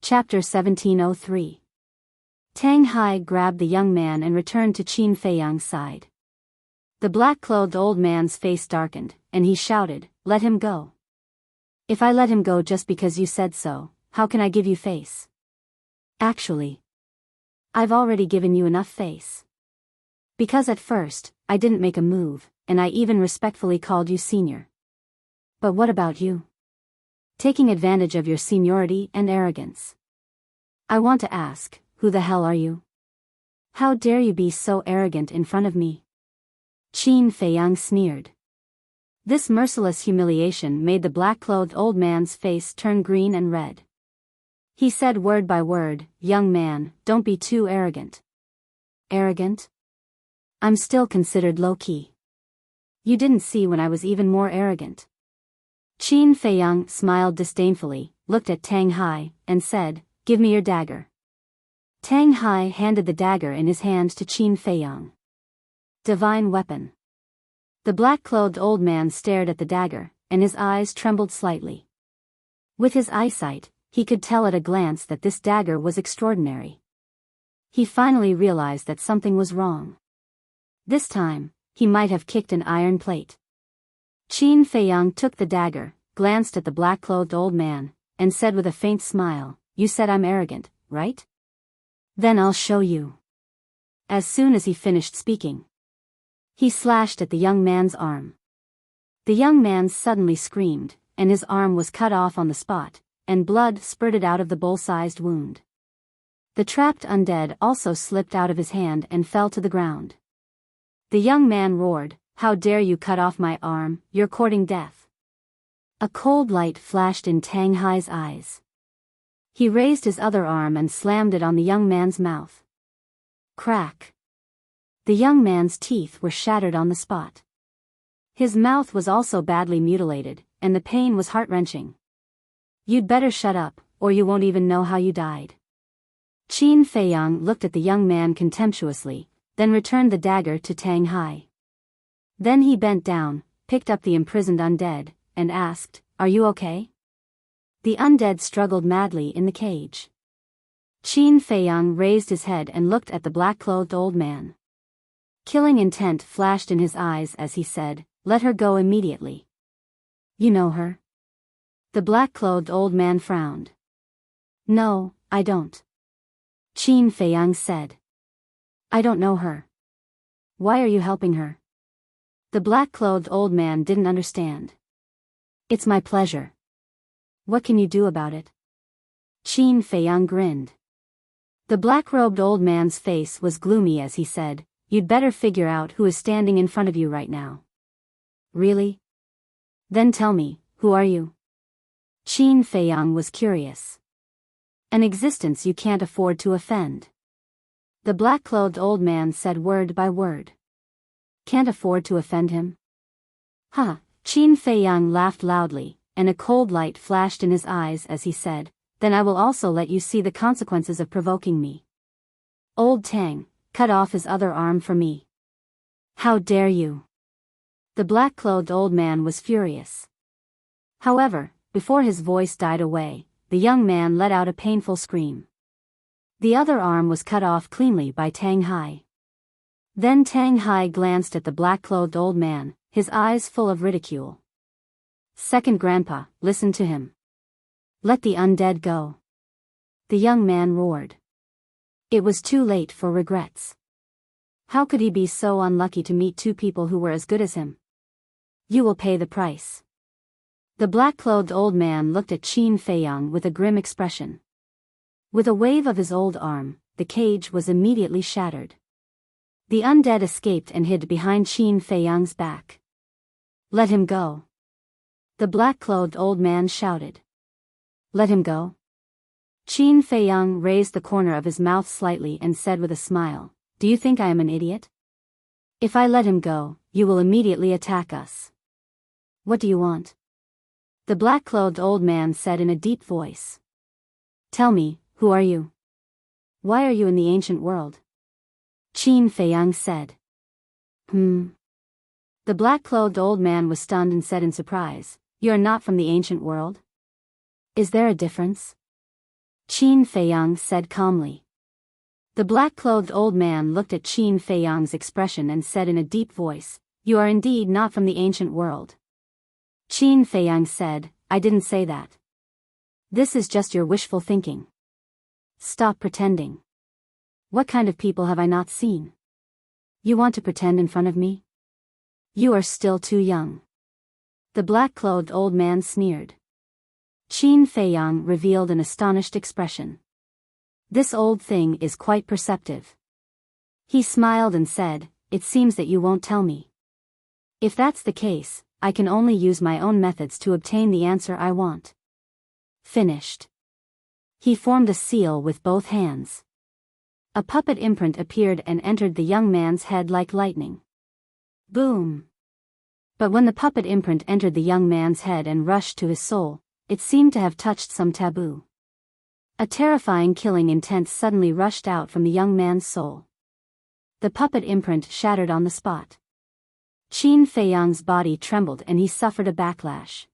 Chapter 1703. Tang Hai grabbed the young man and returned to Qin Feiyang's side. The black-clothed old man's face darkened, and he shouted, "Let him go. If I let him go just because you said so, how can I give you face? Actually, I've already given you enough face. Because at first, I didn't make a move, and I even respectfully called you senior. But what about you? Taking advantage of your seniority and arrogance. I want to ask, who the hell are you? How dare you be so arrogant in front of me?" Qin Feiyang sneered. This merciless humiliation made the black-clothed old man's face turn green and red. He said word by word, "Young man, don't be too arrogant." Arrogant? I'm still considered low-key. You didn't see when I was even more arrogant. Qin Feiyang smiled disdainfully, looked at Tang Hai, and said, "Give me your dagger." Tang Hai handed the dagger in his hand to Qin Feiyang. Divine weapon. The black-clothed old man stared at the dagger, and his eyes trembled slightly. With his eyesight, he could tell at a glance that this dagger was extraordinary. He finally realized that something was wrong. This time, he might have kicked an iron plate. Qin Feiyang took the dagger, glanced at the black-clothed old man, and said with a faint smile, "You said I'm arrogant, right? Then I'll show you." As soon as he finished speaking, he slashed at the young man's arm. The young man suddenly screamed, and his arm was cut off on the spot, and blood spurted out of the bowl-sized wound. The trapped undead also slipped out of his hand and fell to the ground. The young man roared, "How dare you cut off my arm, you're courting death." A cold light flashed in Tang Hai's eyes. He raised his other arm and slammed it on the young man's mouth. Crack. The young man's teeth were shattered on the spot. His mouth was also badly mutilated, and the pain was heart-wrenching. "You'd better shut up, or you won't even know how you died." Qin Feiyang looked at the young man contemptuously, then returned the dagger to Tang Hai. Then he bent down, picked up the imprisoned undead, and asked, "Are you okay?" The undead struggled madly in the cage. Qin Feiyang raised his head and looked at the black-clothed old man. Killing intent flashed in his eyes as he said, "Let her go immediately." "You know her?" The black-clothed old man frowned. "No, I don't." Qin Feiyang said. "I don't know her. Why are you helping her?" The black-clothed old man didn't understand. "It's my pleasure." "What can you do about it?" Qin Feiyang grinned. The black-robed old man's face was gloomy as he said, "You'd better figure out who is standing in front of you right now." "Really? Then tell me, who are you?" Qin Feiyang was curious. "An existence you can't afford to offend." The black-clothed old man said word by word. "Can't afford to offend him?" "Huh." Qin Feiyang laughed loudly, and a cold light flashed in his eyes as he said, "Then I will also let you see the consequences of provoking me. Old Tang, cut off his other arm for me." "How dare you!" The black-clothed old man was furious. However, before his voice died away, the young man let out a painful scream. The other arm was cut off cleanly by Tang Hai. Then Tang Hai glanced at the black-clothed old man, his eyes full of ridicule. "Second grandpa, listen to him. Let the undead go." The young man roared. It was too late for regrets. How could he be so unlucky to meet two people who were as good as him? "You will pay the price." The black-clothed old man looked at Qin Feiyang with a grim expression. With a wave of his old arm, the cage was immediately shattered. The undead escaped and hid behind Qin Feiyang's back. "Let him go." The black-clothed old man shouted. "Let him go?" Qin Feiyang raised the corner of his mouth slightly and said with a smile, "Do you think I am an idiot? If I let him go, you will immediately attack us. What do you want?" The black-clothed old man said in a deep voice. "Tell me, who are you? Why are you in the ancient world?" Qin Feiyang said. The black-clothed old man was stunned and said in surprise, "You are not from the ancient world? Is there a difference?" Qin Feiyang said calmly. The black-clothed old man looked at Qin Feiyang's expression and said in a deep voice, "You are indeed not from the ancient world." Qin Feiyang said, "I didn't say that. This is just your wishful thinking. Stop pretending. What kind of people have I not seen? You want to pretend in front of me? You are still too young." The black-clothed old man sneered. Qin Feiyang revealed an astonished expression. "This old thing is quite perceptive." He smiled and said, "It seems that you won't tell me. If that's the case, I can only use my own methods to obtain the answer I want." Finished. He formed a seal with both hands. A puppet imprint appeared and entered the young man's head like lightning. Boom! But when the puppet imprint entered the young man's head and rushed to his soul, it seemed to have touched some taboo. A terrifying killing intent suddenly rushed out from the young man's soul. The puppet imprint shattered on the spot. Qin Feiyang's body trembled and he suffered a backlash.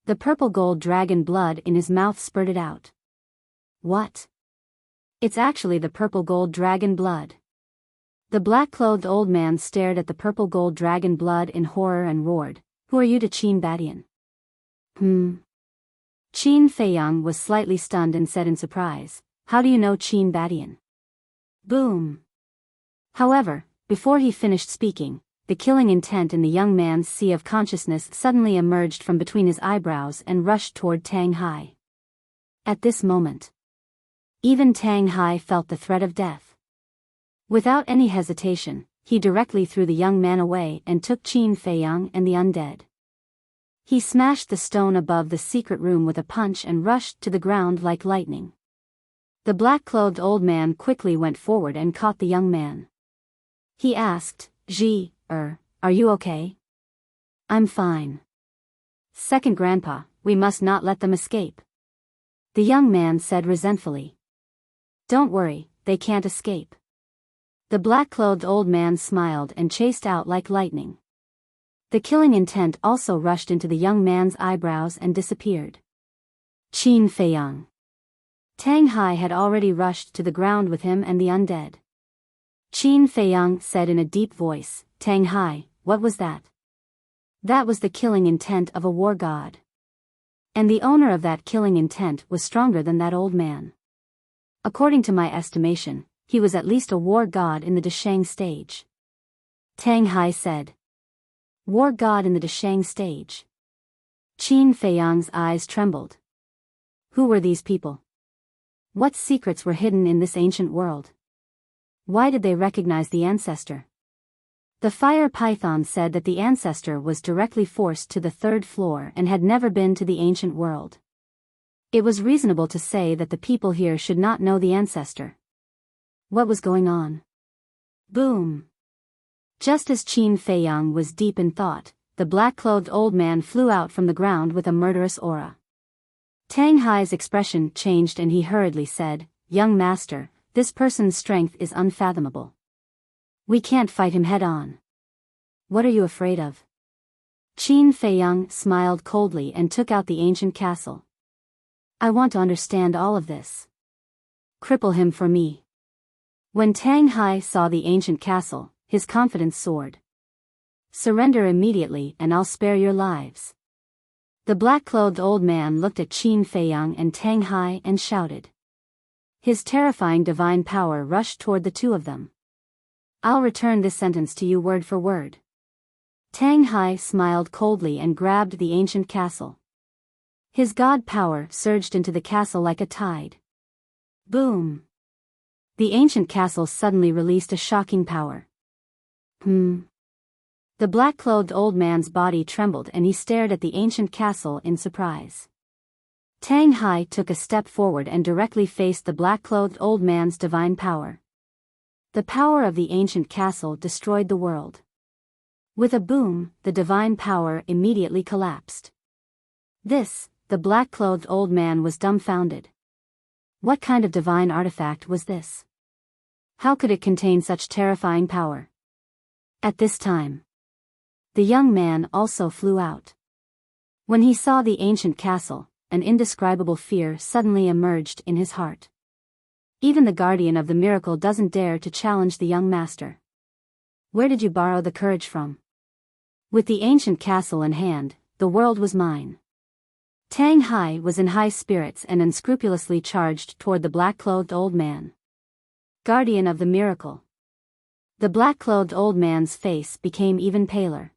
The purple gold dragon blood in his mouth spurted out. What? It's actually the purple gold dragon blood. The black-clothed old man stared at the purple gold dragon blood in horror and roared, "Who are you to Qin Badian?" Qin Feiyang was slightly stunned and said in surprise, "How do you know Qin Badian?" Boom! However, before he finished speaking, the killing intent in the young man's sea of consciousness suddenly emerged from between his eyebrows and rushed toward Tang Hai. At this moment, even Tang Hai felt the threat of death. Without any hesitation, he directly threw the young man away and took Qin Feiyang and the undead. He smashed the stone above the secret room with a punch and rushed to the ground like lightning. The black-clothed old man quickly went forward and caught the young man. He asked, Are you okay?" "I'm fine. Second grandpa, we must not let them escape." The young man said resentfully. "Don't worry, they can't escape." The black-clothed old man smiled and chased out like lightning. The killing intent also rushed into the young man's eyebrows and disappeared. Qin Feiyang. Tang Hai had already rushed to the ground with him and the undead. Qin Feiyang said in a deep voice, "Tang Hai, what was that?" "That was the killing intent of a war god. And the owner of that killing intent was stronger than that old man. According to my estimation, he was at least a war god in the Deshang stage." Tang Hai said. "War god in the Deshang stage?" Qin Feiyang's eyes trembled. Who were these people? What secrets were hidden in this ancient world? Why did they recognize the ancestor? The fire python said that the ancestor was directly forced to the third floor and had never been to the ancient world. It was reasonable to say that the people here should not know the ancestor. What was going on? Boom! Just as Qin Feiyang was deep in thought, the black-clothed old man flew out from the ground with a murderous aura. Tang Hai's expression changed and he hurriedly said, "Young master, this person's strength is unfathomable. We can't fight him head-on. What are you afraid of?" Qin Feiyang smiled coldly and took out the ancient castle. "I want to understand all of this. Cripple him for me." When Tang Hai saw the ancient castle, his confidence soared. "Surrender immediately and I'll spare your lives." The black-clothed old man looked at Qin Feiyang and Tang Hai and shouted. His terrifying divine power rushed toward the two of them. "I'll return this sentence to you word for word." Tang Hai smiled coldly and grabbed the ancient castle. His god power surged into the castle like a tide. Boom! The ancient castle suddenly released a shocking power. The black-clothed old man's body trembled and he stared at the ancient castle in surprise. Tang Hai took a step forward and directly faced the black-clothed old man's divine power. The power of the ancient castle destroyed the world. With a boom, the divine power immediately collapsed. The black-clothed old man was dumbfounded. What kind of divine artifact was this? How could it contain such terrifying power? At this time, the young man also flew out. When he saw the ancient castle, an indescribable fear suddenly emerged in his heart. Even the guardian of the miracle doesn't dare to challenge the young master. Where did you borrow the courage from? With the ancient castle in hand, the world was mine. Tang Hai was in high spirits and unscrupulously charged toward the black-clothed old man. Guardian of the miracle. The black-clothed old man's face became even paler.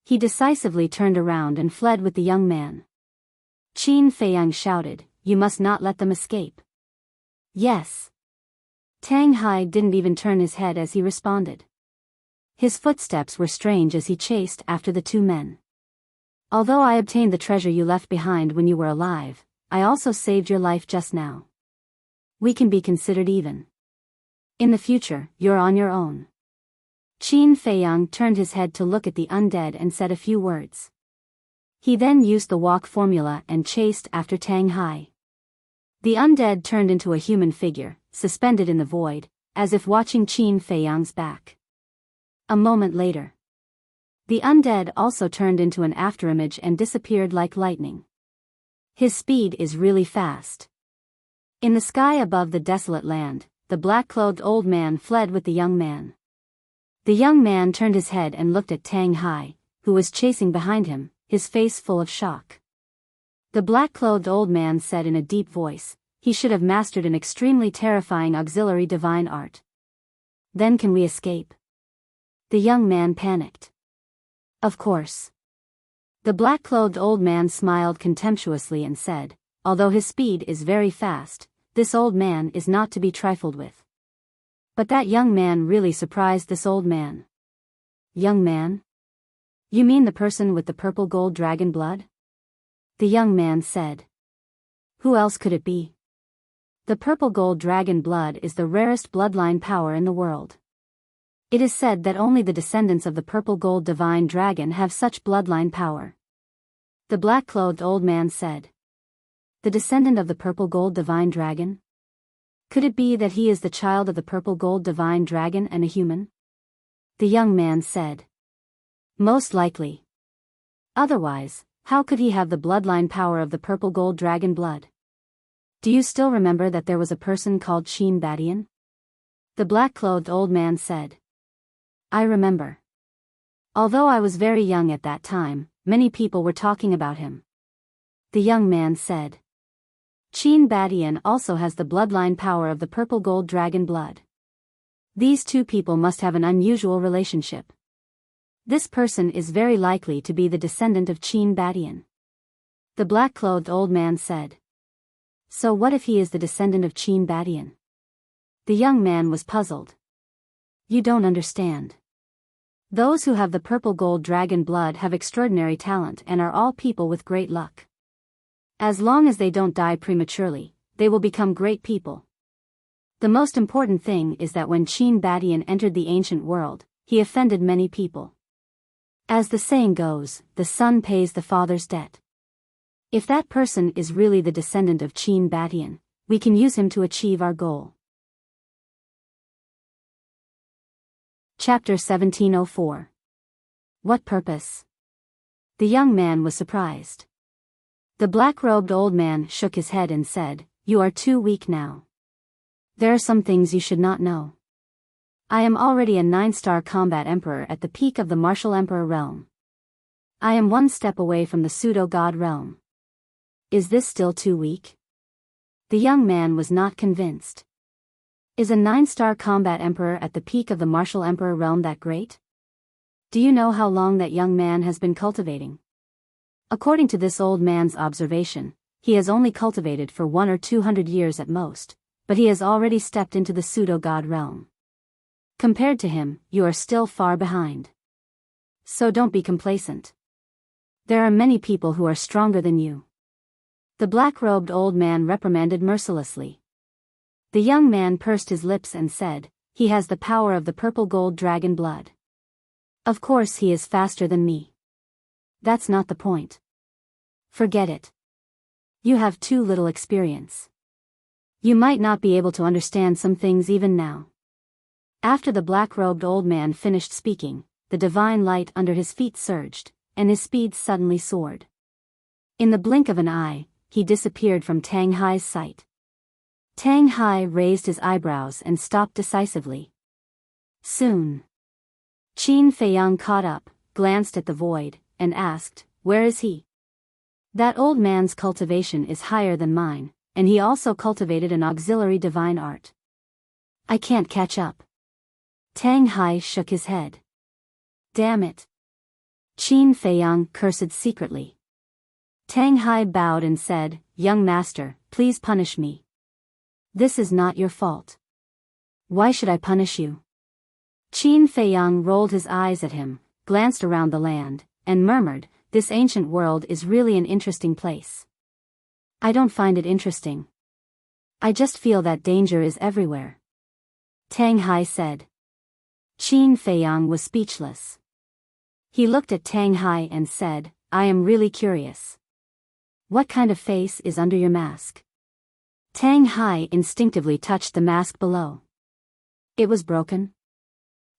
He decisively turned around and fled with the young man. Qin Feiyang shouted, "You must not let them escape." "Yes." Tang Hai didn't even turn his head as he responded. His footsteps were strange as he chased after the two men. "Although I obtained the treasure you left behind when you were alive, I also saved your life just now. We can be considered even. In the future, you're on your own." Qin Feiyang turned his head to look at the undead and said a few words. He then used the walk formula and chased after Tang Hai. The undead turned into a human figure, suspended in the void, as if watching Qin Feiyang's back. A moment later, the undead also turned into an afterimage and disappeared like lightning. His speed is really fast. In the sky above the desolate land, the black-clothed old man fled with the young man. The young man turned his head and looked at Tang Hai, who was chasing behind him, his face full of shock. The black-clothed old man said in a deep voice, "He should have mastered an extremely terrifying auxiliary divine art. Then can we escape?" The young man panicked. "Of course." The black-clothed old man smiled contemptuously and said, "Although his speed is very fast, this old man is not to be trifled with." But that young man really surprised this old man. "Young man? You mean the person with the purple gold dragon blood?" The young man said. "Who else could it be? The purple gold dragon blood is the rarest bloodline power in the world. It is said that only the descendants of the purple gold divine dragon have such bloodline power." The black-clothed old man said. "The descendant of the purple gold divine dragon? Could it be that he is the child of the purple gold divine dragon and a human?" The young man said. "Most likely. Otherwise, how could he have the bloodline power of the purple gold dragon blood? Do you still remember that there was a person called Qin Badian?" The black-clothed old man said. "I remember. Although I was very young at that time, many people were talking about him." The young man said. "Qin Badian also has the bloodline power of the purple gold dragon blood. These two people must have an unusual relationship. This person is very likely to be the descendant of Qin Badian." The black-clothed old man said. "So what if he is the descendant of Qin Badian?" The young man was puzzled. "You don't understand. Those who have the purple gold dragon blood have extraordinary talent and are all people with great luck. As long as they don't die prematurely, they will become great people. The most important thing is that when Qin Badian entered the ancient world, he offended many people. As the saying goes, the son pays the father's debt. If that person is really the descendant of Qin Badian, we can use him to achieve our goal." Chapter 1704. What purpose? The young man was surprised. The black-robed old man shook his head and said, "You are too weak now. There are some things you should not know. I am already a 9-star combat emperor at the peak of the martial emperor realm. I am one step away from the pseudo-god realm. Is this still too weak?" The young man was not convinced. Is a 9-star combat emperor at the peak of the martial emperor realm that great? Do you know how long that young man has been cultivating? According to this old man's observation, he has only cultivated for 100 or 200 years at most, but he has already stepped into the pseudo-god realm. Compared to him, you are still far behind. So don't be complacent. There are many people who are stronger than you." The black-robed old man reprimanded mercilessly. The young man pursed his lips and said, "He has the power of the purple gold dragon blood. Of course he is faster than me. That's not the point. Forget it. You have too little experience. You might not be able to understand some things even now." After the black-robed old man finished speaking, the divine light under his feet surged, and his speed suddenly soared. In the blink of an eye, he disappeared from Tang Hai's sight. Tang Hai raised his eyebrows and stopped decisively. Soon, Qin Feiyang caught up, glanced at the void, and asked, "Where is he?" "That old man's cultivation is higher than mine, and he also cultivated an auxiliary divine art. I can't catch up." Tang Hai shook his head. "Damn it." Qin Feiyang cursed secretly. Tang Hai bowed and said, "Young master, please punish me. This is not your fault." "Why should I punish you?" Qin Feiyang rolled his eyes at him, glanced around the land, and murmured, "This ancient world is really an interesting place." "I don't find it interesting. I just feel that danger is everywhere," Tang Hai said. Qin Feiyang was speechless. He looked at Tang Hai and said, "I am really curious. What kind of face is under your mask?" Tang Hai instinctively touched the mask below. It was broken.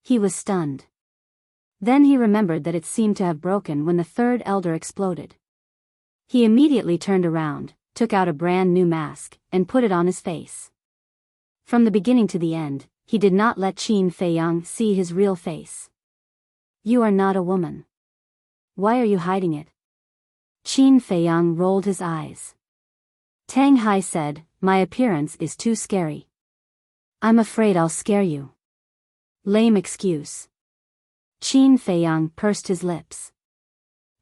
He was stunned. Then he remembered that it seemed to have broken when the third elder exploded. He immediately turned around, took out a brand new mask, and put it on his face. From the beginning to the end, he did not let Qin Feiyang see his real face. "You are not a woman. Why are you hiding it?" Qin Feiyang rolled his eyes. Tang Hai said, "My appearance is too scary. I'm afraid I'll scare you." "Lame excuse." Qin Feiyang pursed his lips.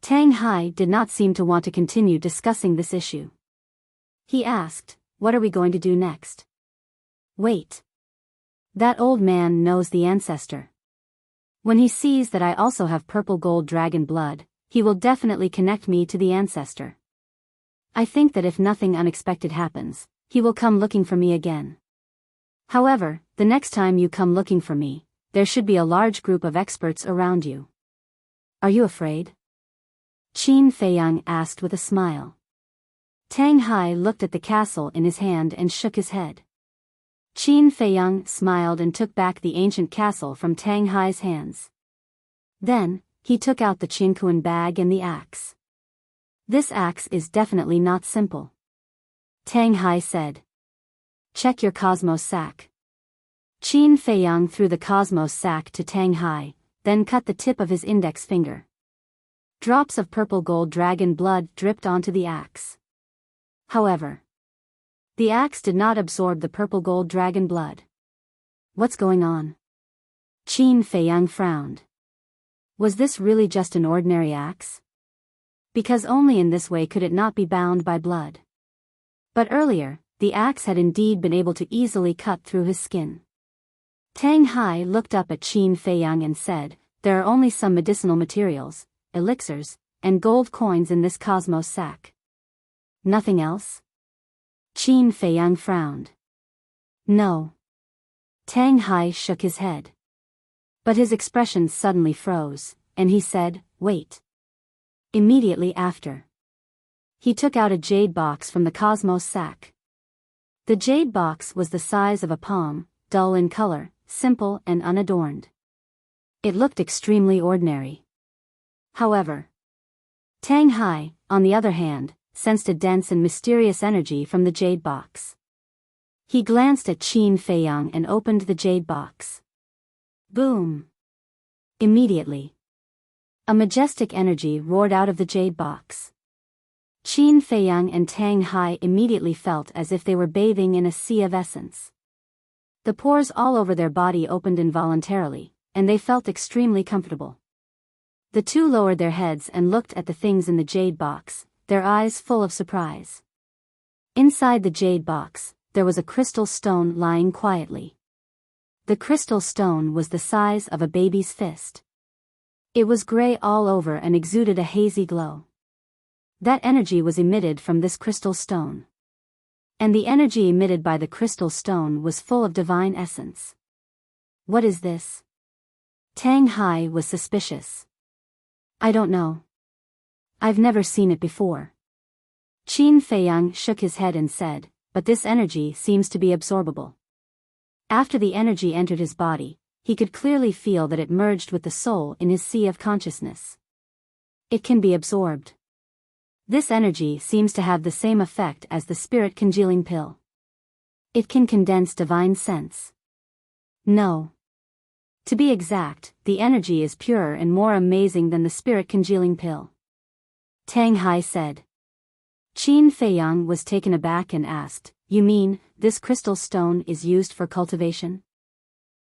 Tang Hai did not seem to want to continue discussing this issue. He asked, "What are we going to do next?" "Wait. That old man knows the ancestor. When he sees that I also have purple gold dragon blood, he will definitely connect me to the ancestor. I think that if nothing unexpected happens, he will come looking for me again. However, the next time you come looking for me, there should be a large group of experts around you. Are you afraid?" Qin Feiyang asked with a smile. Tang Hai looked at the castle in his hand and shook his head. Qin Feiyang smiled and took back the ancient castle from Tang Hai's hands. Then, he took out the Qinkuan bag and the axe. "This axe is definitely not simple," Tang Hai said. "Check your cosmos sack." Qin Feiyang threw the cosmos sack to Tang Hai, then cut the tip of his index finger. Drops of purple gold dragon blood dripped onto the axe. However, the axe did not absorb the purple gold dragon blood. "What's going on?" Qin Feiyang frowned. Was this really just an ordinary axe? Because only in this way could it not be bound by blood. But earlier, the axe had indeed been able to easily cut through his skin. Tang Hai looked up at Qin Feiyang and said, "There are only some medicinal materials, elixirs, and gold coins in this cosmos sack. Nothing else?" Qin Feiyang frowned. "No." Tang Hai shook his head. But his expression suddenly froze, and he said, "Wait." Immediately after, he took out a jade box from the cosmos sack. The jade box was the size of a palm, dull in color, simple and unadorned. It looked extremely ordinary. However, Tang Hai, on the other hand, sensed a dense and mysterious energy from the jade box. He glanced at Qin Feiyang and opened the jade box. Boom! Immediately, a majestic energy roared out of the jade box. Qin Feiyang and Tang Hai immediately felt as if they were bathing in a sea of essence. The pores all over their body opened involuntarily, and they felt extremely comfortable. The two lowered their heads and looked at the things in the jade box, their eyes full of surprise. Inside the jade box, there was a crystal stone lying quietly. The crystal stone was the size of a baby's fist. It was gray all over and exuded a hazy glow. That energy was emitted from this crystal stone. And the energy emitted by the crystal stone was full of divine essence. "What is this?" Tang Hai was suspicious. "I don't know. I've never seen it before." Qin Feiyang shook his head and said, "But this energy seems to be absorbable." After the energy entered his body, he could clearly feel that it merged with the soul in his sea of consciousness. "It can be absorbed." This energy seems to have the same effect as the spirit congealing pill. It can condense divine sense. No. To be exact, the energy is purer and more amazing than the spirit congealing pill. Tang Hai said. Qin Feiyang was taken aback and asked, "You mean, this crystal stone is used for cultivation?"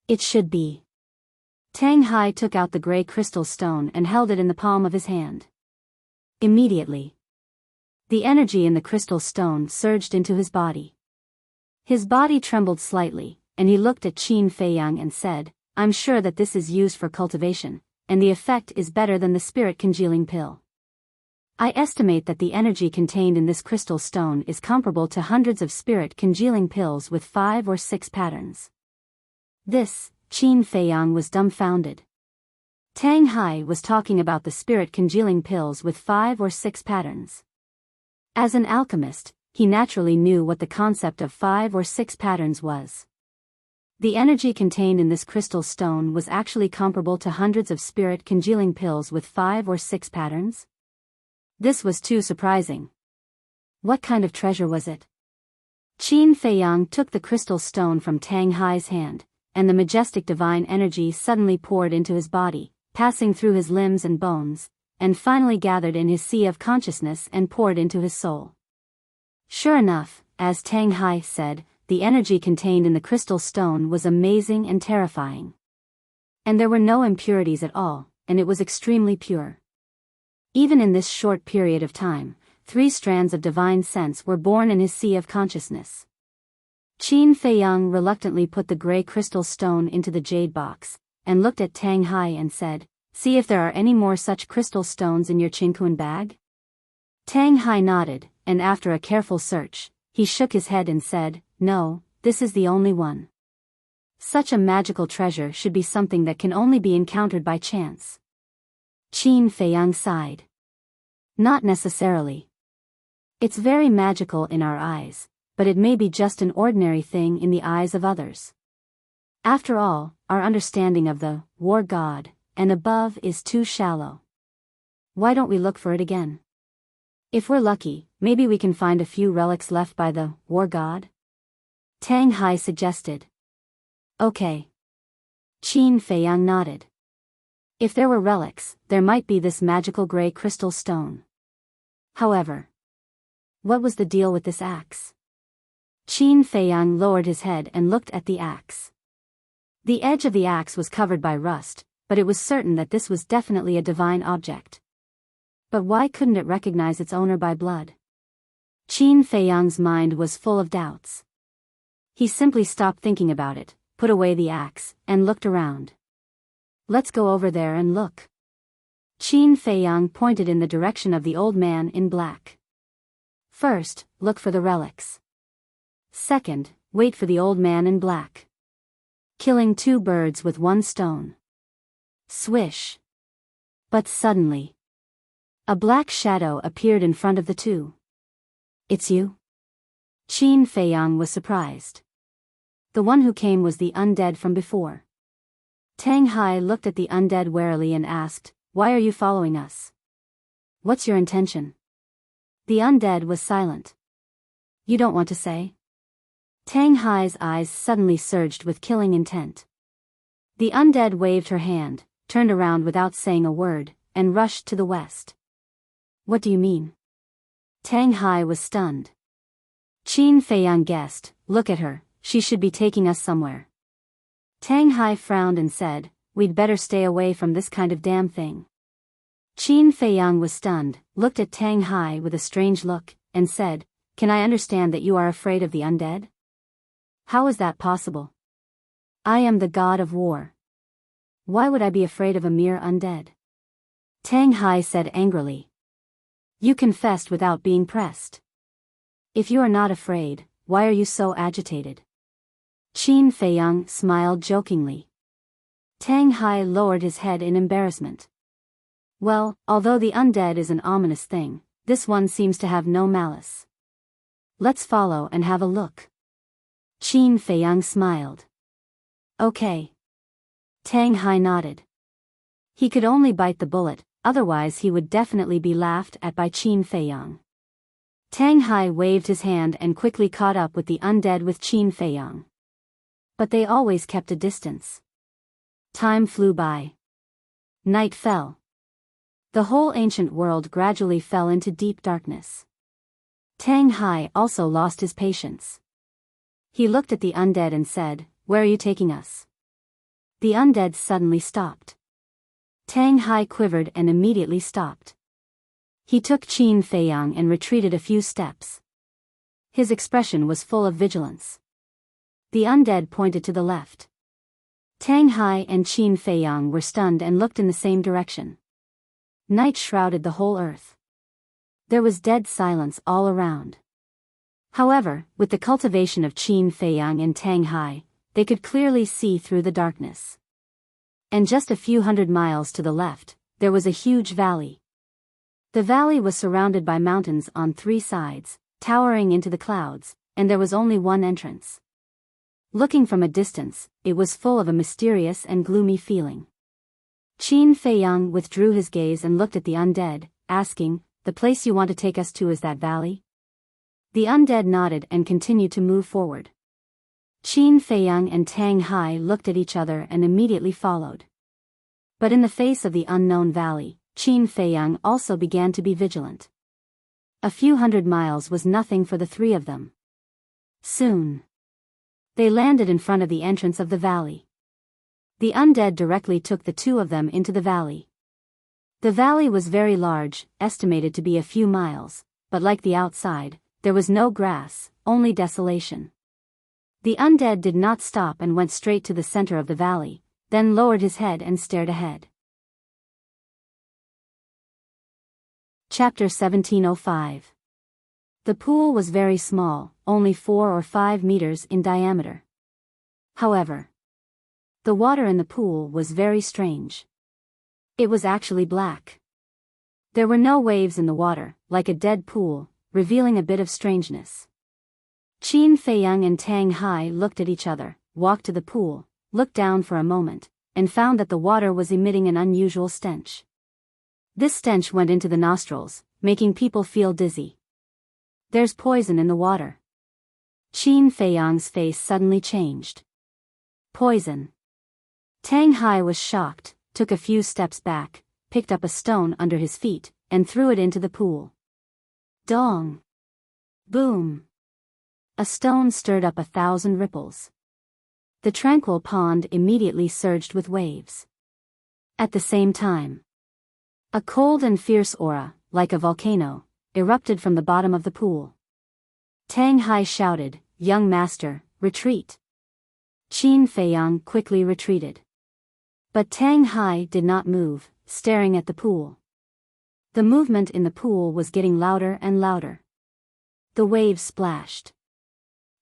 "It should be." Tang Hai took out the gray crystal stone and held it in the palm of his hand. Immediately, the energy in the crystal stone surged into his body. His body trembled slightly, and he looked at Qin Feiyang and said, "I'm sure that this is used for cultivation, and the effect is better than the spirit congealing pill. I estimate that the energy contained in this crystal stone is comparable to hundreds of spirit congealing pills with 5 or 6 patterns." This, Qin Feiyang was dumbfounded. Tang Hai was talking about the spirit congealing pills with 5 or 6 patterns. As an alchemist, he naturally knew what the concept of 5 or 6 patterns was. The energy contained in this crystal stone was actually comparable to hundreds of spirit congealing pills with 5 or 6 patterns? This was too surprising. What kind of treasure was it? Qin Feiyang took the crystal stone from Tang Hai's hand, and the majestic divine energy suddenly poured into his body, passing through his limbs and bones, and finally gathered in his sea of consciousness and poured into his soul. Sure enough, as Tang Hai said, the energy contained in the crystal stone was amazing and terrifying. And there were no impurities at all, and it was extremely pure. Even in this short period of time, 3 strands of divine sense were born in his sea of consciousness. Qin Feiyang reluctantly put the gray crystal stone into the jade box, and looked at Tang Hai and said, "See if there are any more such crystal stones in your Qinquan bag?" Tang Hai nodded, and after a careful search, he shook his head and said, "No, this is the only one. Such a magical treasure should be something that can only be encountered by chance." Qin Feiyang sighed. "Not necessarily. It's very magical in our eyes, but it may be just an ordinary thing in the eyes of others. After all, our understanding of the war god and above is too shallow. Why don't we look for it again? If we're lucky, maybe we can find a few relics left by the war god?" Tang Hai suggested. "Okay." Qin Feiyang nodded. If there were relics, there might be this magical gray crystal stone. However, what was the deal with this axe? Qin Feiyang lowered his head and looked at the axe. The edge of the axe was covered by rust, but it was certain that this was definitely a divine object. But why couldn't it recognize its owner by blood? Qin Feiyang's mind was full of doubts. He simply stopped thinking about it, put away the axe, and looked around. "Let's go over there and look." Qin Feiyang pointed in the direction of the old man in black. "First, look for the relics. Second, wait for the old man in black. Killing 2 birds with 1 stone." Swish. But suddenly, a black shadow appeared in front of the 2. "It's you?" Qin Feiyang was surprised. The one who came was the undead from before. Tang Hai looked at the undead warily and asked, "Why are you following us? What's your intention?" The undead was silent. "You don't want to say?" Tang Hai's eyes suddenly surged with killing intent. The undead waved her hand, turned around without saying a word, and rushed to the west. "What do you mean?" Tang Hai was stunned. Qin Feiyang guessed, "Look at her, she should be taking us somewhere." Tang Hai frowned and said, "We'd better stay away from this kind of damn thing." Qin Feiyang was stunned, looked at Tang Hai with a strange look, and said, "Can I understand that you are afraid of the undead? How is that possible? I am the god of war. Why would I be afraid of a mere undead?" Tang Hai said angrily. "You confessed without being pressed. If you are not afraid, why are you so agitated?" Qin Feiyang smiled jokingly. Tang Hai lowered his head in embarrassment. "Well, although the undead is an ominous thing, this one seems to have no malice. Let's follow and have a look." Qin Feiyang smiled. "Okay." Tang Hai nodded. He could only bite the bullet, otherwise he would definitely be laughed at by Qin Feiyang. Tang Hai waved his hand and quickly caught up with the undead with Qin Feiyang. But they always kept a distance. Time flew by. Night fell. The whole ancient world gradually fell into deep darkness. Tang Hai also lost his patience. He looked at the undead and said, "Where are you taking us?" The undead suddenly stopped. Tang Hai quivered and immediately stopped. He took Qin Feiyang and retreated a few steps. His expression was full of vigilance. The undead pointed to the left. Tang Hai and Qin Feiyang were stunned and looked in the same direction. Night shrouded the whole earth. There was dead silence all around. However, with the cultivation of Qin Feiyang and Tang Hai, they could clearly see through the darkness. And just a few hundred miles to the left, there was a huge valley. The valley was surrounded by mountains on 3 sides, towering into the clouds, and there was only one entrance. Looking from a distance, it was full of a mysterious and gloomy feeling. Qin Feiyang withdrew his gaze and looked at the undead, asking, "The place you want to take us to is that valley?" The undead nodded and continued to move forward. Qin Feiyang and Tang Hai looked at each other and immediately followed. But in the face of the unknown valley, Qin Feiyang also began to be vigilant. A few hundred miles was nothing for the 3 of them. Soon, they landed in front of the entrance of the valley. The undead directly took the 2 of them into the valley. The valley was very large, estimated to be a few miles, but like the outside, there was no grass, only desolation. The undead did not stop and went straight to the center of the valley, then lowered his head and stared ahead. Chapter 1705. The pool was very small, only 4 or 5 meters in diameter. However, the water in the pool was very strange. It was actually black. There were no waves in the water, like a dead pool, revealing a bit of strangeness. Qin Feiyang and Tang Hai looked at each other, walked to the pool, looked down for a moment, and found that the water was emitting an unusual stench. This stench went into the nostrils, making people feel dizzy. "There's poison in the water." Qin Feiyang's face suddenly changed. Poison. Tang Hai was shocked, took a few steps back, picked up a stone under his feet, and threw it into the pool. Dong! Boom! A stone stirred up 1,000 ripples. The tranquil pond immediately surged with waves. At the same time, a cold and fierce aura, like a volcano, erupted from the bottom of the pool. Tang Hai shouted, "Young master, retreat!" Qin Feiyang quickly retreated. But Tang Hai did not move, staring at the pool. The movement in the pool was getting louder and louder. The waves splashed.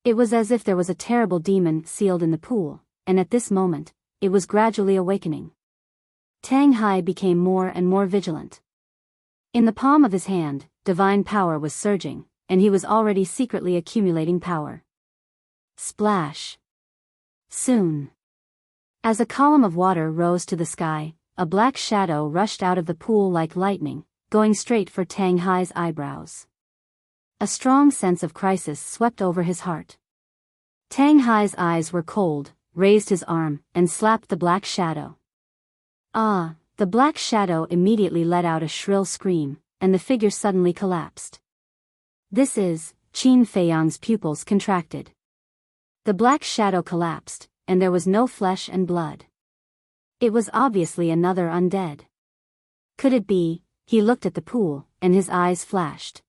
It was as if there was a terrible demon sealed in the pool, and at this moment, it was gradually awakening. Tang Hai became more and more vigilant. In the palm of his hand, divine power was surging, and he was already secretly accumulating power. Splash! Soon, as a column of water rose to the sky, a black shadow rushed out of the pool like lightning, going straight for Tang Hai's eyebrows. A strong sense of crisis swept over his heart. Tang Hai's eyes were cold, raised his arm, and slapped the black shadow. Ah! The black shadow immediately let out a shrill scream, and the figure suddenly collapsed. "This is..." Qin Feiyang's pupils contracted. The black shadow collapsed, and there was no flesh and blood. It was obviously another undead. Could it be? He looked at the pool, and his eyes flashed.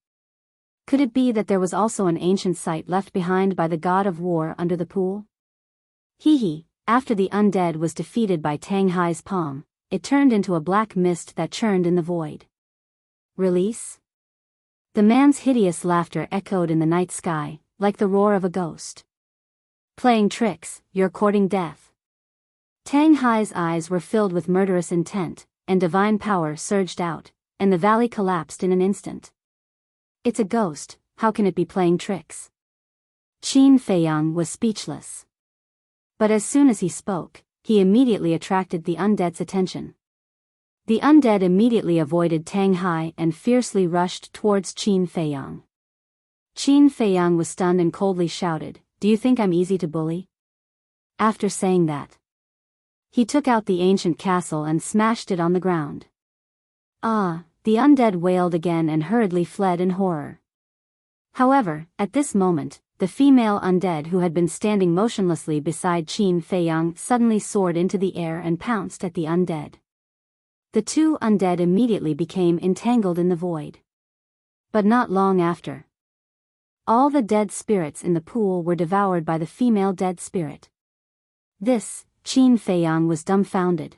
Could it be that there was also an ancient site left behind by the god of war under the pool? Hee. After the undead was defeated by Tang Hai's palm, it turned into a black mist that churned in the void. Release? The man's hideous laughter echoed in the night sky, like the roar of a ghost. "Playing tricks, you're courting death." Tang Hai's eyes were filled with murderous intent, and divine power surged out, and the valley collapsed in an instant. "It's a ghost, how can it be playing tricks?" Qin Feiyang was speechless. But as soon as he spoke, he immediately attracted the undead's attention. The undead immediately avoided Tang Hai and fiercely rushed towards Qin Feiyang. Qin Feiyang was stunned and coldly shouted, "Do you think I'm easy to bully?" After saying that, he took out the ancient castle and smashed it on the ground. "Ah!" The undead wailed again and hurriedly fled in horror. However, at this moment, the female undead who had been standing motionlessly beside Qin Feiyang suddenly soared into the air and pounced at the undead. The two undead immediately became entangled in the void. But not long after, all the dead spirits in the pool were devoured by the female dead spirit. This, Qin Feiyang was dumbfounded.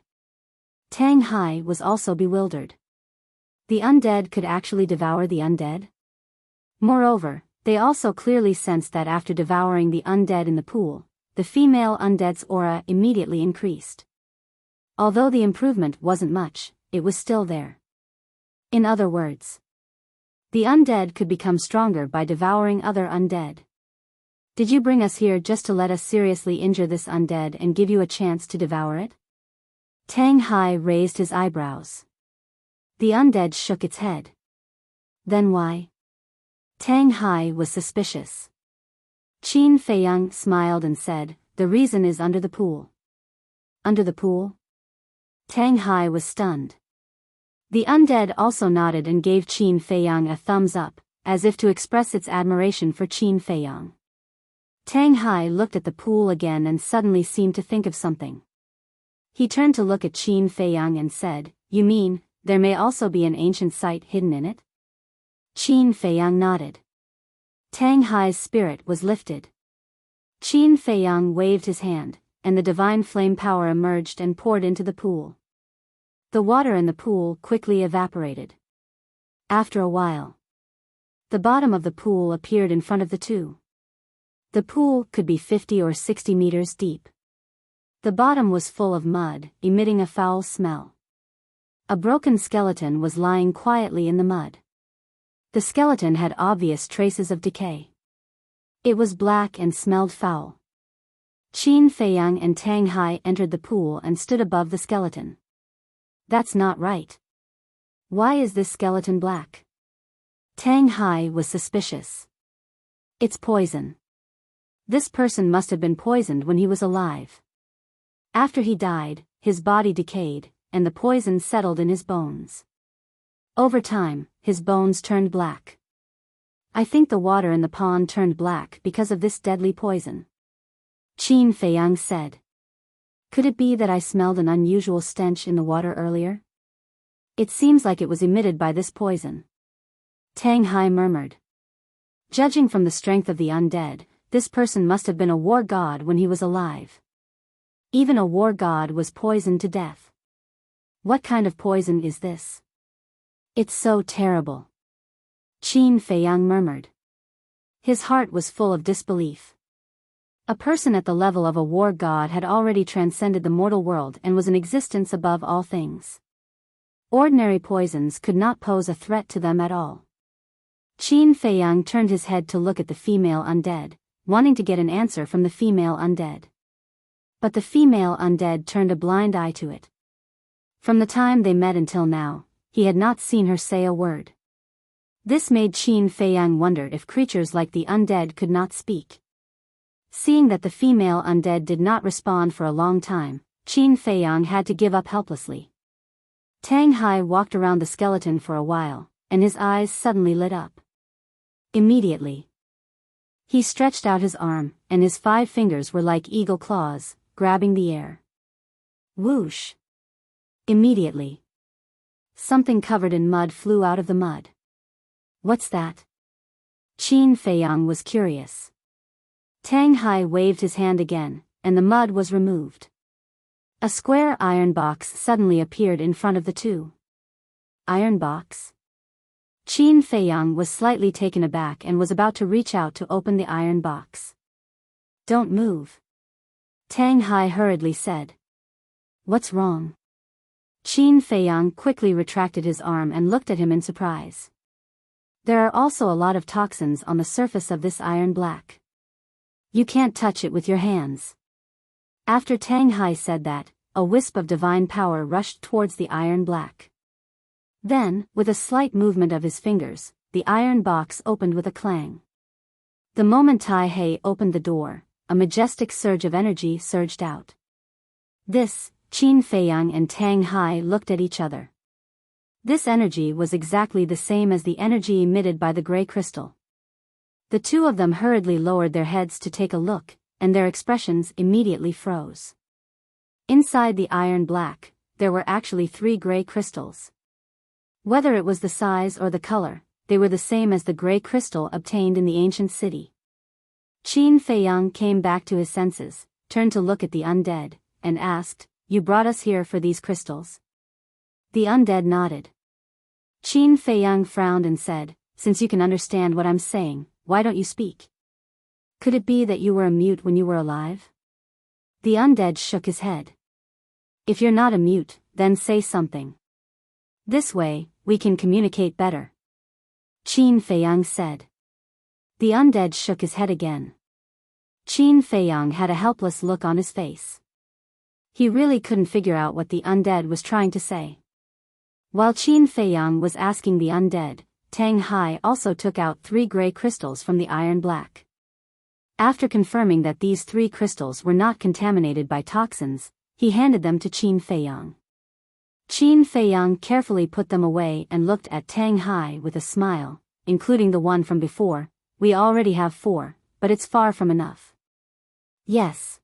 Tang Hai was also bewildered. The undead could actually devour the undead? Moreover, they also clearly sensed that after devouring the undead in the pool, the female undead's aura immediately increased. Although the improvement wasn't much, it was still there. In other words, the undead could become stronger by devouring other undead. Did you bring us here just to let us seriously injure this undead and give you a chance to devour it? Tang Hai raised his eyebrows. The undead shook its head. Then why? Tang Hai was suspicious. Qin Feiyang smiled and said, "The reason is under the pool." Under the pool? Tang Hai was stunned. The undead also nodded and gave Qin Feiyang a thumbs up, as if to express its admiration for Qin Feiyang. Tang Hai looked at the pool again and suddenly seemed to think of something. He turned to look at Qin Feiyang and said, "You mean, there may also be an ancient site hidden in it?" Qin Feiyang nodded. Tang Hai's spirit was lifted. Qin Feiyang waved his hand, and the divine flame power emerged and poured into the pool. The water in the pool quickly evaporated. After a while, the bottom of the pool appeared in front of the two. The pool could be 50 or 60 meters deep. The bottom was full of mud, emitting a foul smell. A broken skeleton was lying quietly in the mud. The skeleton had obvious traces of decay. It was black and smelled foul. Qin Feiyang and Tang Hai entered the pool and stood above the skeleton. "That's not right. Why is this skeleton black?" Tang Hai was suspicious. "It's poison. This person must have been poisoned when he was alive. After he died, his body decayed, and the poison settled in his bones. Over time, his bones turned black. I think the water in the pond turned black because of this deadly poison," Qin Feiyang said. "Could it be that I smelled an unusual stench in the water earlier? It seems like it was emitted by this poison," Tang Hai murmured. "Judging from the strength of the undead, this person must have been a war god when he was alive. Even a war god was poisoned to death. What kind of poison is this? It's so terrible," Qin Feiyang murmured. His heart was full of disbelief. A person at the level of a war god had already transcended the mortal world and was in existence above all things. Ordinary poisons could not pose a threat to them at all. Qin Feiyang turned his head to look at the female undead, wanting to get an answer from the female undead. But the female undead turned a blind eye to it. From the time they met until now, he had not seen her say a word. This made Qin Feiyang wonder if creatures like the undead could not speak. Seeing that the female undead did not respond for a long time, Qin Feiyang had to give up helplessly. Tang Hai walked around the skeleton for a while, and his eyes suddenly lit up. Immediately, he stretched out his arm, and his 5 fingers were like eagle claws, grabbing the air. Whoosh! Immediately, something covered in mud flew out of the mud. "What's that?" Qin Feiyang was curious. Tang Hai waved his hand again, and the mud was removed. A square iron box suddenly appeared in front of the two. Iron box? Qin Feiyang was slightly taken aback and was about to reach out to open the iron box. "Don't move," Tang Hai hurriedly said. "What's wrong?" Qin Feiyang quickly retracted his arm and looked at him in surprise. "There are also a lot of toxins on the surface of this iron black. You can't touch it with your hands." After Tang Hai said that, a wisp of divine power rushed towards the iron black. Then, with a slight movement of his fingers, the iron box opened with a clang. The moment Tai He opened the door, a majestic surge of energy surged out. This, Qin Feiyang and Tang Hai looked at each other. This energy was exactly the same as the energy emitted by the gray crystal. The two of them hurriedly lowered their heads to take a look, and their expressions immediately froze. Inside the iron black, there were actually 3 gray crystals. Whether it was the size or the color, they were the same as the gray crystal obtained in the ancient city. Qin Feiyang came back to his senses, turned to look at the undead, and asked, "You brought us here for these crystals?" The undead nodded. Qin Feiyang frowned and said, "Since you can understand what I'm saying, why don't you speak? Could it be that you were a mute when you were alive?" The undead shook his head. "If you're not a mute, then say something. This way, we can communicate better," Qin Feiyang said. The undead shook his head again. Qin Feiyang had a helpless look on his face. He really couldn't figure out what the undead was trying to say. While Qin Feiyang was asking the undead, Tang Hai also took out 3 gray crystals from the iron black. After confirming that these 3 crystals were not contaminated by toxins, he handed them to Qin Feiyang. Qin Feiyang carefully put them away and looked at Tang Hai with a smile, including the one from before. "We already have 4, but it's far from enough." "Yes."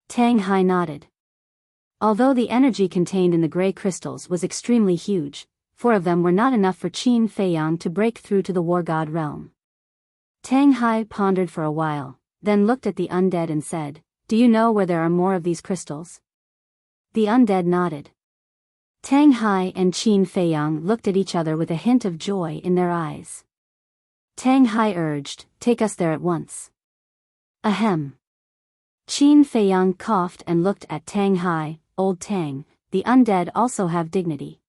Tang Hai nodded. Although the energy contained in the gray crystals was extremely huge, 4 of them were not enough for Qin Feiyang to break through to the war god realm. Tang Hai pondered for a while, then looked at the undead and said, "Do you know where there are more of these crystals?" The undead nodded. Tang Hai and Qin Feiyang looked at each other with a hint of joy in their eyes. Tang Hai urged, "Take us there at once." Ahem. Qin Feiyang coughed and looked at Tang Hai. "Old Tang, the undead also have dignity.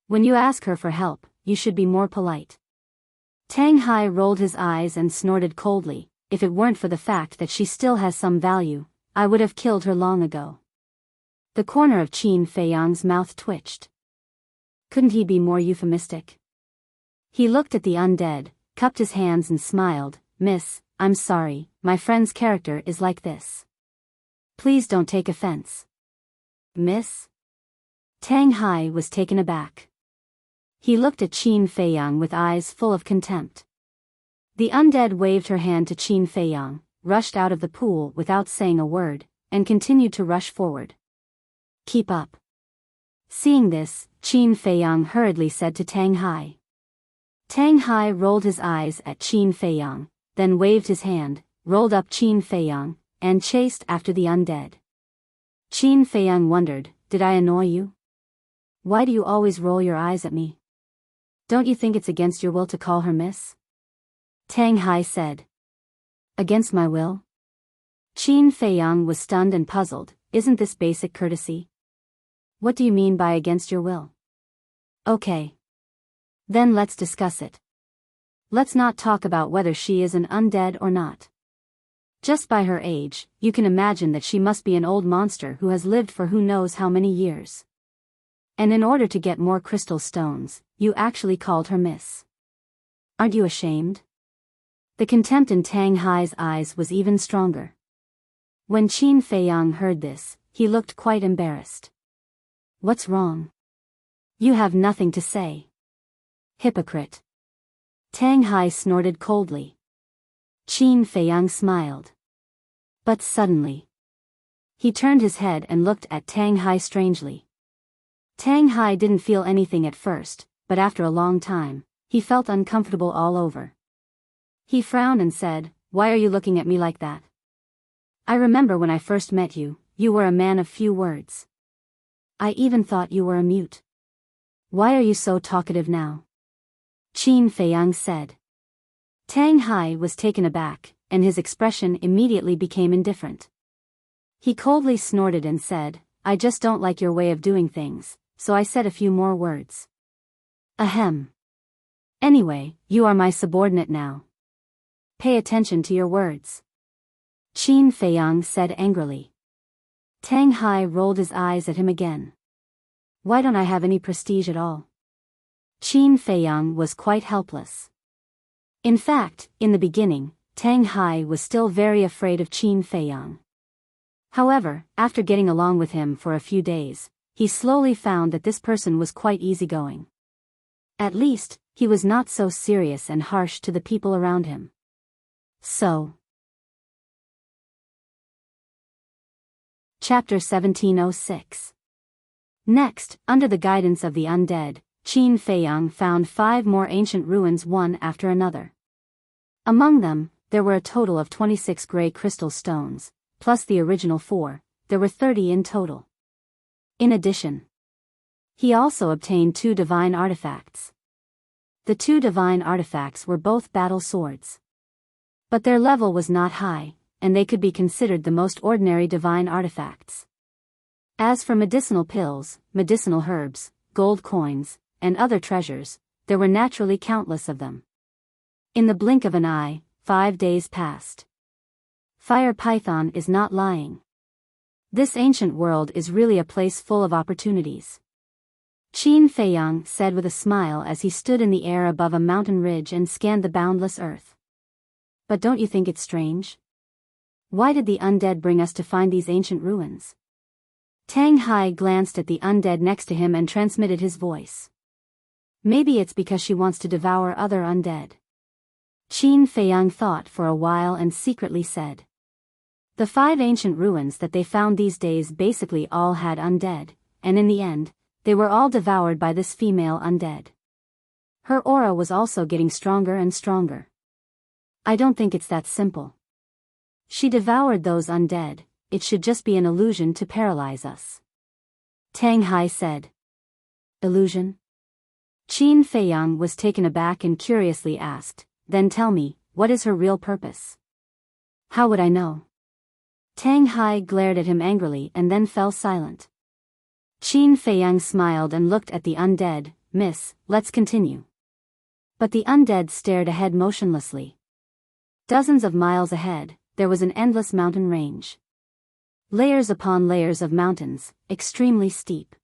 When you ask her for help, you should be more polite." Tang Hai rolled his eyes and snorted coldly, "If it weren't for the fact that she still has some value, I would have killed her long ago." The corner of Qin Feiyang's mouth twitched. Couldn't he be more euphemistic? He looked at the undead, cupped his hands and smiled. "Miss, I'm sorry, my friend's character is like this. Please don't take offense." "Miss?" Tang Hai was taken aback. He looked at Qin Feiyang with eyes full of contempt. The undead waved her hand to Qin Feiyang, rushed out of the pool without saying a word, and continued to rush forward. "Keep up." Seeing this, Qin Feiyang hurriedly said to Tang Hai. Tang Hai rolled his eyes at Qin Feiyang, then waved his hand, rolled up Qin Feiyang, and chased after the undead. Qin Feiyang wondered, "Did I annoy you? Why do you always roll your eyes at me? Don't you think it's against your will to call her miss?" Tang Hai said. "Against my will?" Qin Feiyang was stunned and puzzled. "Isn't this basic courtesy? What do you mean by against your will?" "Okay. Then let's discuss it. Let's not talk about whether she is an undead or not. Just by her age, you can imagine that she must be an old monster who has lived for who knows how many years. And in order to get more crystal stones, you actually called her miss. Aren't you ashamed?" The contempt in Tang Hai's eyes was even stronger. When Qin Feiyang heard this, he looked quite embarrassed. "What's wrong? You have nothing to say." "Hypocrite." Tang Hai snorted coldly. Qin Feiyang smiled. But suddenly, he turned his head and looked at Tang Hai strangely. Tang Hai didn't feel anything at first, but after a long time, he felt uncomfortable all over. He frowned and said, "Why are you looking at me like that? I remember when I first met you, you were a man of few words. I even thought you were a mute. Why are you so talkative now?" Qin Feiyang said. Tang Hai was taken aback, and his expression immediately became indifferent. He coldly snorted and said, "I just don't like your way of doing things, so I said a few more words." Ahem. Anyway, you are my subordinate now. Pay attention to your words," Qin Feiyang said angrily. Tang Hai rolled his eyes at him again. Why don't I have any prestige at all? Qin Feiyang was quite helpless. In fact, in the beginning, Tang Hai was still very afraid of Qin Feiyang. However, after getting along with him for a few days, he slowly found that this person was quite easygoing. At least, he was not so serious and harsh to the people around him. So. Chapter 1706. Next, under the guidance of the undead, Qin Feiyang found 5 more ancient ruins one after another. Among them, there were a total of 26 gray crystal stones, plus the original 4, there were 30 in total. In addition, he also obtained 2 divine artifacts. The 2 divine artifacts were both battle swords. But their level was not high, and they could be considered the most ordinary divine artifacts. As for medicinal pills, medicinal herbs, gold coins, and other treasures, there were naturally countless of them. In the blink of an eye, 5 days passed. Fire Python is not lying. This ancient world is really a place full of opportunities. Qin Feiyang said with a smile as he stood in the air above a mountain ridge and scanned the boundless earth. But don't you think it's strange? Why did the undead bring us to find these ancient ruins? Tang Hai glanced at the undead next to him and transmitted his voice. Maybe it's because she wants to devour other undead. Qin Feiyang thought for a while and secretly said. The 5 ancient ruins that they found these days basically all had undead, and in the end, they were all devoured by this female undead. Her aura was also getting stronger and stronger. I don't think it's that simple. She devoured those undead, it should just be an illusion to paralyze us. Tang Hai said. Illusion? Qin Feiyang was taken aback and curiously asked, then tell me, what is her real purpose? How would I know? Tang Hai glared at him angrily and then fell silent. Qin Feiyang smiled and looked at the undead. Miss, let's continue. But the undead stared ahead motionlessly. Dozens of miles ahead, there was an endless mountain range. Layers upon layers of mountains, extremely steep.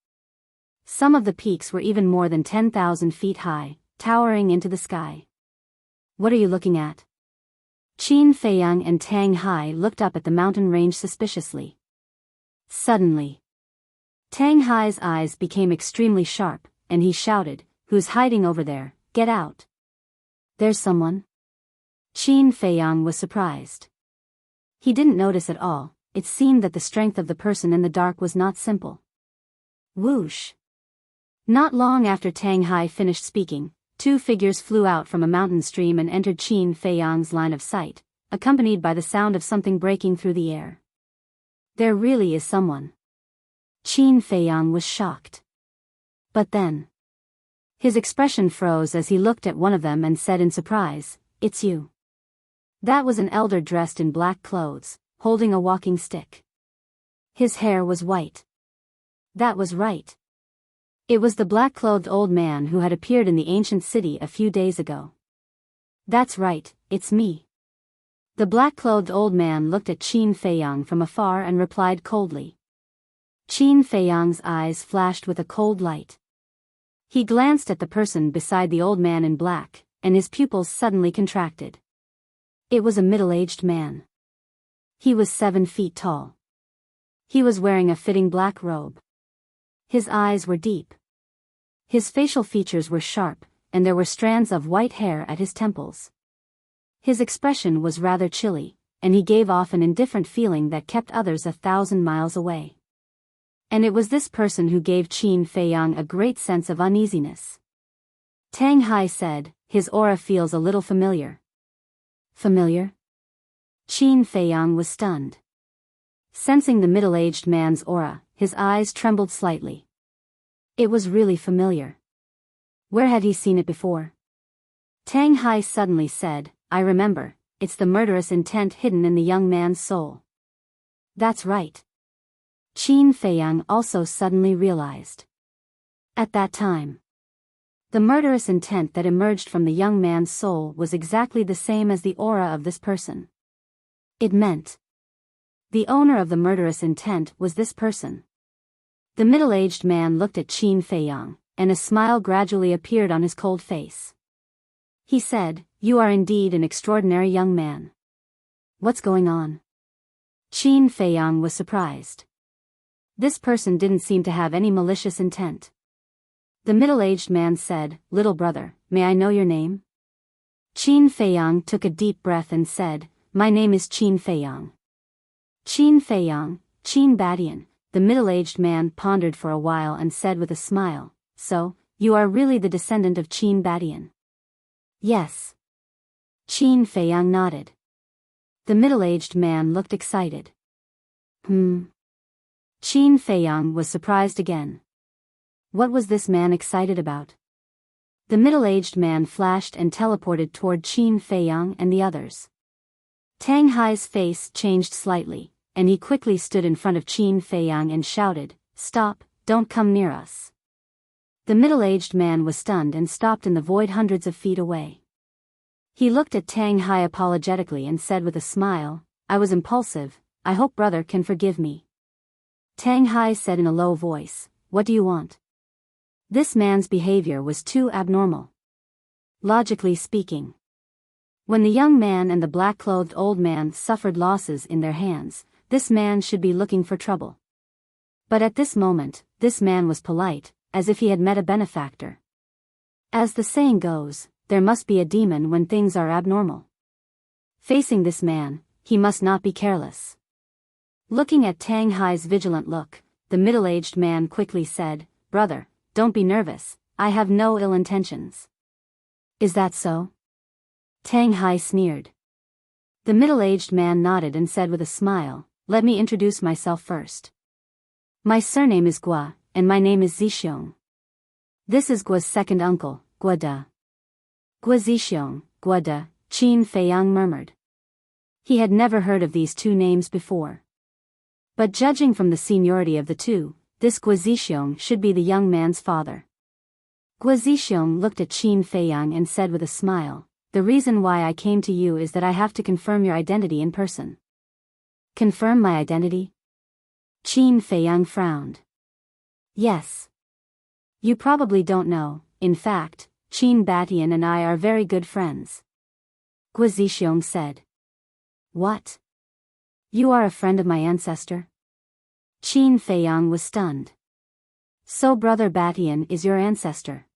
Some of the peaks were even more than 10,000 feet high, towering into the sky. What are you looking at? Qin Feiyang and Tang Hai looked up at the mountain range suspiciously. Suddenly, Tang Hai's eyes became extremely sharp, and he shouted, Who's hiding over there? Get out. There's someone? Qin Feiyang was surprised. He didn't notice at all, it seemed that the strength of the person in the dark was not simple. Whoosh! Not long after Tang Hai finished speaking, 2 figures flew out from a mountain stream and entered Qin Feiyang's line of sight, accompanied by the sound of something breaking through the air. There really is someone. Qin Feiyang was shocked. But then, his expression froze as he looked at one of them and said in surprise, It's you. That was an elder dressed in black clothes, holding a walking stick. His hair was white. That was right. It was the black-clothed old man who had appeared in the ancient city a few days ago. That's right, it's me. The black-clothed old man looked at Qin Feiyang from afar and replied coldly. Qin Feiyang's eyes flashed with a cold light. He glanced at the person beside the old man in black, and his pupils suddenly contracted. It was a middle-aged man. He was 7 feet tall. He was wearing a fitting black robe. His eyes were deep. His facial features were sharp, and there were strands of white hair at his temples. His expression was rather chilly, and he gave off an indifferent feeling that kept others 1,000 miles away. And it was this person who gave Qin Feiyang a great sense of uneasiness. Tang Hai said, His aura feels a little familiar. Familiar? Qin Feiyang was stunned. Sensing the middle-aged man's aura, his eyes trembled slightly. It was really familiar. Where had he seen it before? Tang Hai suddenly said, I remember, it's the murderous intent hidden in the young man's soul. That's right. Qin Feiyang also suddenly realized. At that time, the murderous intent that emerged from the young man's soul was exactly the same as the aura of this person. It meant The owner of the murderous intent was this person. The middle-aged man looked at Qin Feiyang, and a smile gradually appeared on his cold face. He said, "You are indeed an extraordinary young man. What's going on?" Qin Feiyang was surprised. This person didn't seem to have any malicious intent. The middle-aged man said, "Little brother, may I know your name?" Qin Feiyang took a deep breath and said, "My name is Qin Feiyang." Qin Feiyang, Qin Badian. The middle-aged man pondered for a while and said with a smile, "So, you are really the descendant of Qin Badian?" "Yes." Qin Feiyang nodded. The middle-aged man looked excited. Qin Feiyang was surprised again. What was this man excited about? The middle-aged man flashed and teleported toward Qin Feiyang and the others. Tang Hai's face changed slightly, and he quickly stood in front of Qin Feiyang and shouted, "Stop, don't come near us." The middle-aged man was stunned and stopped in the void hundreds of feet away. He looked at Tang Hai apologetically and said with a smile, "I was impulsive, I hope brother can forgive me." Tang Hai said in a low voice, "What do you want?" This man's behavior was too abnormal. Logically speaking, when the young man and the black-clothed old man suffered losses in their hands, this man should be looking for trouble. But at this moment, this man was polite, as if he had met a benefactor. As the saying goes, there must be a demon when things are abnormal. Facing this man, he must not be careless. Looking at Tang Hai's vigilant look, the middle-aged man quickly said, "Brother, don't be nervous, I have no ill intentions." "Is that so?" Tang Hai sneered. The middle-aged man nodded and said with a smile, "Let me introduce myself first. My surname is Gua, and my name is Zixiong. This is Gua's second uncle, Gua Da." "Gua Zixiong, Gua Da," Qin Feiyang murmured. He had never heard of these two names before. But judging from the seniority of the two, this Gua Zixiong should be the young man's father. Gua Zixiong looked at Qin Feiyang and said with a smile, "The reason why I came to you is that I have to confirm your identity in person." "Confirm my identity?" Qin Feiyang frowned. "Yes. You probably don't know, in fact, Qin Batian and I are very good friends." Gua Zixiong said. "What? You are a friend of my ancestor?" Qin Feiyang was stunned. "So Brother Batian is your ancestor?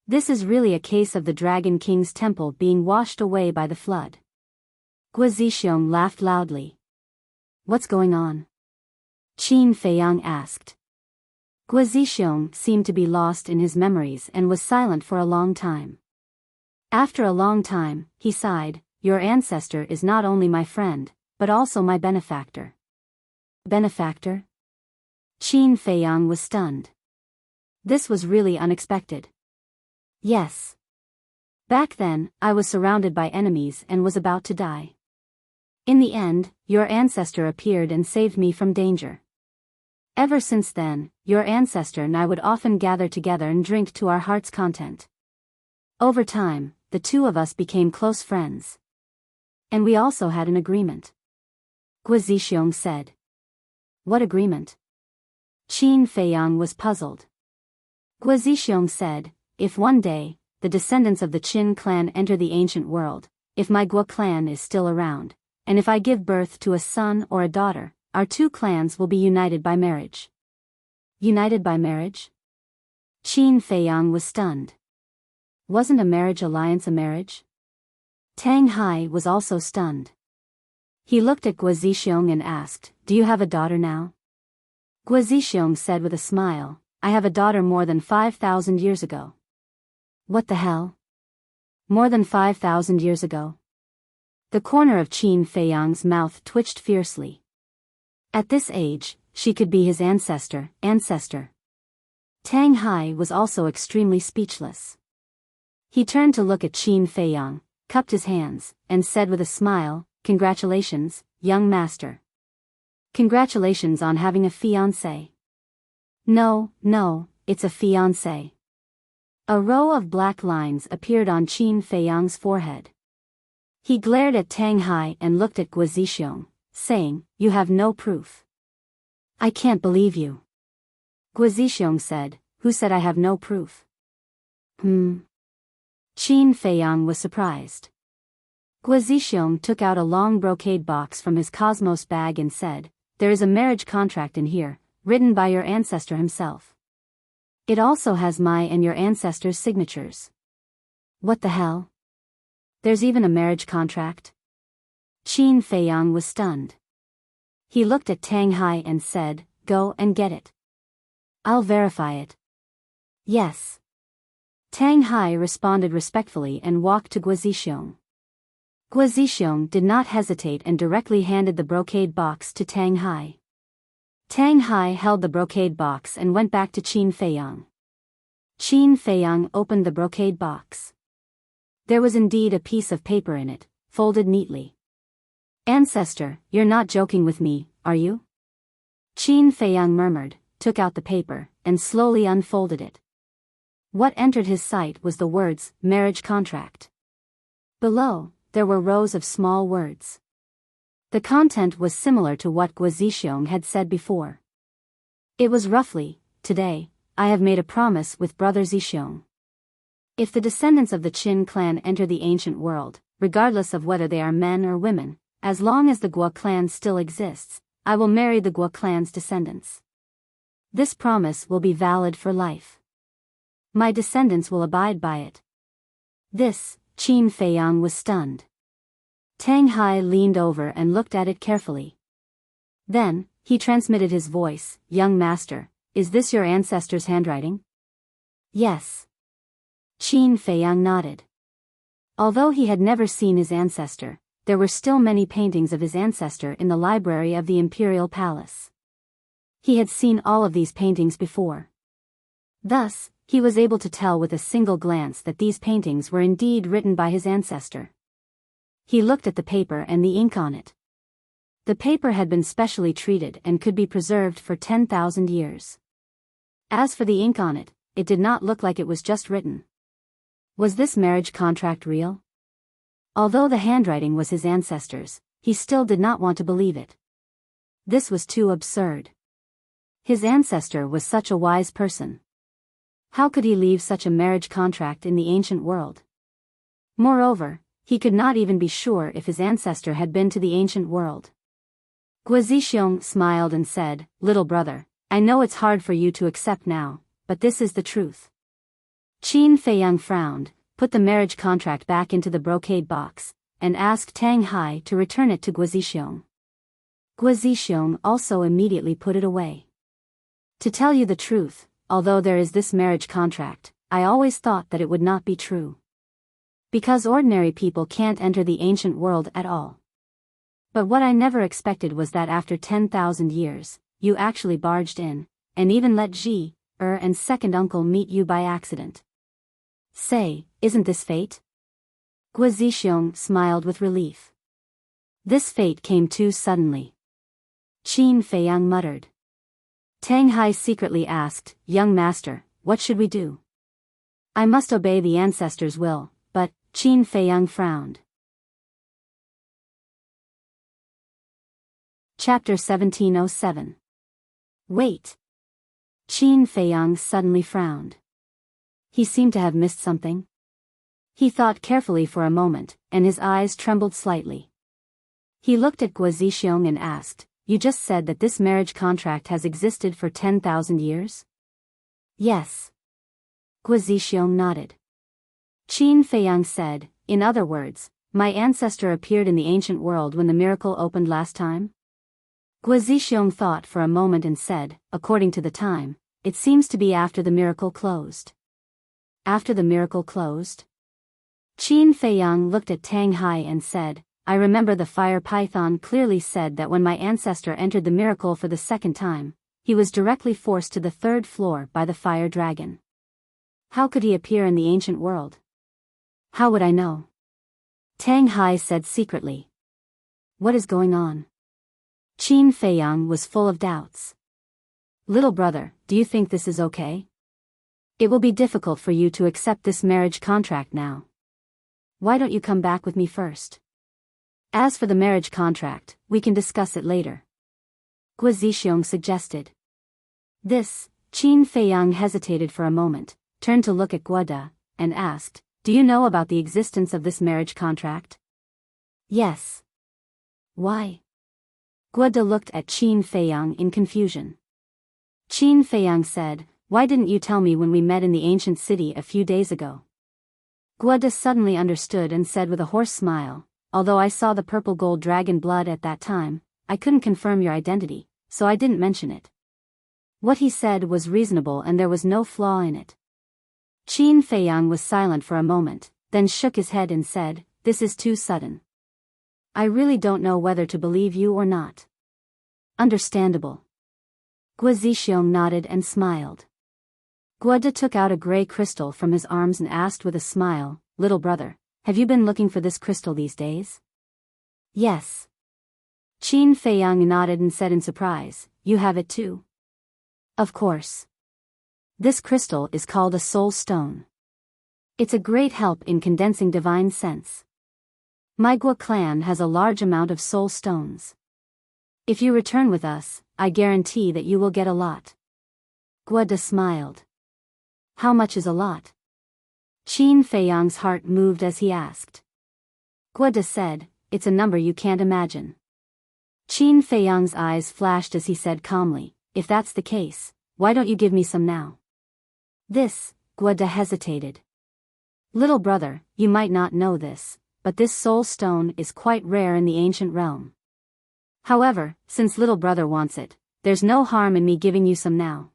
This is really a case of the Dragon King's temple being washed away by the flood." Gua Zixiong laughed loudly. "What's going on?" Qin Feiyang asked. Gua Zixiong seemed to be lost in his memories and was silent for a long time. After a long time, he sighed, "Your ancestor is not only my friend, but also my benefactor." "Benefactor?" Qin Feiyang was stunned. This was really unexpected. "Yes. Back then, I was surrounded by enemies and was about to die. In the end, your ancestor appeared and saved me from danger. Ever since then, your ancestor and I would often gather together and drink to our heart's content. Over time, the two of us became close friends. And we also had an agreement." Gua Zixiong said. "What agreement?" Qin Feiyang was puzzled. Gua Zixiong said, "If one day, the descendants of the Qin clan enter the ancient world, if my Gua clan is still around, and if I give birth to a son or a daughter, our two clans will be united by marriage." "United by marriage?" Qin Feiyang was stunned. Wasn't a marriage alliance a marriage? Tang Hai was also stunned. He looked at Gua Zixiong and asked, "Do you have a daughter now?" Gua Zixiong said with a smile, "I have a daughter more than 5,000 years ago." "What the hell? More than 5,000 years ago?" The corner of Qin Feiyang's mouth twitched fiercely. At this age, she could be his ancestor. Tang Hai was also extremely speechless. He turned to look at Qin Feiyang, cupped his hands, and said with a smile, "Congratulations, young master. Congratulations on having a fiancé." No, it's a fiancé." A row of black lines appeared on Qin Feiyang's forehead. He glared at Tang Hai and looked at Gua Zixiong, saying, "You have no proof." "I can't believe you." Guizhixiong said, "Who said I have no proof?" Qin Feiyang was surprised. Guizhixiong took out a long brocade box from his cosmos bag and said, "There is a marriage contract in here, written by your ancestor himself. It also has my and your ancestor's signatures." "What the hell? There's even a marriage contract?" Qin Feiyang was stunned. He looked at Tang Hai and said, "Go and get it. I'll verify it." "Yes." Tang Hai responded respectfully and walked to Guizhixiong. Guizhixiong did not hesitate and directly handed the brocade box to Tang Hai. Tang Hai held the brocade box and went back to Qin Feiyang. Qin Feiyang opened the brocade box. There was indeed a piece of paper in it, folded neatly. "Ancestor, you're not joking with me, are you?" Qin Feiyang murmured, took out the paper, and slowly unfolded it. What entered his sight was the words, "Marriage Contract." Below, there were rows of small words. The content was similar to what Guizhixiong had said before. It was roughly, "Today, I have made a promise with Brother Zixiong. If the descendants of the Qin clan enter the ancient world, regardless of whether they are men or women, as long as the Guo clan still exists, I will marry the Guo clan's descendants. This promise will be valid for life. My descendants will abide by it." This, Qin Feiyang was stunned. Tang Hai leaned over and looked at it carefully. Then, he transmitted his voice, "Young master, is this your ancestor's handwriting?" "Yes." Qin Feiyang nodded. Although he had never seen his ancestor, there were still many paintings of his ancestor in the library of the imperial palace. He had seen all of these paintings before. Thus, he was able to tell with a single glance that these paintings were indeed written by his ancestor. He looked at the paper and the ink on it. The paper had been specially treated and could be preserved for 10,000 years. As for the ink on it, it did not look like it was just written. Was this marriage contract real? Although the handwriting was his ancestor's, he still did not want to believe it. This was too absurd. His ancestor was such a wise person. How could he leave such a marriage contract in the ancient world? Moreover, he could not even be sure if his ancestor had been to the ancient world. Guizhixiong smiled and said, "Little brother, I know it's hard for you to accept now, but this is the truth." Qin Feiyang frowned, put the marriage contract back into the brocade box, and asked Tang Hai to return it to Guizhixiong. Guizhixiong also immediately put it away. "To tell you the truth, although there is this marriage contract, I always thought that it would not be true. Because ordinary people can't enter the ancient world at all. But what I never expected was that after 10,000 years, you actually barged in, and even let Ji, and second uncle meet you by accident. Say, isn't this fate?" Guizhixiong smiled with relief. This fate came too suddenly. Qin Feiyang muttered. Tang Hai secretly asked, "Young master, what should we do?" "I must obey the ancestors' will," but Qin Feiyang frowned. Chapter 1707. Wait. Qin Feiyang suddenly frowned. He seemed to have missed something. He thought carefully for a moment, and his eyes trembled slightly. He looked at Guizhixiong and asked, "You just said that this marriage contract has existed for 10,000 years?" "Yes." Guizhixiong nodded. Qin Feiyang said, "In other words, my ancestor appeared in the ancient world when the miracle opened last time?" Guizhixiong thought for a moment and said, "According to the time, it seems to be after the miracle closed." "After the miracle closed?" Qin Feiyang looked at Tang Hai and said, "I remember the fire python clearly said that when my ancestor entered the miracle for the second time, he was directly forced to the third floor by the fire dragon. How could he appear in the ancient world?" "How would I know?" Tang Hai said secretly. "What is going on?" Qin Feiyang was full of doubts. "Little brother, do you think this is okay? It will be difficult for you to accept this marriage contract now. Why don't you come back with me first?" As for the marriage contract, we can discuss it later. Guo Zixiong suggested. This, Qin Feiyang hesitated for a moment, turned to look at Guo De, and asked, do you know about the existence of this marriage contract? Yes. Why? Guo De looked at Qin Feiyang in confusion. Qin Feiyang said, why didn't you tell me when we met in the ancient city a few days ago? Guo De suddenly understood and said with a hoarse smile, although I saw the purple gold dragon blood at that time, I couldn't confirm your identity, so I didn't mention it. What he said was reasonable and there was no flaw in it. Qin Feiyang was silent for a moment, then shook his head and said, this is too sudden. I really don't know whether to believe you or not. Understandable. Guo Zixiong nodded and smiled. Guo De took out a gray crystal from his arms and asked with a smile, little brother, have you been looking for this crystal these days? Yes. Qin Feiyang nodded and said in surprise, you have it too? Of course. This crystal is called a soul stone. It's a great help in condensing divine sense. My Guo clan has a large amount of soul stones. If you return with us, I guarantee that you will get a lot. Guo De smiled. How much is a lot? Qin Feiyang's heart moved as he asked. Guo De said, it's a number you can't imagine. Qin Feiyang's eyes flashed as he said calmly, if that's the case, why don't you give me some now? This, Guo De hesitated. Little brother, you might not know this, but this soul stone is quite rare in the ancient realm. However, since little brother wants it, there's no harm in me giving you some now.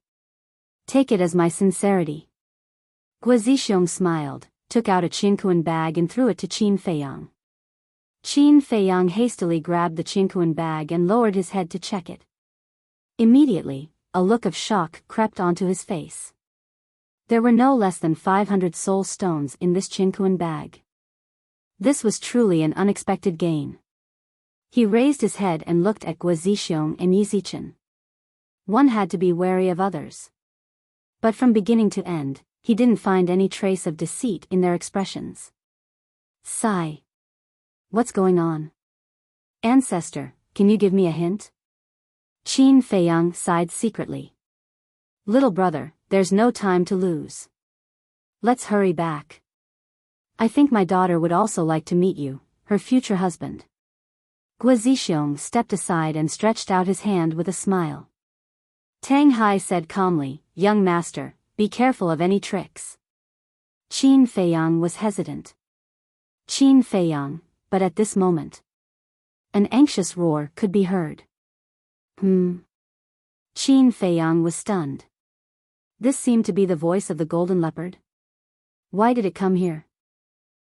Take it as my sincerity. Guo Zixiong smiled, took out a Qinkuan bag and threw it to Qin Feiyang. Qin Feiyang hastily grabbed the Qinkuan bag and lowered his head to check it. Immediately, a look of shock crept onto his face. There were no less than 500 soul stones in this Qinkuan bag. This was truly an unexpected gain. He raised his head and looked at Guo Zixiong and Yi Zichen. One had to be wary of others. But from beginning to end, he didn't find any trace of deceit in their expressions. Sigh. What's going on? Ancestor, can you give me a hint? Qin Feiyang sighed secretly. Little brother, there's no time to lose. Let's hurry back. I think my daughter would also like to meet you, her future husband. Guo Zixiong stepped aside and stretched out his hand with a smile. Tang Hai said calmly, young master, be careful of any tricks. Qin Feiyang was hesitant. Qin Feiyang, but at this moment, an anxious roar could be heard. Qin Feiyang was stunned. This seemed to be the voice of the golden leopard. Why did it come here?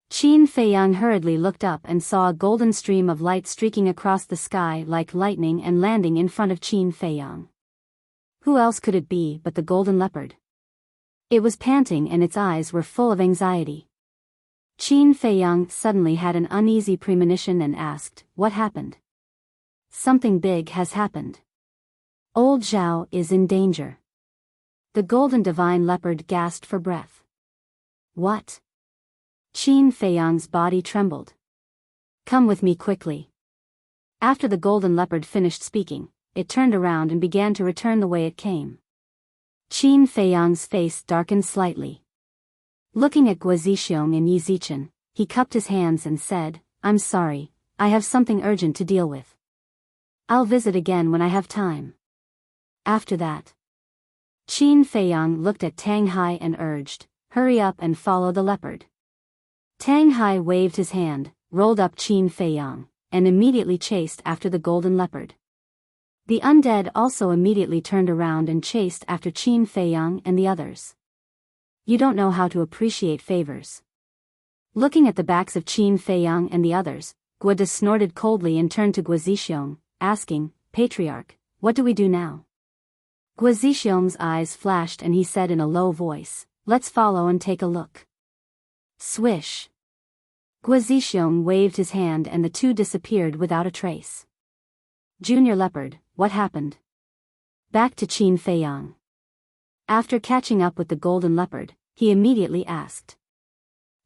Qin Feiyang hurriedly looked up and saw a golden stream of light streaking across the sky like lightning and landing in front of Qin Feiyang. Who else could it be but the golden leopard? It was panting and its eyes were full of anxiety. Qin Feiyang suddenly had an uneasy premonition and asked, what happened? Something big has happened. Old Zhao is in danger. The golden divine leopard gasped for breath. What? Qin Feiyang's body trembled. Come with me quickly. After the golden leopard finished speaking, it turned around and began to return the way it came. Qin Feiyang's face darkened slightly. Looking at Guo Zixiong and Yi Zichen, he cupped his hands and said, I'm sorry, I have something urgent to deal with. I'll visit again when I have time. After that, Qin Feiyang looked at Tang Hai and urged, hurry up and follow the leopard. Tang Hai waved his hand, rolled up Qin Feiyang, and immediately chased after the golden leopard. The undead also immediately turned around and chased after Qin Feiyang and the others. You don't know how to appreciate favors. Looking at the backs of Qin Feiyang and the others, Guo De snorted coldly and turned to Guo Zixiong, asking, Patriarch, what do we do now? Guo Zixiong's eyes flashed and he said in a low voice, let's follow and take a look. Swish. Guo Zixiong waved his hand and the two disappeared without a trace. Junior Leopard, what happened? Back to Qin Feiyang. After catching up with the golden leopard, he immediately asked.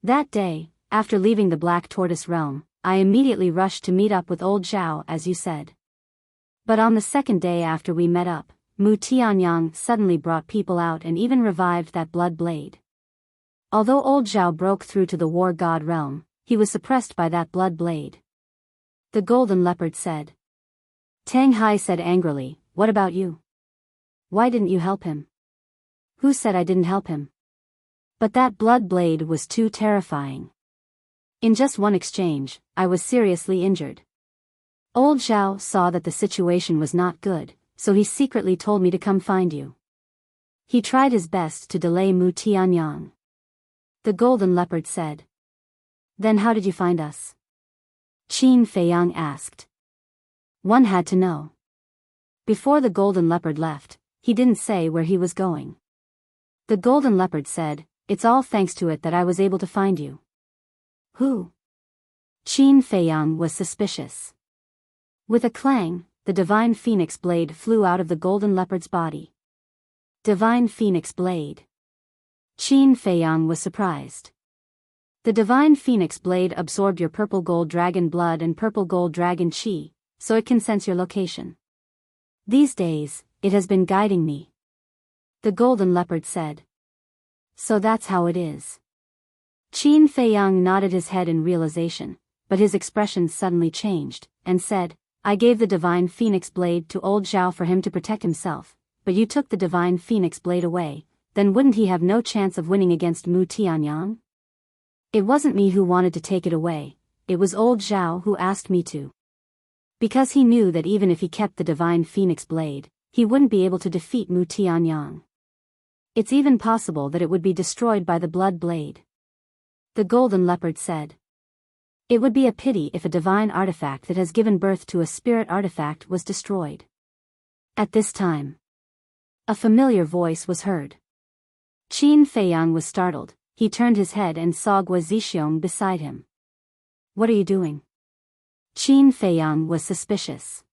That day, after leaving the Black Tortoise realm, I immediately rushed to meet up with old Zhao as you said. But on the second day after we met up, Mu Tianyang suddenly brought people out and even revived that blood blade. Although old Zhao broke through to the war god realm, he was suppressed by that blood blade. The golden leopard said. Tang Hai said angrily, what about you? Why didn't you help him? Who said I didn't help him? But that blood blade was too terrifying. In just one exchange, I was seriously injured. Old Zhao saw that the situation was not good, so he secretly told me to come find you. He tried his best to delay Mu Tianyang. The golden leopard said. Then how did you find us? Qin Feiyang asked. One had to know. Before the golden leopard left, he didn't say where he was going. The golden leopard said, it's all thanks to it that I was able to find you. Who? Qin Feiyang was suspicious. With a clang, the divine phoenix blade flew out of the golden leopard's body. Divine phoenix blade. Qin Feiyang was surprised. The divine phoenix blade absorbed your purple gold dragon blood and purple gold dragon chi, so it can sense your location. These days, it has been guiding me. The golden leopard said. So that's how it is. Qin Feiyang nodded his head in realization, but his expression suddenly changed, and said, I gave the divine phoenix blade to old Zhao for him to protect himself, but you took the divine phoenix blade away, then wouldn't he have no chance of winning against Mu Tianyang? It wasn't me who wanted to take it away, it was old Zhao who asked me to. Because he knew that even if he kept the divine phoenix blade, he wouldn't be able to defeat Mu Tianyang. It's even possible that it would be destroyed by the blood blade. The golden leopard said. It would be a pity if a divine artifact that has given birth to a spirit artifact was destroyed. At this time, a familiar voice was heard. Qin Feiyang was startled. He turned his head and saw Guo Zixiong beside him. What are you doing? Qin Feiyang was suspicious.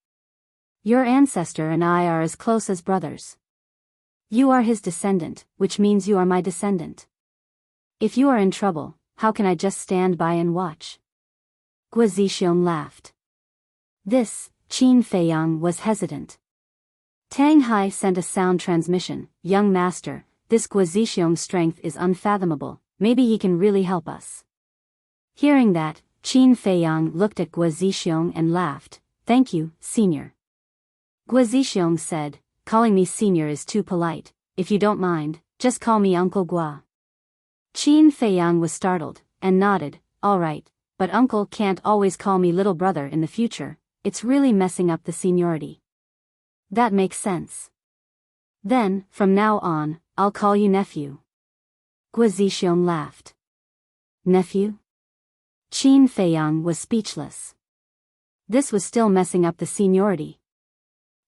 Your ancestor and I are as close as brothers. You are his descendant, which means you are my descendant. If you are in trouble, how can I just stand by and watch? Guo Zixiong laughed. This, Qin Feiyang was hesitant. Tang Hai sent a sound transmission, young master, this Guo Zixiong's strength is unfathomable, maybe he can really help us. Hearing that, Qin Feiyang looked at Guo Zixiong and laughed, thank you, senior. Guo Zixiong said, calling me senior is too polite, if you don't mind, just call me Uncle Guo. Qin Feiyang was startled, and nodded, all right, but uncle can't always call me little brother in the future, it's really messing up the seniority. That makes sense. Then, from now on, I'll call you nephew. Guo Zixiong laughed. Nephew? Qin Feiyang was speechless. This was still messing up the seniority.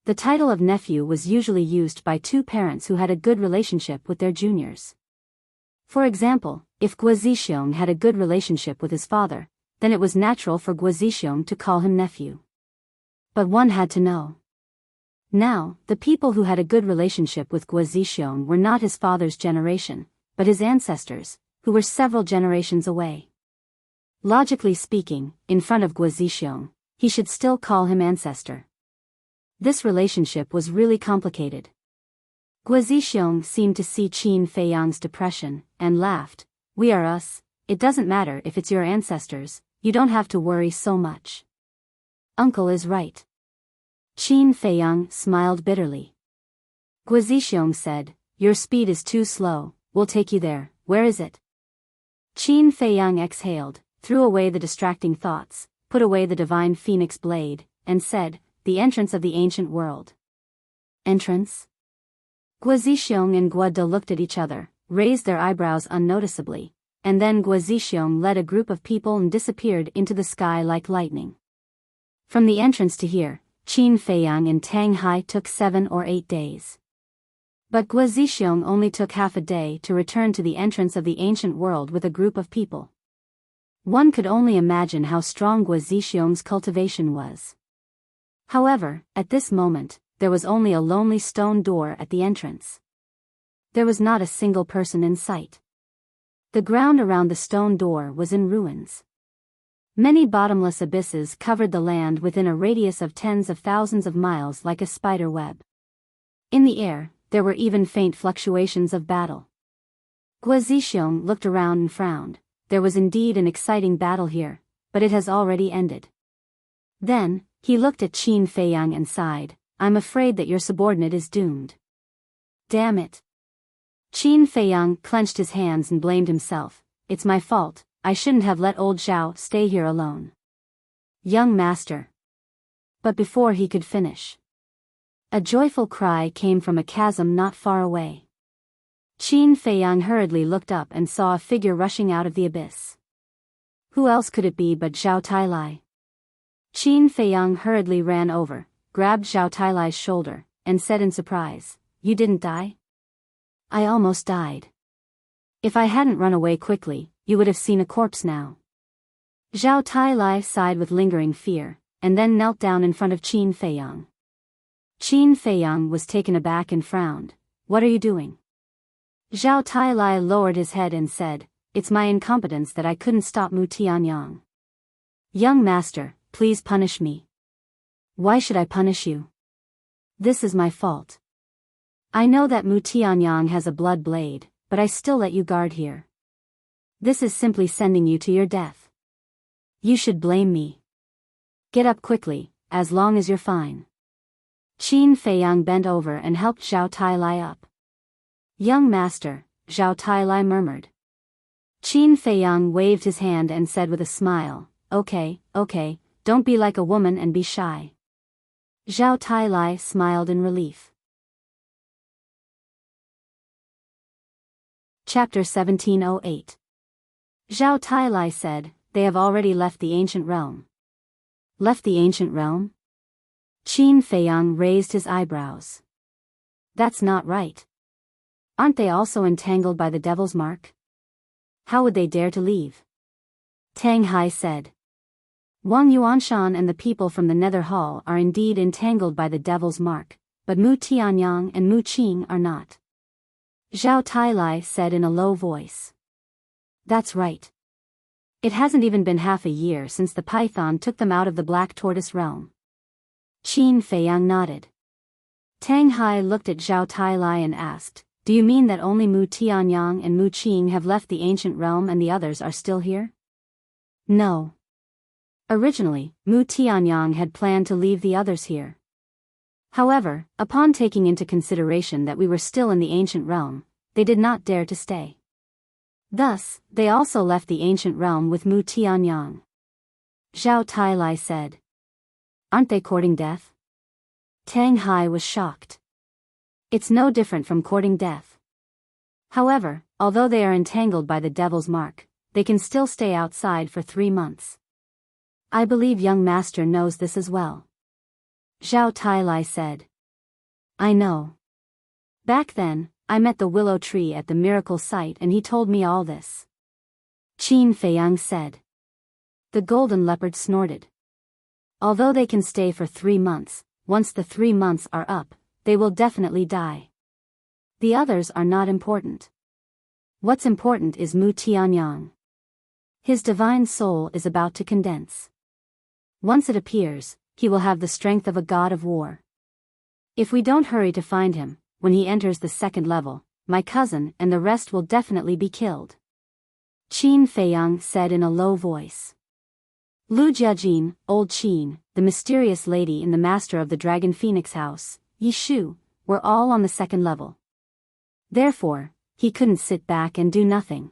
The title of nephew was usually used by two parents who had a good relationship with their juniors. For example, if Guo Zixiong had a good relationship with his father, then it was natural for Guo Zixiong to call him nephew. But one had to know. Now, the people who had a good relationship with Guo Zixiong were not his father's generation, but his ancestors, who were several generations away. Logically speaking, in front of Guo Zixiong, he should still call him ancestor. This relationship was really complicated. Guo Zixiong seemed to see Qin Feiyang's depression, and laughed, we are us, it doesn't matter if it's your ancestors, you don't have to worry so much. Uncle is right. Qin Feiyang smiled bitterly. Guo Zixiong said, your speed is too slow, we'll take you there, where is it? Qin Feiyang exhaled, threw away the distracting thoughts, put away the divine phoenix blade, and said, the entrance of the ancient world. Entrance? Guo Zixiong and Guo De looked at each other, raised their eyebrows unnoticeably, and then Guo Zixiong led a group of people and disappeared into the sky like lightning. From the entrance to here, Qin Feiyang and Tang Hai took 7 or 8 days. But Guo Zixiong only took half a day to return to the entrance of the ancient world with a group of people. One could only imagine how strong Guo Zixiong's cultivation was. However, at this moment, there was only a lonely stone door at the entrance. There was not a single person in sight. The ground around the stone door was in ruins. Many bottomless abysses covered the land within a radius of tens of thousands of miles like a spider web. In the air, there were even faint fluctuations of battle. Guo looked around and frowned. There was indeed an exciting battle here, but it has already ended. Then, he looked at Qin Feiyang and sighed, I'm afraid that your subordinate is doomed. Damn it. Qin Feiyang clenched his hands and blamed himself. It's my fault, I shouldn't have let old Zhao stay here alone. Young master. But before he could finish, a joyful cry came from a chasm not far away. Qin Feiyang hurriedly looked up and saw a figure rushing out of the abyss. Who else could it be but Zhao Tailai? Qin Feiyang hurriedly ran over, grabbed Zhao Tailai's shoulder, and said in surprise, You didn't die? I almost died. If I hadn't run away quickly, you would have seen a corpse now. Zhao Tailai sighed with lingering fear, and then knelt down in front of Qin Feiyang. Qin Feiyang was taken aback and frowned. What are you doing? Zhao Tailai lowered his head and said, It's my incompetence that I couldn't stop Mu Tianyang. Young master, please punish me. Why should I punish you? This is my fault. I know that Mu Tianyang has a blood blade, but I still let you guard here. This is simply sending you to your death. You should blame me. Get up quickly, as long as you're fine. Qin Feiyang bent over and helped Zhao Tailai up. Young master, Zhao Tailai murmured. Qin Feiyang waved his hand and said with a smile, Okay, don't be like a woman and be shy. Zhao Tailai smiled in relief. Chapter 1708. Zhao Tailai said, They have already left the ancient realm. Left the ancient realm? Qin Feiyang raised his eyebrows. That's not right. Aren't they also entangled by the devil's mark? How would they dare to leave? Tang Hai said. Wang Yuanshan and the people from the Nether Hall are indeed entangled by the devil's mark, but Mu Tianyang and Mu Qing are not. Zhao Tailai said in a low voice. That's right. It hasn't even been half a year since the python took them out of the Black Tortoise realm. Qin Feiyang nodded. Tang Hai looked at Zhao Tailai and asked, Do you mean that only Mu Tianyang and Mu Qing have left the ancient realm and the others are still here? No. Originally, Mu Tianyang had planned to leave the others here. However, upon taking into consideration that we were still in the ancient realm, they did not dare to stay. Thus, they also left the ancient realm with Mu Tianyang. Zhao Tailai said. Aren't they courting death? Tang Hai was shocked. It's no different from courting death. However, although they are entangled by the devil's mark, they can still stay outside for 3 months. I believe young master knows this as well. Zhao Tailai said. I know. Back then, I met the willow tree at the miracle site and he told me all this. Qin Feiyang said. The golden leopard snorted. Although they can stay for 3 months, once the 3 months are up, they will definitely die. The others are not important. What's important is Mu Tianyang. His divine soul is about to condense. Once it appears, he will have the strength of a god of war. If we don't hurry to find him, when he enters the 2nd level, my cousin and the rest will definitely be killed. Qin Feiyang said in a low voice. Lu Jiajin, old Qin, the mysterious lady in the Master of the Dragon Phoenix house, Yi Shu, were all on the 2nd level. Therefore, he couldn't sit back and do nothing.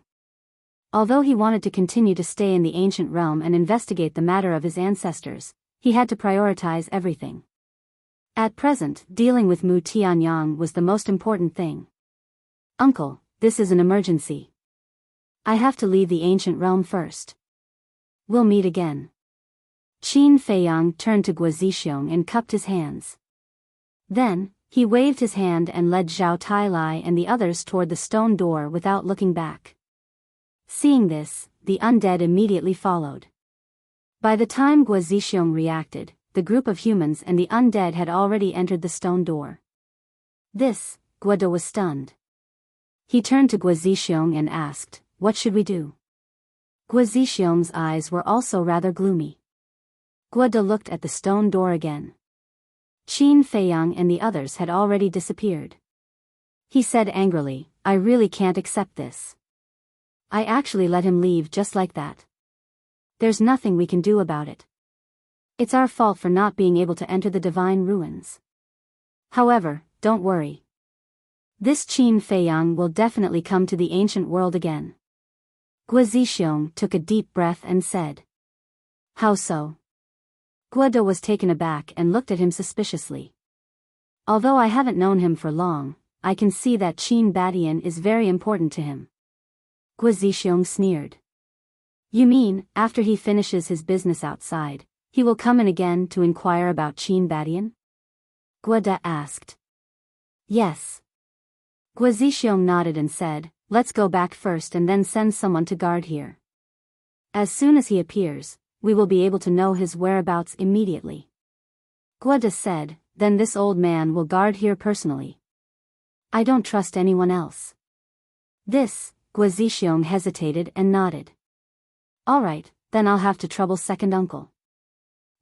Although he wanted to continue to stay in the ancient realm and investigate the matter of his ancestors, he had to prioritize everything. At present, dealing with Mu Tianyang was the most important thing. Uncle, this is an emergency. I have to leave the ancient realm first. We'll meet again. Qin Feiyang turned to Guo Zixiong and cupped his hands. Then, he waved his hand and led Zhao Tailai and the others toward the stone door without looking back. Seeing this, the undead immediately followed. By the time Guo Zixiong reacted, the group of humans and the undead had already entered the stone door. This, Guoda was stunned. He turned to Guo Zixiong and asked, What should we do? Guo Zixiong's eyes were also rather gloomy. Guo De looked at the stone door again. Qin Feiyang and the others had already disappeared. He said angrily, I really can't accept this. I actually let him leave just like that. There's nothing we can do about it. It's our fault for not being able to enter the divine ruins. However, don't worry. This Qin Feiyang will definitely come to the ancient world again. Guo Zixiong took a deep breath and said. How so? Guo De was taken aback and looked at him suspiciously. Although I haven't known him for long, I can see that Qin Badian is very important to him. Guo Zixiong sneered. You mean, after he finishes his business outside, he will come in again to inquire about Qin Badian? Guo De asked. Yes. Guo Zixiong nodded and said, let's go back first and then send someone to guard here. As soon as he appears, we will be able to know his whereabouts immediately. Guo De said, then this old man will guard here personally. I don't trust anyone else. This, Guo Zixiong hesitated and nodded. All right, then I'll have to trouble second uncle.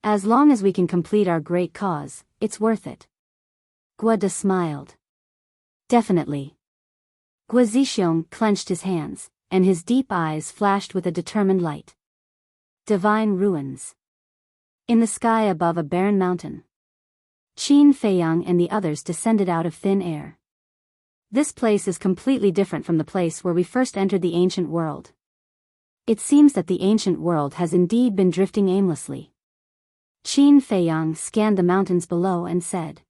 As long as we can complete our great cause, it's worth it. Guo De smiled. Definitely. Guo Zixiong clenched his hands, and his deep eyes flashed with a determined light. Divine ruins. In the sky above a barren mountain. Qin Feiyang and the others descended out of thin air. This place is completely different from the place where we first entered the ancient world. It seems that the ancient world has indeed been drifting aimlessly. Qin Feiyang scanned the mountains below and said.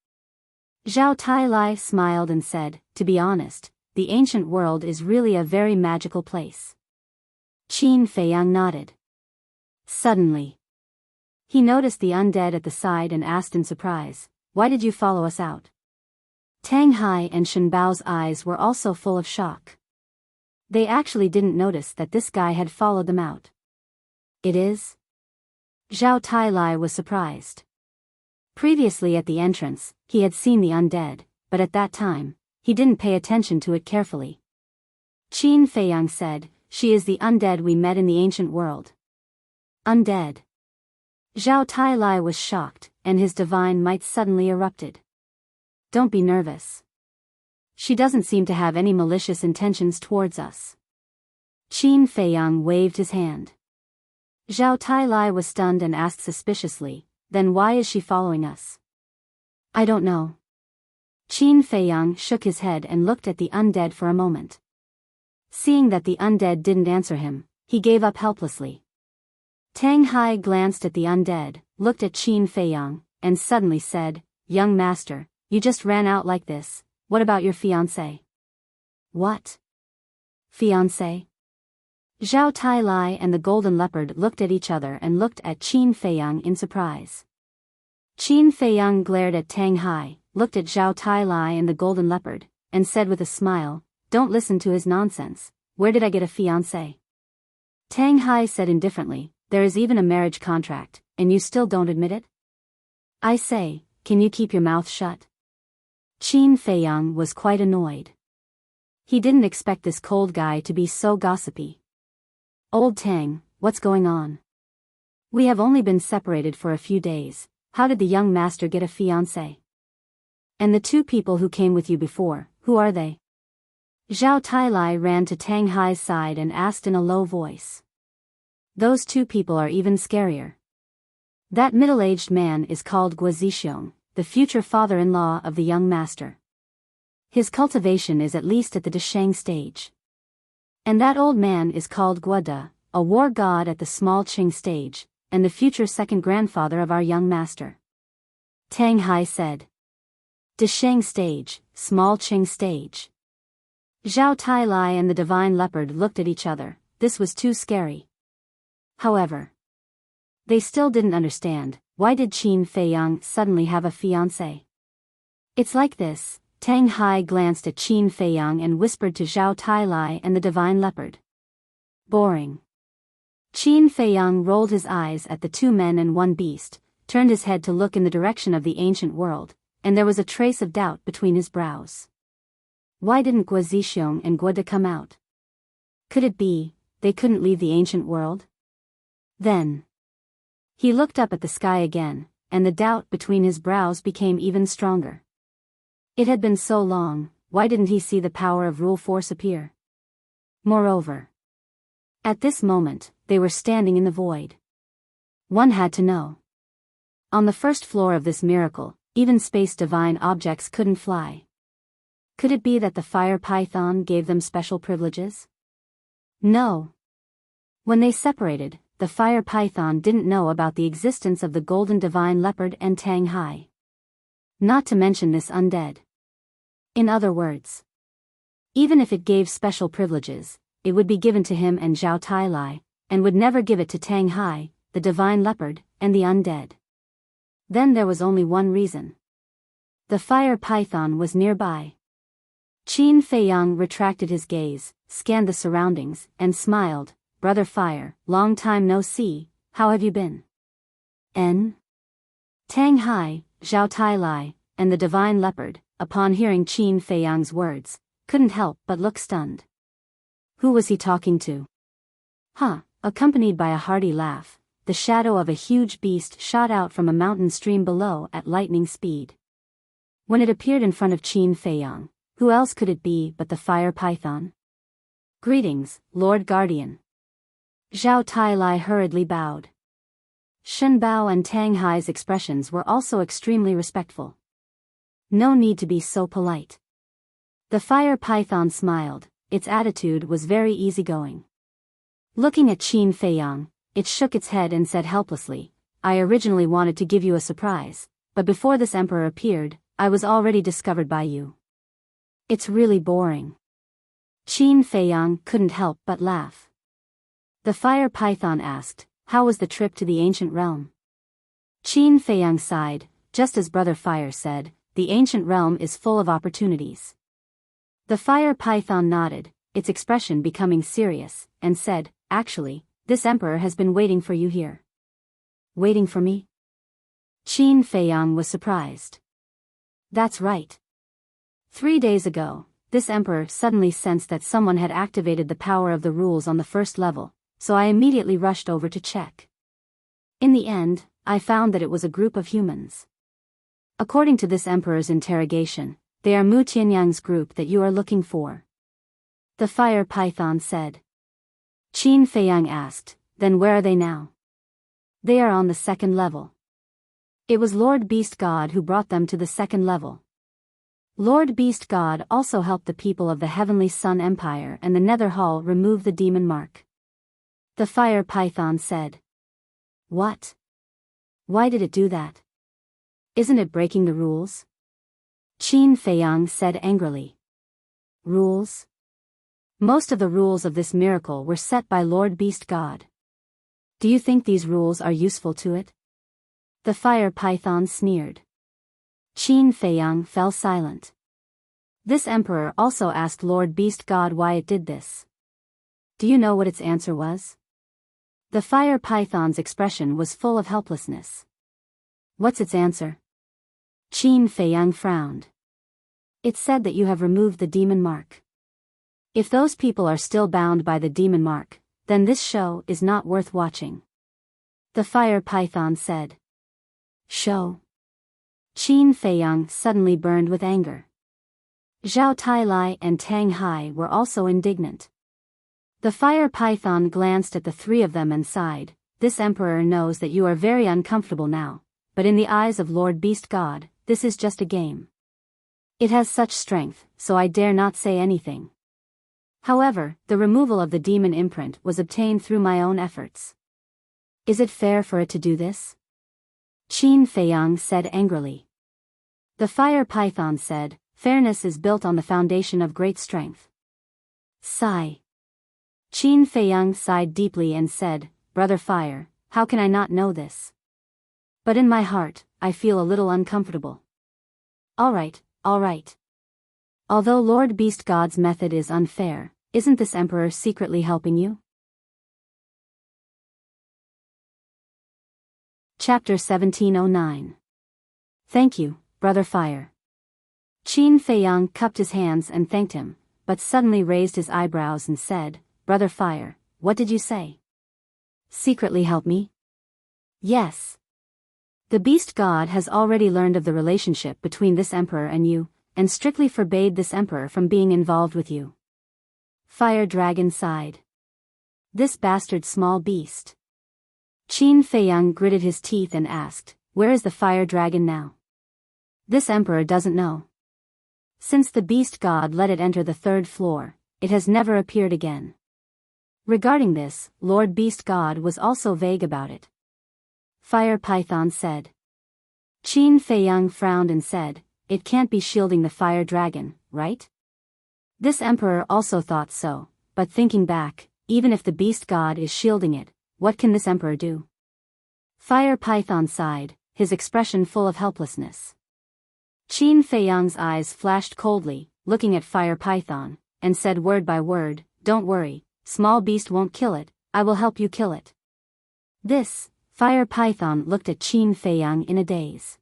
Zhao Tailai smiled and said, to be honest, the ancient world is really a very magical place. Qin Feiyang nodded. Suddenly, he noticed the undead at the side and asked in surprise, why did you follow us out? Tang Hai and Shen Bao's eyes were also full of shock. They actually didn't notice that this guy had followed them out. It is? Zhao Tailai was surprised. Previously at the entrance, he had seen the undead, but at that time, he didn't pay attention to it carefully. Qin Feiyang said, she is the undead we met in the ancient world. Undead. Zhao Tailai was shocked, and his divine might suddenly erupted. Don't be nervous. She doesn't seem to have any malicious intentions towards us. Qin Feiyang waved his hand. Zhao Tailai was stunned and asked suspiciously, then why is she following us? I don't know. Qin Feiyang shook his head and looked at the undead for a moment. Seeing that the undead didn't answer him, he gave up helplessly. Tang Hai glanced at the undead, looked at Qin Feiyang, and suddenly said, young master, you just ran out like this, what about your fiancé? What? Fiancé? Zhao Tailai and the golden leopard looked at each other and looked at Qin Feiyang in surprise. Qin Feiyang glared at Tang Hai, looked at Zhao Tailai and the golden leopard, and said with a smile, don't listen to his nonsense, where did I get a fiancé? Tang Hai said indifferently, there is even a marriage contract, and you still don't admit it? I say, can you keep your mouth shut? Qin Feiyang was quite annoyed. He didn't expect this cold guy to be so gossipy. Old Tang, what's going on? We have only been separated for a few days, how did the young master get a fiancé? And the two people who came with you before, who are they? Zhao Tailai ran to Tang Hai's side and asked in a low voice. Those two people are even scarier. That middle-aged man is called Guo Zixiong, the future father-in-law of the young master. His cultivation is at least at the Desheng stage. And that old man is called Guo De, a war god at the small Qing stage, and the future second grandfather of our young master. Tang Hai said. Desheng stage, small Qing stage. Zhao Tailai and the divine leopard looked at each other, this was too scary. However, they still didn't understand, why did Qin Feiyang suddenly have a fiancé? It's like this, Tang Hai glanced at Qin Feiyang and whispered to Zhao Tailai and the divine leopard. Boring. Qin Feiyang rolled his eyes at the two men and one beast, turned his head to look in the direction of the ancient world, and there was a trace of doubt between his brows. Why didn't Guo Zixiong and Guo De come out? Could it be, they couldn't leave the ancient world? Then he looked up at the sky again, and the doubt between his brows became even stronger. It had been so long, why didn't he see the power of rule force appear? Moreover, at this moment, they were standing in the void. One had to know. On the first floor of this miracle, even space-divine objects couldn't fly. Could it be that the fire python gave them special privileges? No. When they separated, the fire python didn't know about the existence of the golden divine leopard and Tang Hai. Not to mention this undead. In other words, even if it gave special privileges, it would be given to him and Zhao Tailai, and would never give it to Tang Hai, the divine leopard, and the undead. Then there was only one reason. The fire python was nearby. Qin Feiyang retracted his gaze, scanned the surroundings, and smiled. Brother Fire, long time no see, how have you been? Tang Hai, Zhao Tailai, and the divine leopard, upon hearing Qin Feiyang's words, couldn't help but look stunned. Who was he talking to? Accompanied by a hearty laugh, the shadow of a huge beast shot out from a mountain stream below at lightning speed. When it appeared in front of Qin Feiyang, who else could it be but the fire python? Greetings, Lord Guardian. Zhao Tailai hurriedly bowed. Shen Bao and Tang Hai's expressions were also extremely respectful. No need to be so polite. The fire python smiled, its attitude was very easygoing. Looking at Qin Feiyang, it shook its head and said helplessly, I originally wanted to give you a surprise, but before this emperor appeared, I was already discovered by you. It's really boring. Qin Feiyang couldn't help but laugh. The fire python asked, how was the trip to the ancient realm? Qin Feiyang sighed, just as Brother Fire said, the ancient realm is full of opportunities. The fire python nodded, its expression becoming serious, and said, actually, this emperor has been waiting for you here. Waiting for me? Qin Feiyang was surprised. That's right. 3 days ago, this emperor suddenly sensed that someone had activated the power of the rules on the first level, so I immediately rushed over to check. In the end, I found that it was a group of humans. According to this emperor's interrogation, they are Mu Tianyang's group that you are looking for. The fire python said. Qin Feiyang asked, then where are they now? They are on the second level. It was Lord Beast God who brought them to the second level. Lord Beast God also helped the people of the Heavenly Sun Empire and the Nether Hall remove the demon mark. The fire python said. What? Why did it do that? Isn't it breaking the rules? Qin Feiyang said angrily. Rules? Most of the rules of this miracle were set by Lord Beast God. Do you think these rules are useful to it? The fire python sneered. Qin Feiyang fell silent. This emperor also asked Lord Beast God why it did this. Do you know what its answer was? The fire python's expression was full of helplessness. What's its answer? Qin Feiyang frowned. It said that you have removed the demon mark. If those people are still bound by the demon mark, then this show is not worth watching. The fire python said. Show? Qin Feiyang suddenly burned with anger. Zhao Tailai and Tang Hai were also indignant. The fire python glanced at the three of them and sighed, this emperor knows that you are very uncomfortable now, but in the eyes of Lord Beast God, this is just a game. It has such strength, so I dare not say anything. However, the removal of the demon imprint was obtained through my own efforts. Is it fair for it to do this? Qin Feiyang said angrily. The fire python said, fairness is built on the foundation of great strength. Sigh. Qin Feiyang sighed deeply and said, Brother Fire, how can I not know this? But in my heart, I feel a little uncomfortable. All right. Although Lord Beast God's method is unfair, isn't this emperor secretly helping you? Chapter 1709. Thank you, Brother Fire. Qin Feiyang cupped his hands and thanked him, but suddenly raised his eyebrows and said, Brother Fire, what did you say? Secretly help me? Yes. The beast god has already learned of the relationship between this emperor and you, and strictly forbade this emperor from being involved with you. Fire Dragon sighed. This bastard small beast. Qin Feiyang gritted his teeth and asked, where is the fire dragon now? This emperor doesn't know. Since the beast god let it enter the third floor, it has never appeared again. Regarding this, Lord Beast God was also vague about it. Fire Python said. Qin Feiyang frowned and said, it can't be shielding the fire dragon, right? This emperor also thought so, but thinking back, even if the beast god is shielding it, what can this emperor do? Fire Python sighed, his expression full of helplessness. Qin Feiyang's eyes flashed coldly, looking at Fire Python, and said word by word, don't worry, small beast won't kill it, I will help you kill it. This, Fire Python looked at Qin Feiyang in a daze.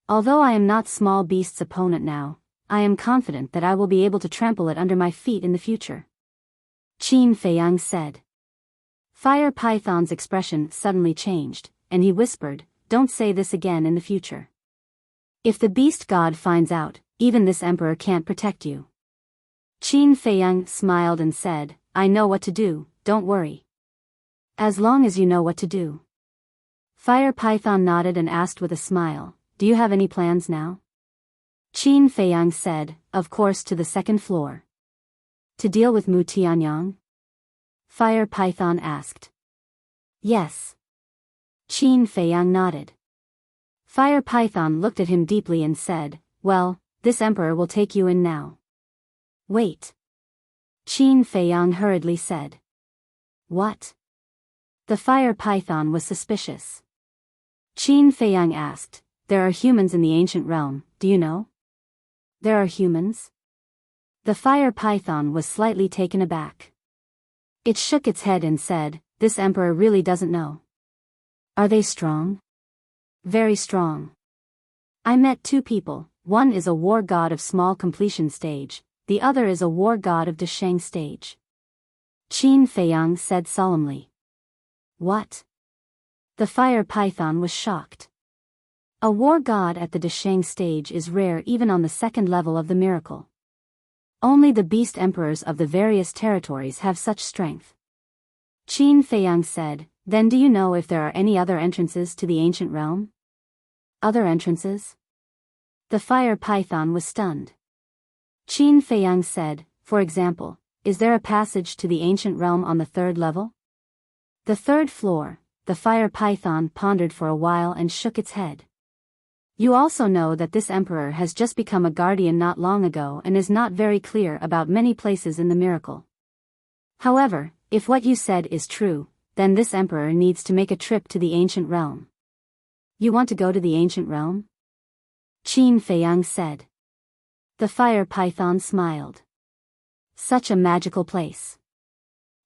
Although I am not small beast's opponent now, I am confident that I will be able to trample it under my feet in the future. Qin Feiyang said. Fire Python's expression suddenly changed, and he whispered, don't say this again in the future. If the beast god finds out, even this emperor can't protect you. Qin Feiyang smiled and said, I know what to do, don't worry. As long as you know what to do. Fire Python nodded and asked with a smile, do you have any plans now? Qin Feiyang said, of course to the second floor. To deal with Mu Tianyang? Fire Python asked. Yes. Qin Feiyang nodded. Fire Python looked at him deeply and said, well, this emperor will take you in now. Wait. Qin Feiyang hurriedly said. What? The Fire Python was suspicious. Qin Feiyang asked, there are humans in the ancient realm, do you know? There are humans? The Fire Python was slightly taken aback. It shook its head and said, this emperor really doesn't know. Are they strong? Very strong. I met two people, one is a war god of small completion stage, the other is a war god of Desheng stage. Qin Feiyang said solemnly. What? The Fire Python was shocked. A war god at the Desheng stage is rare even on the second level of the miracle. Only the beast emperors of the various territories have such strength. Qin Feiyang said, then do you know if there are any other entrances to the ancient realm? Other entrances? The Fire Python was stunned. Qin Feiyang said, for example, is there a passage to the ancient realm on the third level? The third floor, the Fire Python pondered for a while and shook its head. You also know that this emperor has just become a guardian not long ago and is not very clear about many places in the miracle. However, if what you said is true, then this emperor needs to make a trip to the ancient realm. You want to go to the ancient realm? Qin Feiyang said. The Fire Python smiled. Such a magical place.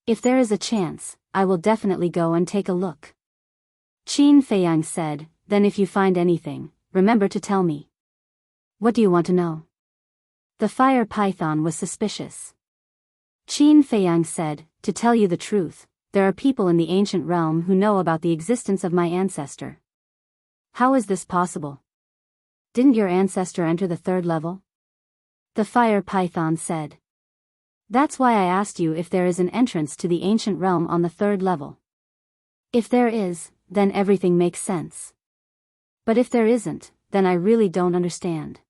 If there is a chance, I will definitely go and take a look. Qin Feiyang said, then if you find anything, remember to tell me. What do you want to know? The Fire Python was suspicious. Qin Feiyang said, to tell you the truth, there are people in the ancient realm who know about the existence of my ancestor. How is this possible? Didn't your ancestor enter the third level? The Fire Python said. That's why I asked you if there is an entrance to the ancient realm on the third level. If there is, then everything makes sense. But if there isn't, then I really don't understand.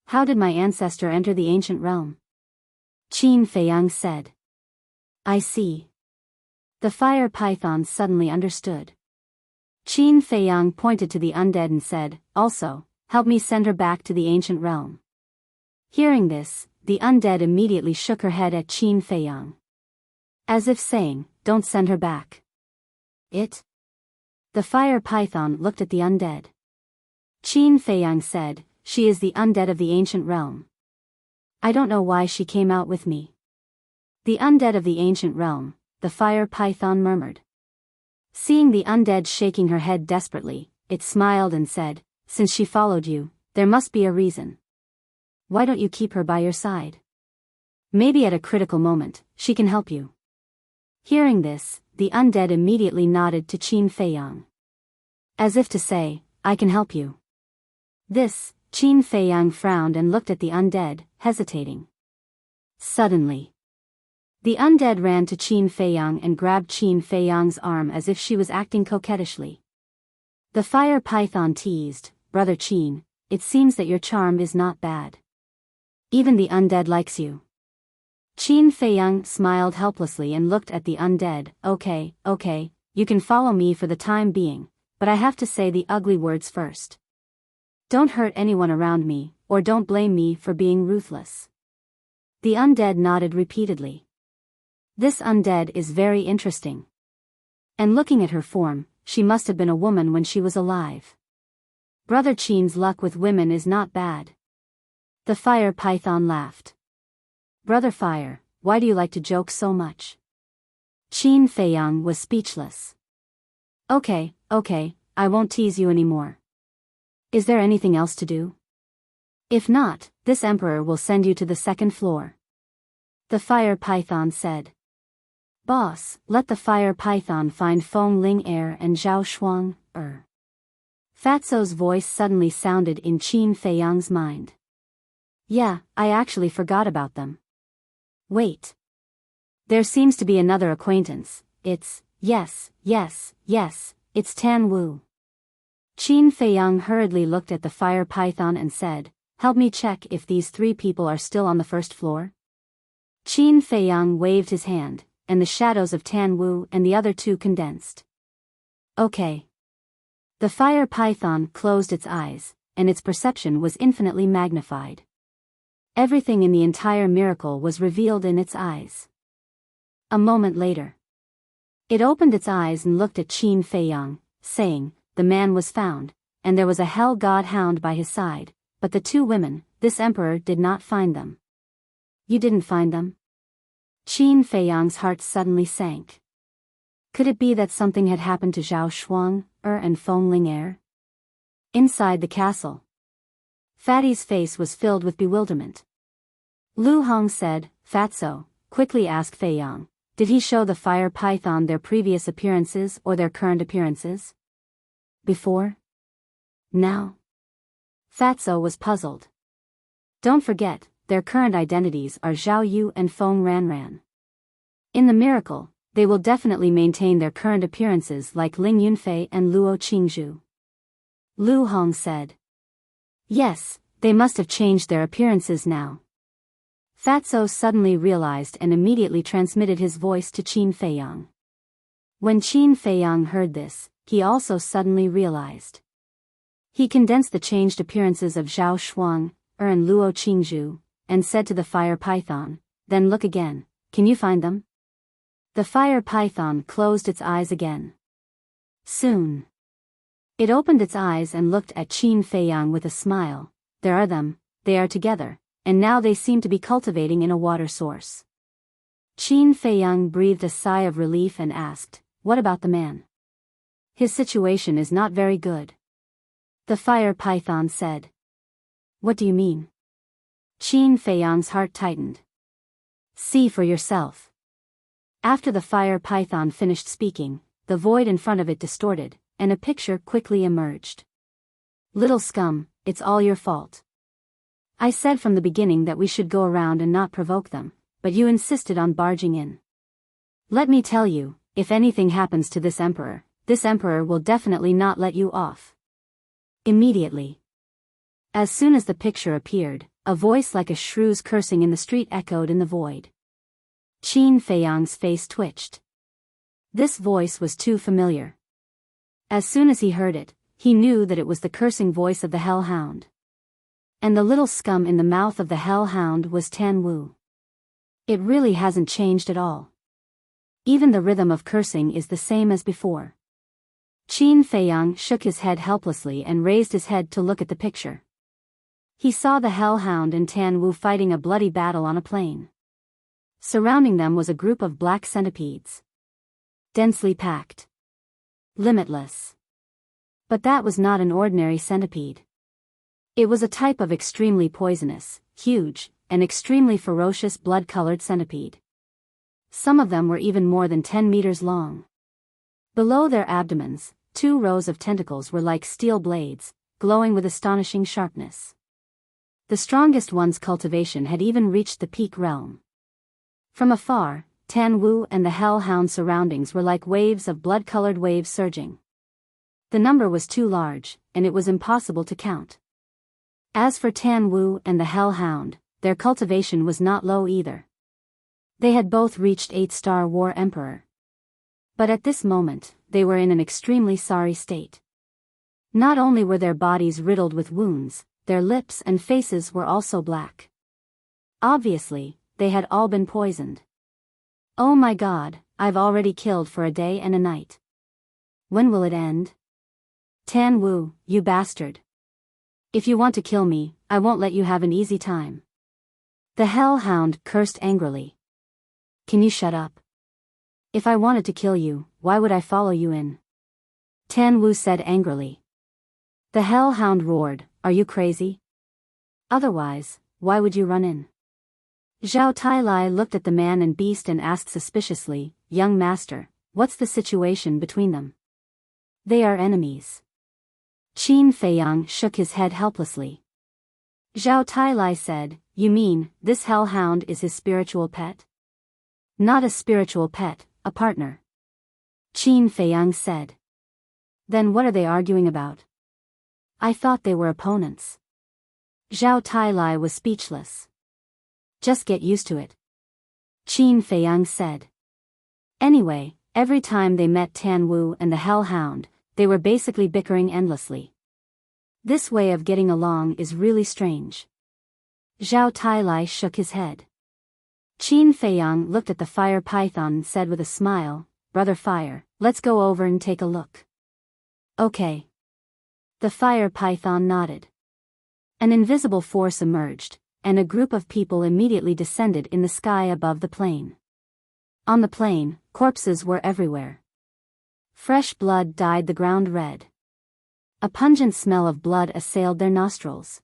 How did my ancestor enter the ancient realm? Qin Feiyang said. I see. The Fire Python suddenly understood. Qin Feiyang pointed to the undead and said, also, help me send her back to the ancient realm. Hearing this, the undead immediately shook her head at Qin Feiyang. As if saying, don't send her back. It? The Fire Python looked at the undead. Qin Feiyang said, she is the undead of the ancient realm. I don't know why she came out with me. The undead of the ancient realm, the Fire Python murmured. Seeing the undead shaking her head desperately, it smiled and said, since she followed you, there must be a reason. Why don't you keep her by your side? Maybe at a critical moment, she can help you. Hearing this, the undead immediately nodded to Qin Feiyang. As if to say, I can help you. This, Qin Feiyang frowned and looked at the undead, hesitating. Suddenly, the undead ran to Qin Feiyang and grabbed Qin Feiyang's arm as if she was acting coquettishly. The fire python teased, Brother Qin, it seems that your charm is not bad. Even the undead likes you. Qin Feiyang smiled helplessly and looked at the undead. Okay, you can follow me for the time being, but I have to say the ugly words first. Don't hurt anyone around me, or don't blame me for being ruthless. The undead nodded repeatedly. This undead is very interesting. And looking at her form, she must have been a woman when she was alive. Brother Qin's luck with women is not bad. The fire python laughed. Brother Fire, why do you like to joke so much? Qin Feiyang was speechless. Okay, I won't tease you anymore. Is there anything else to do? If not, this emperor will send you to the second floor. The fire python said. Boss, let the fire python find Feng Ling Air and Zhao Shuang, Fatso's voice suddenly sounded in Qin Feiyang's mind. Yeah, I actually forgot about them. Wait. There seems to be another acquaintance. Yes, it's Tan Wu. Qin Feiyang hurriedly looked at the fire python and said, help me check if these 3 people are still on the first floor. Qin Feiyang waved his hand, and the shadows of Tan Wu and the other 2 condensed. Okay. The fire python closed its eyes, and its perception was infinitely magnified. Everything in the entire miracle was revealed in its eyes. A moment later, it opened its eyes and looked at Qin Feiyang, saying, the man was found, and there was a hell god hound by his side, but the 2 women, this emperor did not find them. You didn't find them? Qin Feiyang's heart suddenly sank. Could it be that something had happened to Zhao Shuang, and Feng Ling Air? Inside the castle, Fatty's face was filled with bewilderment. Lu Hong said, Fatso, quickly ask Feiyang, did he show the fire python their previous appearances or their current appearances? Before? Now? Fatso was puzzled. Don't forget, their current identities are Zhao Yu and Feng Ranran. In the miracle, they will definitely maintain their current appearances like Ling Yunfei and Luo Qingzhu. Lu Hong said. Yes, they must have changed their appearances now. Fatso suddenly realized and immediately transmitted his voice to Qin Feiyang. When Qin Feiyang heard this, he also suddenly realized. He condensed the changed appearances of Zhao Shuang, and Luo Qingzhu, and said to the fire python, then look again, can you find them? The fire python closed its eyes again. Soon, it opened its eyes and looked at Qin Feiyang with a smile. There are them, they are together, and now they seem to be cultivating in a water source. Qin Feiyang breathed a sigh of relief and asked, what about the man? His situation is not very good. The fire python said. What do you mean? Qin Feiyang's heart tightened. See for yourself. After the fire python finished speaking, the void in front of it distorted, and a picture quickly emerged. Little scum, it's all your fault. I said from the beginning that we should go around and not provoke them, but you insisted on barging in. Let me tell you, if anything happens to this emperor will definitely not let you off. Immediately. As soon as the picture appeared, a voice like a shrew's cursing in the street echoed in the void. Qin Feiyang's face twitched. This voice was too familiar. As soon as he heard it, he knew that it was the cursing voice of the hellhound. And the little scum in the mouth of the hellhound was Tan Wu. It really hasn't changed at all. Even the rhythm of cursing is the same as before. Qin Feiyang shook his head helplessly and raised his head to look at the picture. He saw the hellhound and Tan Wu fighting a bloody battle on a plain. Surrounding them was a group of black centipedes. Densely packed. Limitless. But that was not an ordinary centipede. It was a type of extremely poisonous, huge, and extremely ferocious blood-colored centipede. Some of them were even more than 10 meters long. Below their abdomens, 2 rows of tentacles were like steel blades, glowing with astonishing sharpness. The strongest one's cultivation had even reached the peak realm. From afar, Tan Wu and the hellhound surroundings were like waves of blood-colored waves surging. The number was too large, and it was impossible to count. As for Tan Wu and the hellhound, their cultivation was not low either. They had both reached 8-star War Emperor. But at this moment, they were in an extremely sorry state. Not only were their bodies riddled with wounds, their lips and faces were also black. Obviously, they had all been poisoned. Oh my God, I've already killed for a day and a night. When will it end? Tan Wu, you bastard. If you want to kill me, I won't let you have an easy time. The hellhound cursed angrily. Can you shut up? If I wanted to kill you, why would I follow you in? Tan Wu said angrily. The hellhound roared, are you crazy? Otherwise, why would you run in? Zhao Tailai looked at the man and beast and asked suspiciously, young master, what's the situation between them? They are enemies. Qin Feiyang shook his head helplessly. Zhao Tailai said, you mean, this hellhound is his spiritual pet? Not a spiritual pet, a partner. Qin Feiyang said. Then what are they arguing about? I thought they were opponents. Zhao Tailai was speechless. Just get used to it. Qin Feiyang said. Anyway, every time they met Tan Wu and the hellhound, they were basically bickering endlessly. This way of getting along is really strange. Zhao Tailai shook his head. Qin Feiyang looked at the fire python and said with a smile, Brother Fire, let's go over and take a look. Okay. The fire python nodded. An invisible force emerged, and a group of people immediately descended in the sky above the plain. On the plain, corpses were everywhere. Fresh blood dyed the ground red. A pungent smell of blood assailed their nostrils.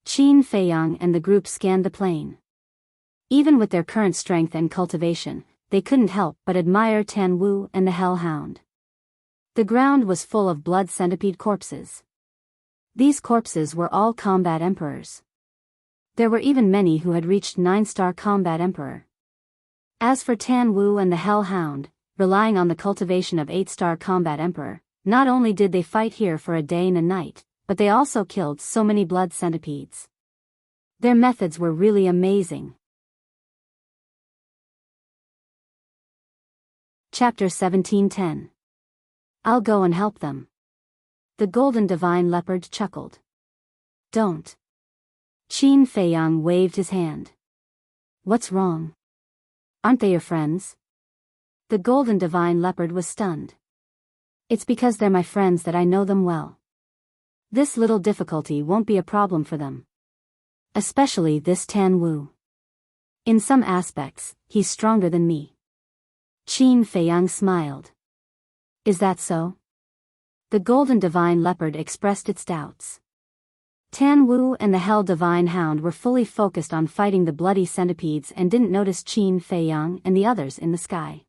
Qin Feiyang and the group scanned the plain. Even with their current strength and cultivation, they couldn't help but admire Tan Wu and the hellhound. The ground was full of blood centipede corpses. These corpses were all combat emperors. There were even many who had reached 9-star combat emperor. As for Tan Wu and the hellhound, relying on the cultivation of 8-star combat emperor, not only did they fight here for a day and a night, but they also killed so many blood centipedes. Their methods were really amazing. Chapter 17:10. I'll go and help them. The golden divine leopard chuckled. Don't. Qin Feiyang waved his hand. What's wrong? Aren't they your friends? The golden divine leopard was stunned. It's because they're my friends that I know them well. This little difficulty won't be a problem for them. Especially this Tan Wu. In some aspects, he's stronger than me. Qin Feiyang smiled. Is that so? The golden divine leopard expressed its doubts. Tan Wu and the hell divine hound were fully focused on fighting the bloody centipedes and didn't notice Qin Feiyang and the others in the sky.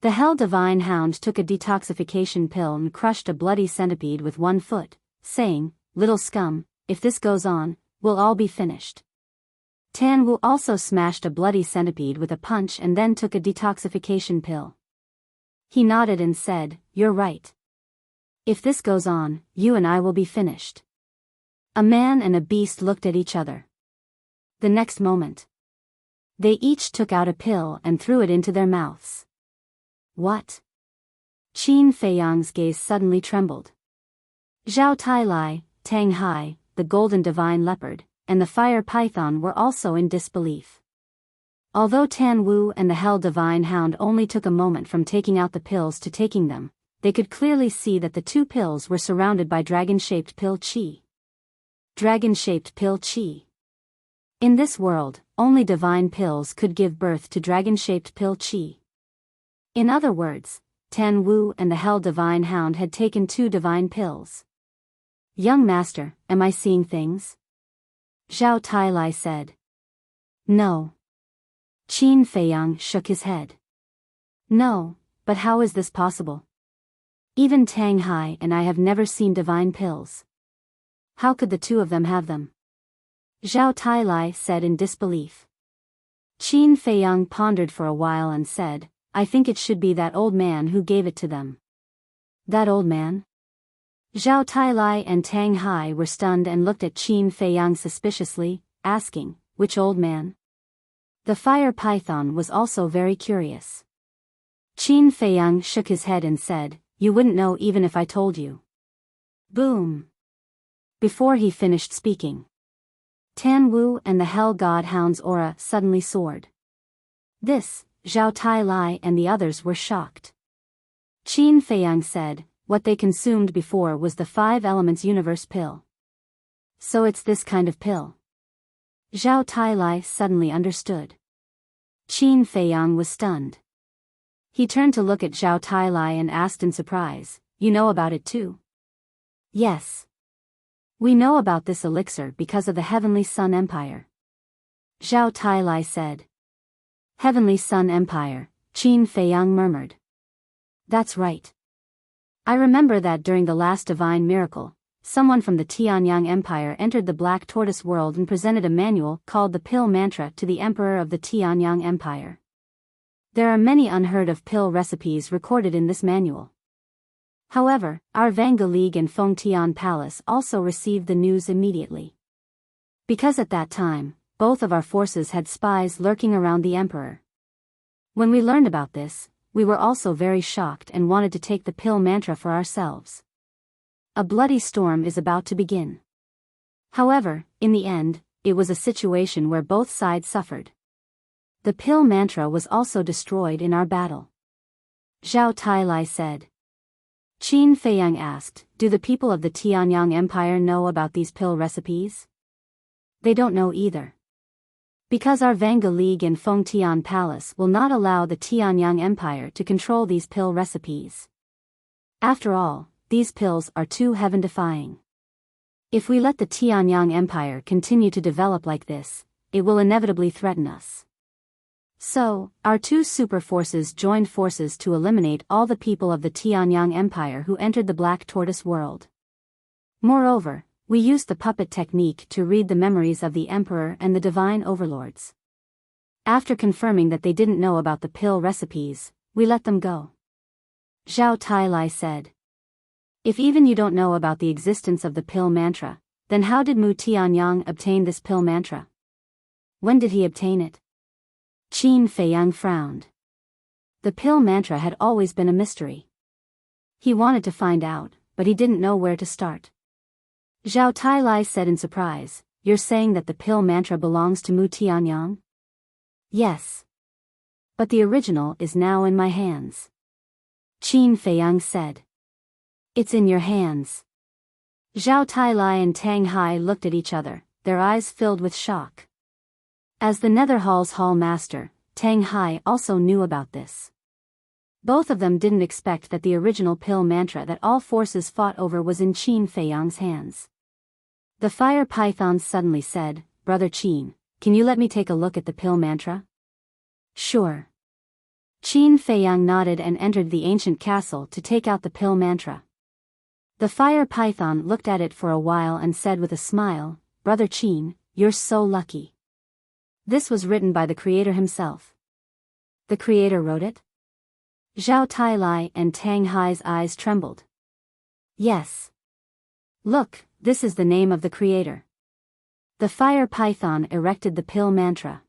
The hell divine hound took a detoxification pill and crushed a bloody centipede with one foot, saying, little scum, if this goes on, we'll all be finished. Tan Wu also smashed a bloody centipede with a punch and then took a detoxification pill. He nodded and said, you're right. If this goes on, you and I will be finished. A man and a beast looked at each other. The next moment, they each took out a pill and threw it into their mouths. What? Qin Feiyang's gaze suddenly trembled. Zhao Tailai, Tang Hai, the golden divine leopard, and the fire python were also in disbelief. Although Tan Wu and the hell divine hound only took a moment from taking out the pills to taking them, they could clearly see that the two pills were surrounded by dragon-shaped pill chi. Dragon-shaped pill chi. In this world, only divine pills could give birth to dragon-shaped pill chi. In other words, Tan Wu and the hell divine hound had taken 2 divine pills. Young master, am I seeing things? Zhao Tailai said. No. Qin Feiyang shook his head. No, but how is this possible? Even Tang Hai and I have never seen divine pills. How could the two of them have them? Zhao Tailai said in disbelief. Qin Feiyang pondered for a while and said, I think it should be that old man who gave it to them. That old man? Zhao Tailai and Tang Hai were stunned and looked at Qin Feiyang suspiciously, asking, which old man? The fire python was also very curious. Qin Feiyang shook his head and said, you wouldn't know even if I told you. Boom! Before he finished speaking, Tan Wu and the Hell God Hound's aura suddenly soared. This, Zhao Tailai and the others were shocked. Qin Feiyang said, what they consumed before was the 5 Elements Universe pill. So it's this kind of pill. Zhao Tailai suddenly understood. Qin Feiyang was stunned. He turned to look at Zhao Tailai and asked in surprise, you know about it too? Yes. We know about this elixir because of the Heavenly Sun Empire. Zhao Tailai said. Heavenly Sun Empire, Qin Feiyang murmured. That's right. I remember that during the last divine miracle, someone from the Tianyang Empire entered the Black Tortoise world and presented a manual called the Pill Mantra to the Emperor of the Tianyang Empire. There are many unheard of pill recipes recorded in this manual. However, our Vanga League and Fengtian Palace also received the news immediately. Because at that time, both of our forces had spies lurking around the Emperor. When we learned about this, we were also very shocked and wanted to take the pill mantra for ourselves. A bloody storm is about to begin. However, in the end, it was a situation where both sides suffered. The pill mantra was also destroyed in our battle. Zhao Tailai said. Qin Feiyang asked, do the people of the Tianyang Empire know about these pill recipes? They don't know either. Because our Vanga League and Fengtian Palace will not allow the Tianyang Empire to control these pill recipes. After all, these pills are too heaven-defying. If we let the Tianyang Empire continue to develop like this, it will inevitably threaten us. So, our 2 super forces joined forces to eliminate all the people of the Tianyang Empire who entered the Black Tortoise world. Moreover, we used the puppet technique to read the memories of the Emperor and the Divine Overlords. After confirming that they didn't know about the pill recipes, we let them go. Zhao Tailai said. If even you don't know about the existence of the pill mantra, then how did Mu Tianyang obtain this pill mantra? When did he obtain it? Qin Feiyang frowned. The pill mantra had always been a mystery. He wanted to find out, but he didn't know where to start. Zhao Tailai said in surprise, you're saying that the pill mantra belongs to Mu Tianyang? Yes. But the original is now in my hands. Qin Feiyang said. It's in your hands. Zhao Tailai and Tang Hai looked at each other, their eyes filled with shock. As the Netherhall's Hall Master, Tang Hai also knew about this. Both of them didn't expect that the original pill mantra that all forces fought over was in Qin Feiyang's hands. The fire python suddenly said, Brother Qin, can you let me take a look at the pill mantra? Sure. Qin Feiyang nodded and entered the ancient castle to take out the pill mantra. The fire python looked at it for a while and said with a smile, Brother Qin, you're so lucky. This was written by the creator himself. The creator wrote it? Zhao Tailai and Tang Hai's eyes trembled. Yes. Look, this is the name of the creator. The fire python erected the pill mantra.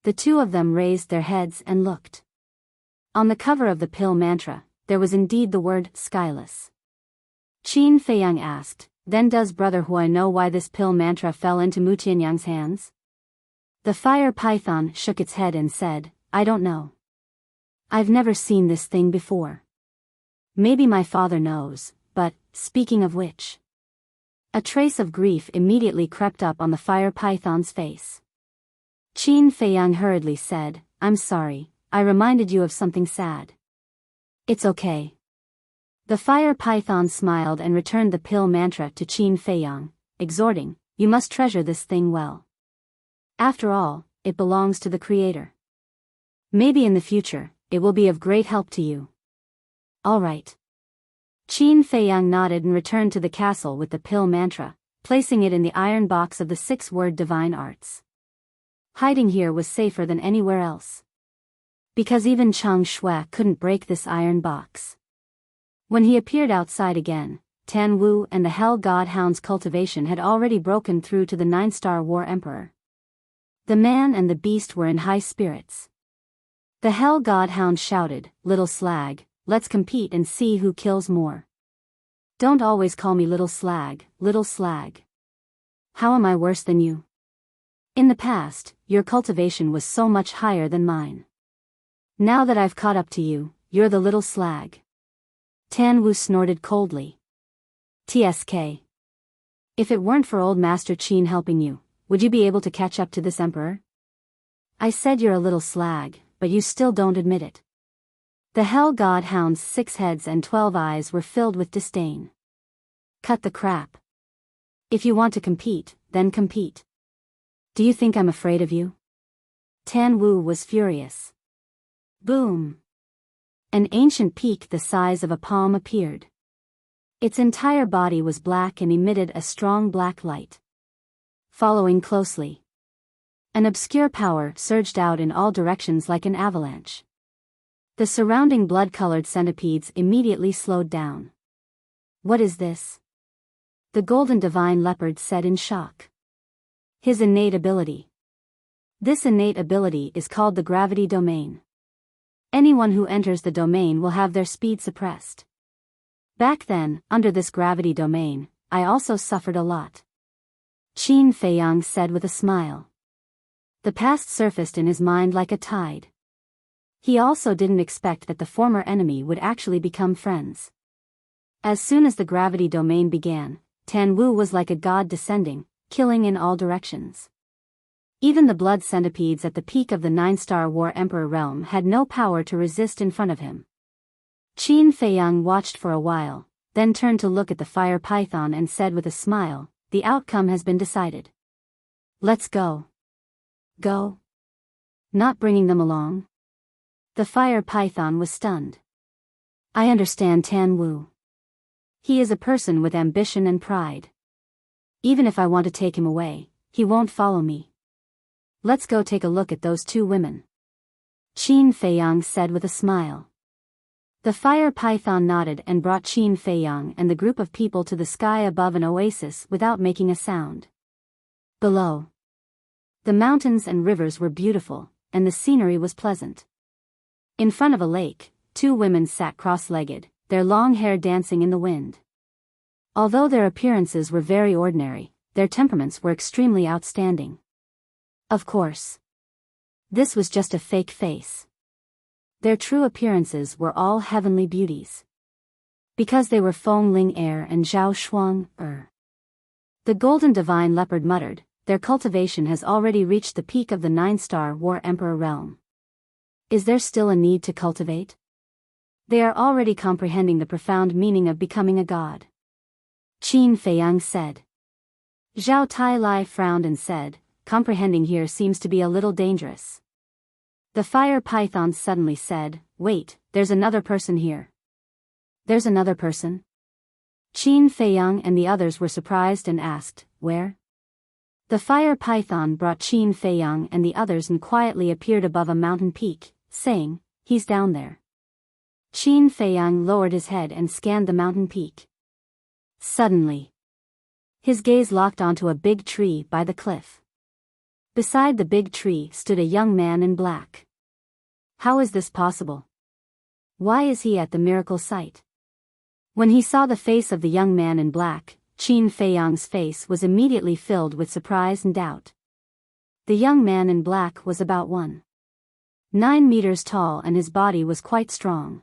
The 2 of them raised their heads and looked. On the cover of the pill mantra, there was indeed the word skyless. Qin Feiyang asked, then does Brother Hui know why this pill mantra fell into Mu Tianyang's hands? The fire python shook its head and said, I don't know. I've never seen this thing before. Maybe my father knows, but, speaking of which. A trace of grief immediately crept up on the fire python's face. Qin Feiyang hurriedly said, I'm sorry, I reminded you of something sad. It's okay. The fire python smiled and returned the pill mantra to Qin Feiyang, exhorting, you must treasure this thing well. After all, it belongs to the creator. Maybe in the future, it will be of great help to you. All right. Qin Feiyang nodded and returned to the castle with the pill mantra, placing it in the iron box of the 6-word divine arts. Hiding here was safer than anywhere else. Because even Chang Shui couldn't break this iron box. When he appeared outside again, Tan Wu and the Hell God Hound's cultivation had already broken through to the 9-star War Emperor. The man and the beast were in high spirits. The Hell God Hound shouted, "Little slag, let's compete and see who kills more." Don't always call me little slag, little slag. How am I worse than you? In the past, your cultivation was so much higher than mine. Now that I've caught up to you, you're the little slag. Tan Wu snorted coldly. TSK. If it weren't for old Master Qin helping you, would you be able to catch up to this emperor? I said you're a little slag, but you still don't admit it. The Hell God Hound's 6 heads and 12 eyes were filled with disdain. Cut the crap. If you want to compete, then compete. Do you think I'm afraid of you? Tan Wu was furious. Boom. An ancient peak the size of a palm appeared. Its entire body was black and emitted a strong black light. Following closely, an obscure power surged out in all directions like an avalanche. The surrounding blood-colored centipedes immediately slowed down. What is this? The golden divine leopard said in shock. His innate ability. This innate ability is called the gravity domain. Anyone who enters the domain will have their speed suppressed. Back then, under this gravity domain, I also suffered a lot. Qin Feiyang said with a smile. The past surfaced in his mind like a tide. He also didn't expect that the former enemy would actually become friends. As soon as the gravity domain began, Tan Wu was like a god descending, killing in all directions. Even the blood centipedes at the peak of the 9-star War Emperor realm had no power to resist in front of him. Qin Feiyang watched for a while, then turned to look at the fire python and said with a smile, "The outcome has been decided. Let's go." Go? Not bringing them along? The fire python was stunned. I understand Tan Wu. He is a person with ambition and pride. Even if I want to take him away, he won't follow me. Let's go take a look at those 2 women. Qin Feiyang said with a smile. The fire python nodded and brought Qin Feiyang and the group of people to the sky above an oasis without making a sound. Below, the mountains and rivers were beautiful, and the scenery was pleasant. In front of a lake, 2 women sat cross-legged, their long hair dancing in the wind. Although their appearances were very ordinary, their temperaments were extremely outstanding. Of course, this was just a fake face. Their true appearances were all heavenly beauties. Because they were Feng Ling and Zhao Shuang The golden divine leopard muttered, their cultivation has already reached the peak of the 9-star War Emperor realm. Is there still a need to cultivate? They are already comprehending the profound meaning of becoming a god. Qin Feiyang said. Zhao Tai frowned and said, comprehending here seems to be a little dangerous. The fire python suddenly said, wait, there's another person here. There's another person? Qin Feiyang and the others were surprised and asked, where? The fire python brought Qin Feiyang and the others and quietly appeared above a mountain peak, saying, he's down there. Qin Feiyang lowered his head and scanned the mountain peak. Suddenly, his gaze locked onto a big tree by the cliff. Beside the big tree stood a young man in black. How is this possible? Why is he at the miracle site? When he saw the face of the young man in black, Qin Feiyang's face was immediately filled with surprise and doubt. The young man in black was about 1.9 meters tall and his body was quite strong.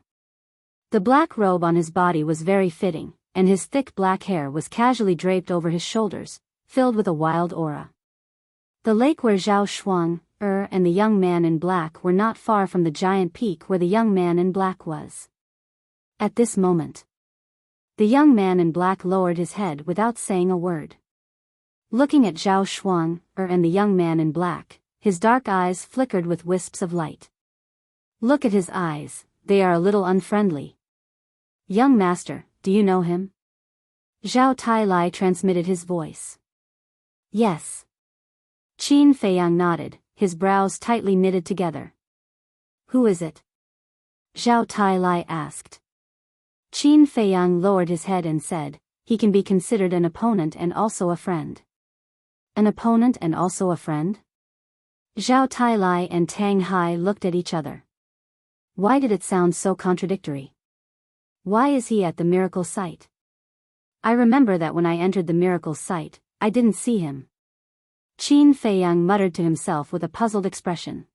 The black robe on his body was very fitting, and his thick black hair was casually draped over his shoulders, filled with a wild aura. The lake where Zhao Shuang, and the young man in black were not far from the giant peak where the young man in black was. At this moment, the young man in black lowered his head without saying a word. Looking at Zhao Shuang, and the young man in black, his dark eyes flickered with wisps of light. Look at his eyes, they are a little unfriendly. Young master, do you know him? Zhao Tai transmitted his voice. Yes. Qin Feiyang nodded, his brows tightly knitted together. Who is it? Zhao Tai asked. Qin Feiyang lowered his head and said, he can be considered an opponent and also a friend. An opponent and also a friend? Zhao Tai and Tang Hai looked at each other. Why did it sound so contradictory? Why is he at the miracle site? I remember that when I entered the miracle site, I didn't see him. Qin Feiyang muttered to himself with a puzzled expression.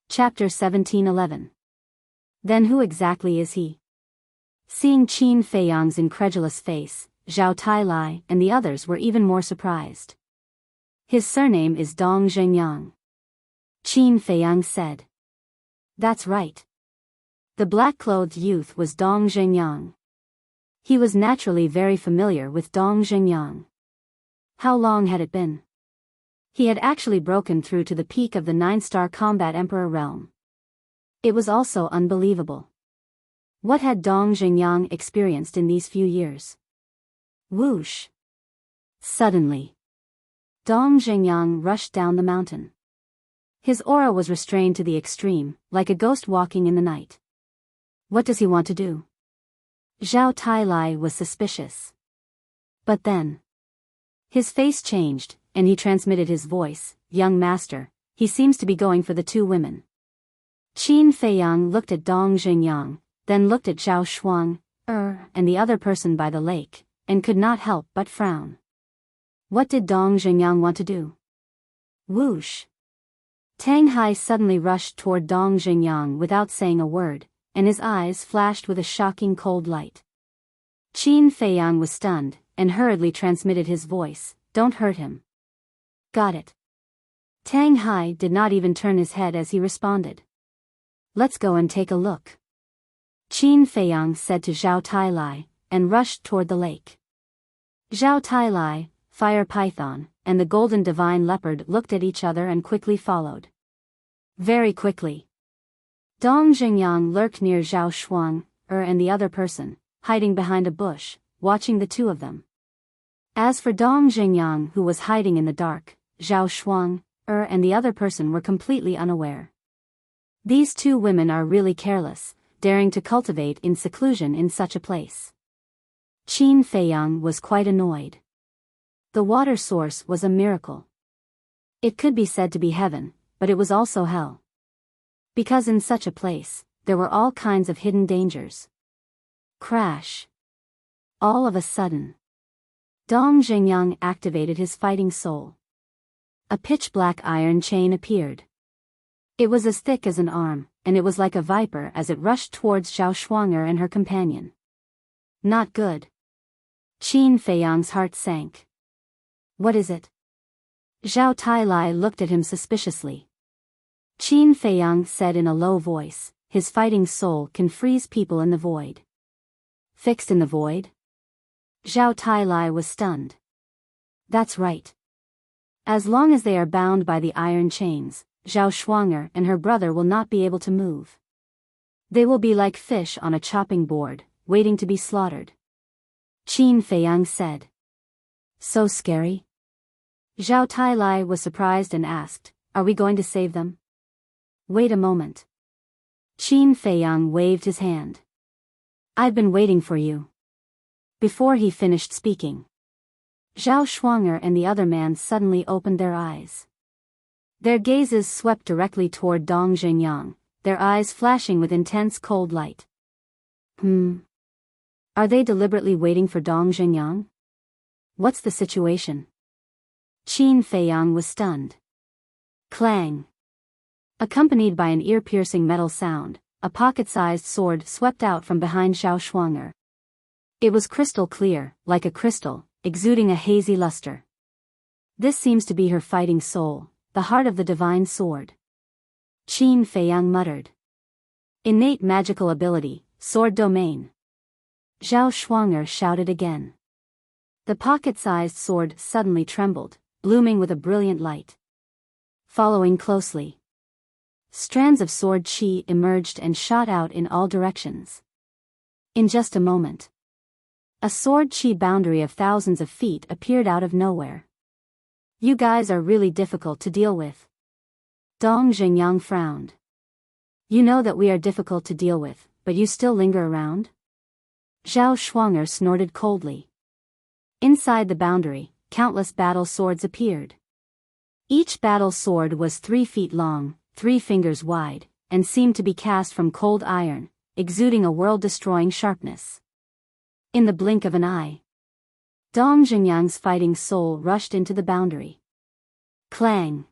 Chapter 17:11. Then who exactly is he? Seeing Qin Feiyang's incredulous face, Zhao Tai and the others were even more surprised. His surname is Dong Zhengyang. Qin Feiyang said. That's right. The black-clothed youth was Dong Zhengyang. He was naturally very familiar with Dong Zhengyang. How long had it been? He had actually broken through to the peak of the 9-star combat emperor realm. It was also unbelievable. What had Dong Zhengyang experienced in these few years? Whoosh! Suddenly, Dong Zhengyang rushed down the mountain. His aura was restrained to the extreme, like a ghost walking in the night. What does he want to do? Zhao Tai was suspicious. But then, his face changed, and he transmitted his voice, young master, he seems to be going for the two women. Qin Feiyang looked at Dong Zhengyang, then looked at Zhao Shuang, and the other person by the lake, and could not help but frown. What did Dong Zhengyang want to do? Whoosh! Tang Hai suddenly rushed toward Dong Zhengyang without saying a word, and his eyes flashed with a shocking cold light. Qin Feiyang was stunned, and hurriedly transmitted his voice, don't hurt him. Got it. Tang Hai did not even turn his head as he responded. Let's go and take a look. Qin Feiyang said to Zhao Tai and rushed toward the lake. Zhao Tai, Fire Python, and the Golden Divine Leopard looked at each other and quickly followed. Very quickly. Dong Zhengyang lurked near Zhao Shuang, and the other person, hiding behind a bush, watching the two of them. As for Dong Zhengyang, who was hiding in the dark, Zhao Shuang, and the other person were completely unaware. These two women are really careless, daring to cultivate in seclusion in such a place. Qin Feiyang was quite annoyed. The water source was a miracle. It could be said to be heaven, but it was also hell. Because in such a place, there were all kinds of hidden dangers. Crash. All of a sudden, Dong Zhengyang activated his fighting soul. A pitch-black iron chain appeared. It was as thick as an arm, and it was like a viper as it rushed towards Zhao Shuanger and her companion. Not good. Qin Feiyang's heart sank. What is it? Zhao Tai looked at him suspiciously. Qin Feiyang said in a low voice, his fighting soul can freeze people in the void. Fixed in the void? Zhao Tai was stunned. That's right. As long as they are bound by the iron chains, Zhao Shuanger and her brother will not be able to move. They will be like fish on a chopping board, waiting to be slaughtered. Qin Feiyang said. So scary? Zhao Tai was surprised and asked, are we going to save them? Wait a moment. Qin Feiyang waved his hand. I've been waiting for you. Before he finished speaking, Zhao Shuanger and the other man suddenly opened their eyes. Their gazes swept directly toward Dong Zhengyang, their eyes flashing with intense cold light. Are they deliberately waiting for Dong Zhengyang? What's the situation? Qin Feiyang was stunned. Clang. Accompanied by an ear-piercing metal sound, a pocket-sized sword swept out from behind Zhao Shuanger. It was crystal clear, like a crystal, exuding a hazy luster. This seems to be her fighting soul, the heart of the divine sword. Qin Feiyang muttered. Innate magical ability, sword domain. Zhao Shuanger shouted again. The pocket-sized sword suddenly trembled, blooming with a brilliant light. following closely. Strands of sword chi emerged and shot out in all directions. In just a moment, a sword chi boundary of thousands of feet appeared out of nowhere. You guys are really difficult to deal with. Dong Xingyang frowned. You know that we are difficult to deal with, but you still linger around? Zhao Shuang'er snorted coldly. Inside the boundary, countless battle swords appeared. Each battle sword was 3 feet long, 3 fingers wide, and seemed to be cast from cold iron, exuding a world-destroying sharpness. In the blink of an eye, Dong Xingyang's fighting soul rushed into the boundary. Clang!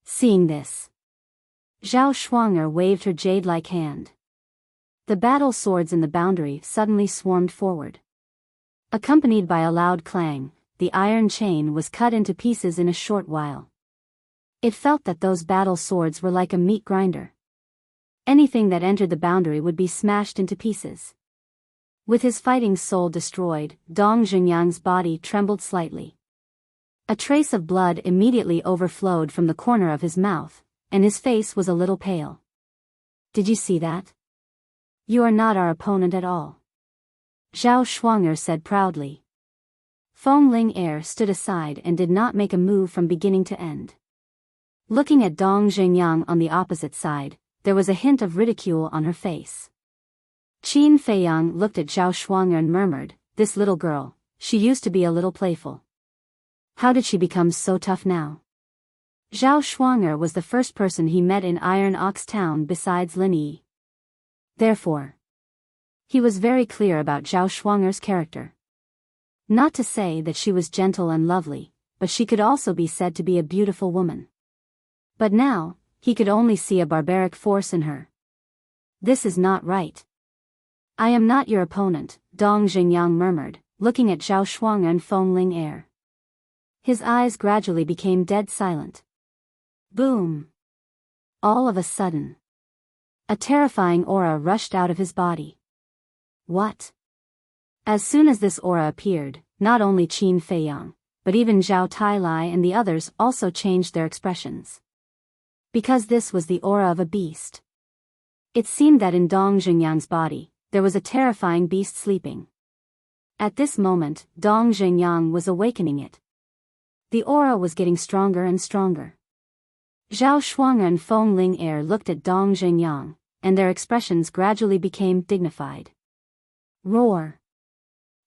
Seeing this, Zhao Shuang'er waved her jade-like hand. The battle swords in the boundary suddenly swarmed forward. Accompanied by a loud clang, the iron chain was cut into pieces in a short while. It felt that those battle swords were like a meat grinder. Anything that entered the boundary would be smashed into pieces. With his fighting soul destroyed, Dong Xingyang's body trembled slightly. A trace of blood immediately overflowed from the corner of his mouth, and his face was a little pale. Did you see that? You are not our opponent at all, Zhao Shuang'er said proudly. Feng Ling stood aside and did not make a move from beginning to end. Looking at Dong Xingyang on the opposite side, there was a hint of ridicule on her face. Qin Feiyang looked at Zhao Shuang'er and murmured, "This little girl, she used to be a little playful. How did she become so tough now?" Zhao Shuang'er was the first person he met in Iron Ox Town besides Lin Yi. Therefore, he was very clear about Zhao Shuang'er's character. Not to say that she was gentle and lovely, but she could also be said to be a beautiful woman. But now, he could only see a barbaric force in her. This is not right. I am not your opponent, Dong Xingyang murmured, looking at Zhao Shuang'er and Feng Ling. His eyes gradually became dead silent. Boom! All of a sudden, a terrifying aura rushed out of his body. What? As soon as this aura appeared, not only Qin Feiyang, but even Zhao Tailai and the others also changed their expressions. Because this was the aura of a beast. It seemed that in Dong Xingyang's body, there was a terrifying beast sleeping. At this moment, Dong Xingyang was awakening it. The aura was getting stronger and stronger. Zhao Shuang'er and Feng Ling looked at Dong Xingyang, and their expressions gradually became dignified. Roar!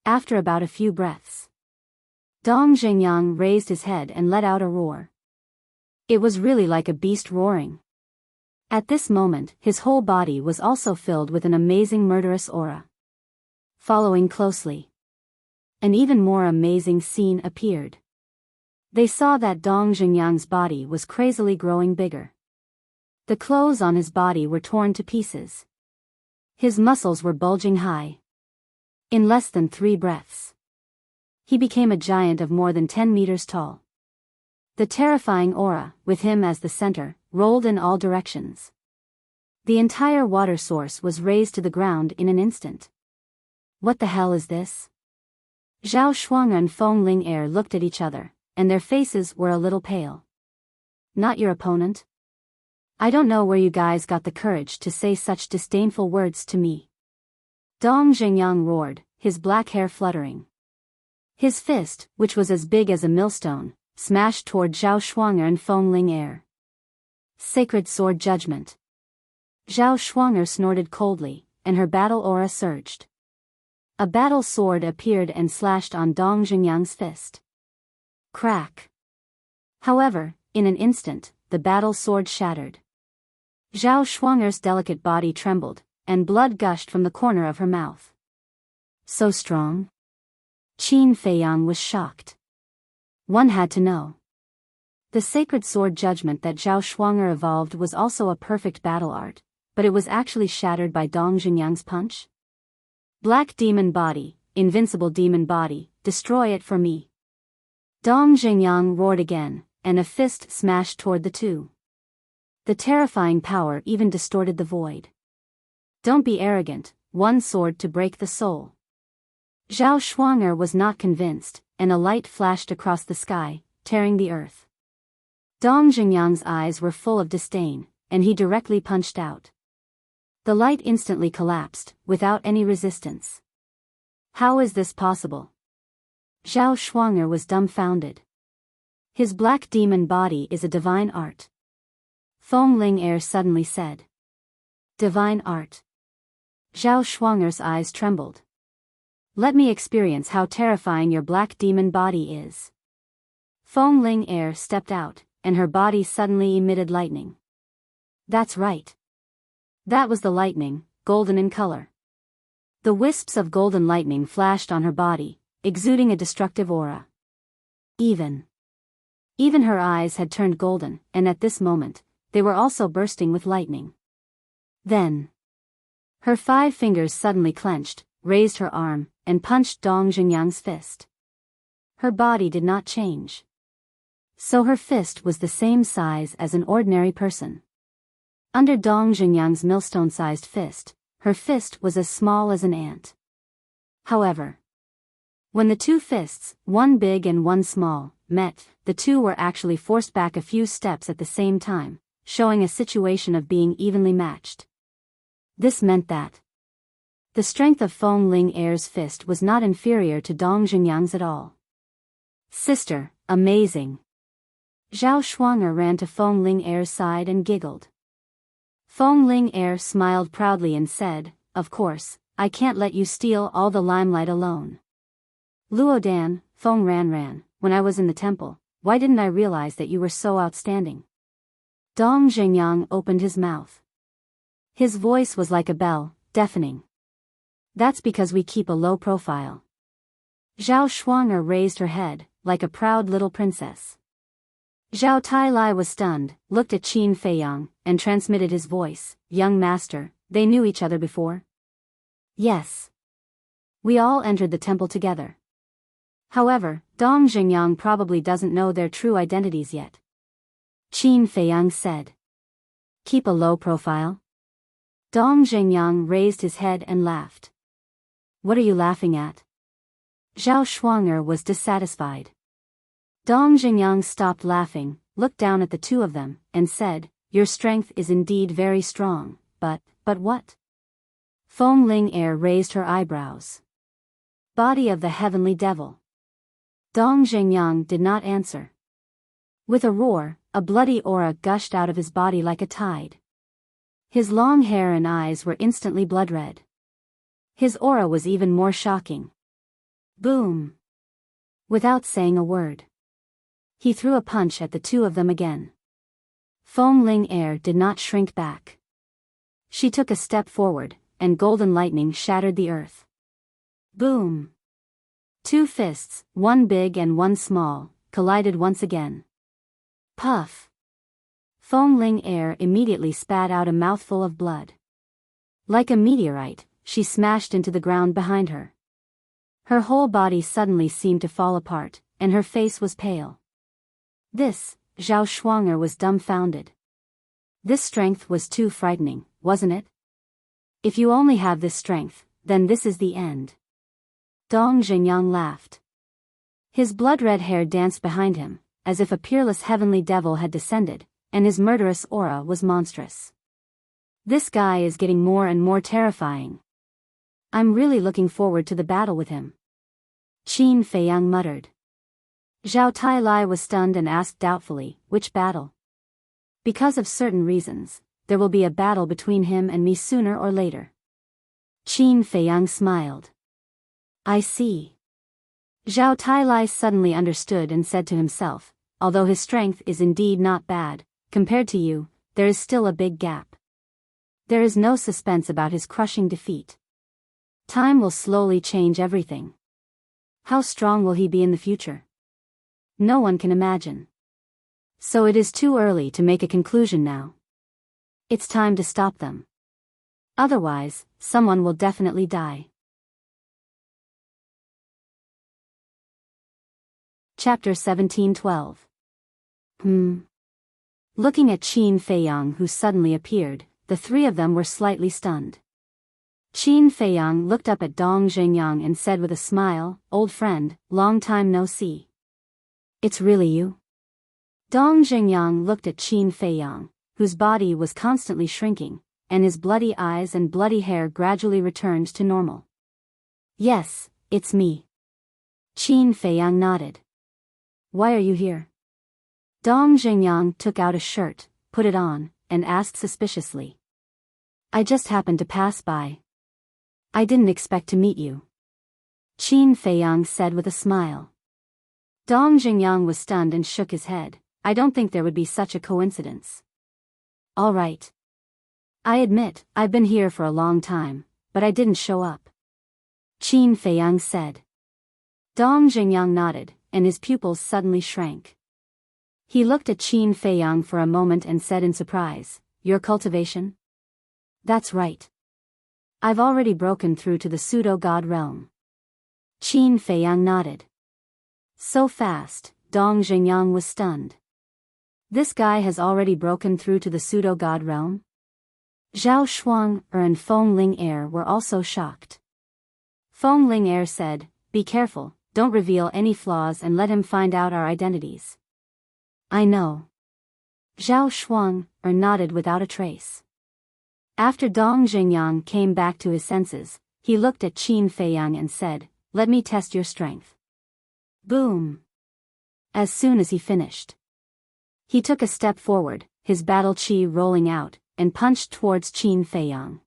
After about a few breaths, Dong Xingyang raised his head and let out a roar. It was really like a beast roaring. At this moment, his whole body was also filled with an amazing murderous aura. Following closely, an even more amazing scene appeared. They saw that Dong Xingyang's body was crazily growing bigger. The clothes on his body were torn to pieces. His muscles were bulging high. In less than 3 breaths, he became a giant of more than 10 meters tall. The terrifying aura, with him as the center, rolled in all directions. The entire water source was razed to the ground in an instant. What the hell is this? Zhao Shuang'er and Feng Ling looked at each other, and their faces were a little pale. Not your opponent? I don't know where you guys got the courage to say such disdainful words to me. Dong Xingyang roared, his black hair fluttering. His fist, which was as big as a millstone, smashed toward Zhao Shuang'er and Feng Ling. Sacred sword judgment. Zhao Shuang'er snorted coldly, and her battle aura surged. A battle sword appeared and slashed on Dong Xingyang's fist. Crack! However, in an instant, the battle sword shattered. Zhao Shuang'er's delicate body trembled, and blood gushed from the corner of her mouth. So strong? Qin Feiyang was shocked. One had to know. The sacred sword judgment that Zhao Shuang'er evolved was also a perfect battle art, but it was actually shattered by Dong Xingyang's punch? Black demon body, invincible demon body, destroy it for me. Dong Xingyang roared again, and a fist smashed toward the two. The terrifying power even distorted the void. Don't be arrogant, one sword to break the soul. Zhao Shuang'er was not convinced, and a light flashed across the sky, tearing the earth. Dong Xingyang's eyes were full of disdain, and he directly punched out. The light instantly collapsed, without any resistance. How is this possible? Zhao Shuang'er was dumbfounded. His black demon body is a divine art. Feng Ling suddenly said. Divine art. Zhao Shuang'er's eyes trembled. Let me experience how terrifying your black demon body is. Feng Ling stepped out, and her body suddenly emitted lightning. That's right. That was the lightning, golden in color. The wisps of golden lightning flashed on her body, exuding a destructive aura. Even her eyes had turned golden, and at this moment, they were also bursting with lightning. Then, her 5 fingers suddenly clenched, raised her arm, and punched Dong Xingyang's fist. Her body did not change. So her fist was the same size as an ordinary person. Under Dong Xingyang's millstone-sized fist, her fist was as small as an ant. However, when the 2 fists, one big and one small, met, the 2 were actually forced back a few steps at the same time, showing a situation of being evenly matched. This meant that the strength of Feng Ling fist was not inferior to Dong Xingyang's at all. Sister, amazing. Zhao Shuang'er ran to Feng Ling side and giggled. Feng Ling smiled proudly and said, of course, I can't let you steal all the limelight alone. Luodan, Feng Ran, when I was in the temple, why didn't I realize that you were so outstanding? Dong Xingyang opened his mouth. His voice was like a bell, deafening. That's because we keep a low profile. Zhao Shuang'er raised her head, like a proud little princess. Zhao Tailai was stunned, looked at Qin Feiyang, and transmitted his voice, young master, they knew each other before? Yes. We all entered the temple together. However, Dong Xingyang probably doesn't know their true identities yet. Qin Feiyang said. Keep a low profile? Dong Xingyang raised his head and laughed. What are you laughing at? Zhao Shuang'er was dissatisfied. Dong Xingyang stopped laughing, looked down at the 2 of them, and said, your strength is indeed very strong, but what? Feng Ling raised her eyebrows. Body of the heavenly devil. Dong Xingyang did not answer. With a roar, a bloody aura gushed out of his body like a tide. His long hair and eyes were instantly blood-red. His aura was even more shocking. Boom! Without saying a word, he threw a punch at the 2 of them again. Feng Ling did not shrink back. She took a step forward, and golden lightning shattered the earth. Boom! 2 fists, one big and one small, collided once again. Puff! Feng Ling immediately spat out a mouthful of blood. Like a meteorite, she smashed into the ground behind her. Her whole body suddenly seemed to fall apart, and her face was pale. Zhao Shuang'er was dumbfounded. This strength was too frightening, wasn't it? If you only have this strength, then this is the end. Dong Xingyang laughed. His blood-red hair danced behind him, as if a peerless heavenly devil had descended, and his murderous aura was monstrous. This guy is getting more and more terrifying. I'm really looking forward to the battle with him. Qin Feiyang muttered. Zhao Tailai was stunned and asked doubtfully, which battle? Because of certain reasons, there will be a battle between him and me sooner or later. Qin Feiyang smiled. I see. Zhao Tailai suddenly understood and said to himself, although his strength is indeed not bad, compared to you, there is still a big gap. There is no suspense about his crushing defeat. Time will slowly change everything. How strong will he be in the future? No one can imagine. So it is too early to make a conclusion now. It's time to stop them. Otherwise, someone will definitely die. Chapter 17:12. Looking at Qin Feiyang who suddenly appeared, the 3 of them were slightly stunned. Qin Feiyang looked up at Dong Xingyang and said with a smile, old friend, long time no see. It's really you? Dong Jingyang looked at Qin Feiyang, whose body was constantly shrinking, and his bloody eyes and bloody hair gradually returned to normal. Yes, it's me. Qin Feiyang nodded. Why are you here? Dong Jingyang took out a shirt, put it on, and asked suspiciously. I just happened to pass by. I didn't expect to meet you. Qin Feiyang said with a smile. Dong Jingyang was stunned and shook his head. I don't think there would be such a coincidence. All right. I admit, I've been here for a long time, but I didn't show up. Qin Feiyang said. Dong Jingyang nodded, and his pupils suddenly shrank. He looked at Qin Feiyang for a moment and said in surprise, Your cultivation? That's right. I've already broken through to the pseudo-god realm. Qin Feiyang nodded. So fast, Dong Jingyang was stunned. This guy has already broken through to the pseudo-god realm? Zhao Shuang and Feng Ling were also shocked. Feng Ling said, Be careful, don't reveal any flaws and let him find out our identities. I know. Zhao Shuang nodded without a trace. After Dong Jingyang came back to his senses, he looked at Qin Feiyang and said, Let me test your strength. Boom! As soon as he finished, he took a step forward, his battle chi rolling out, and punched towards Qin Feiyang.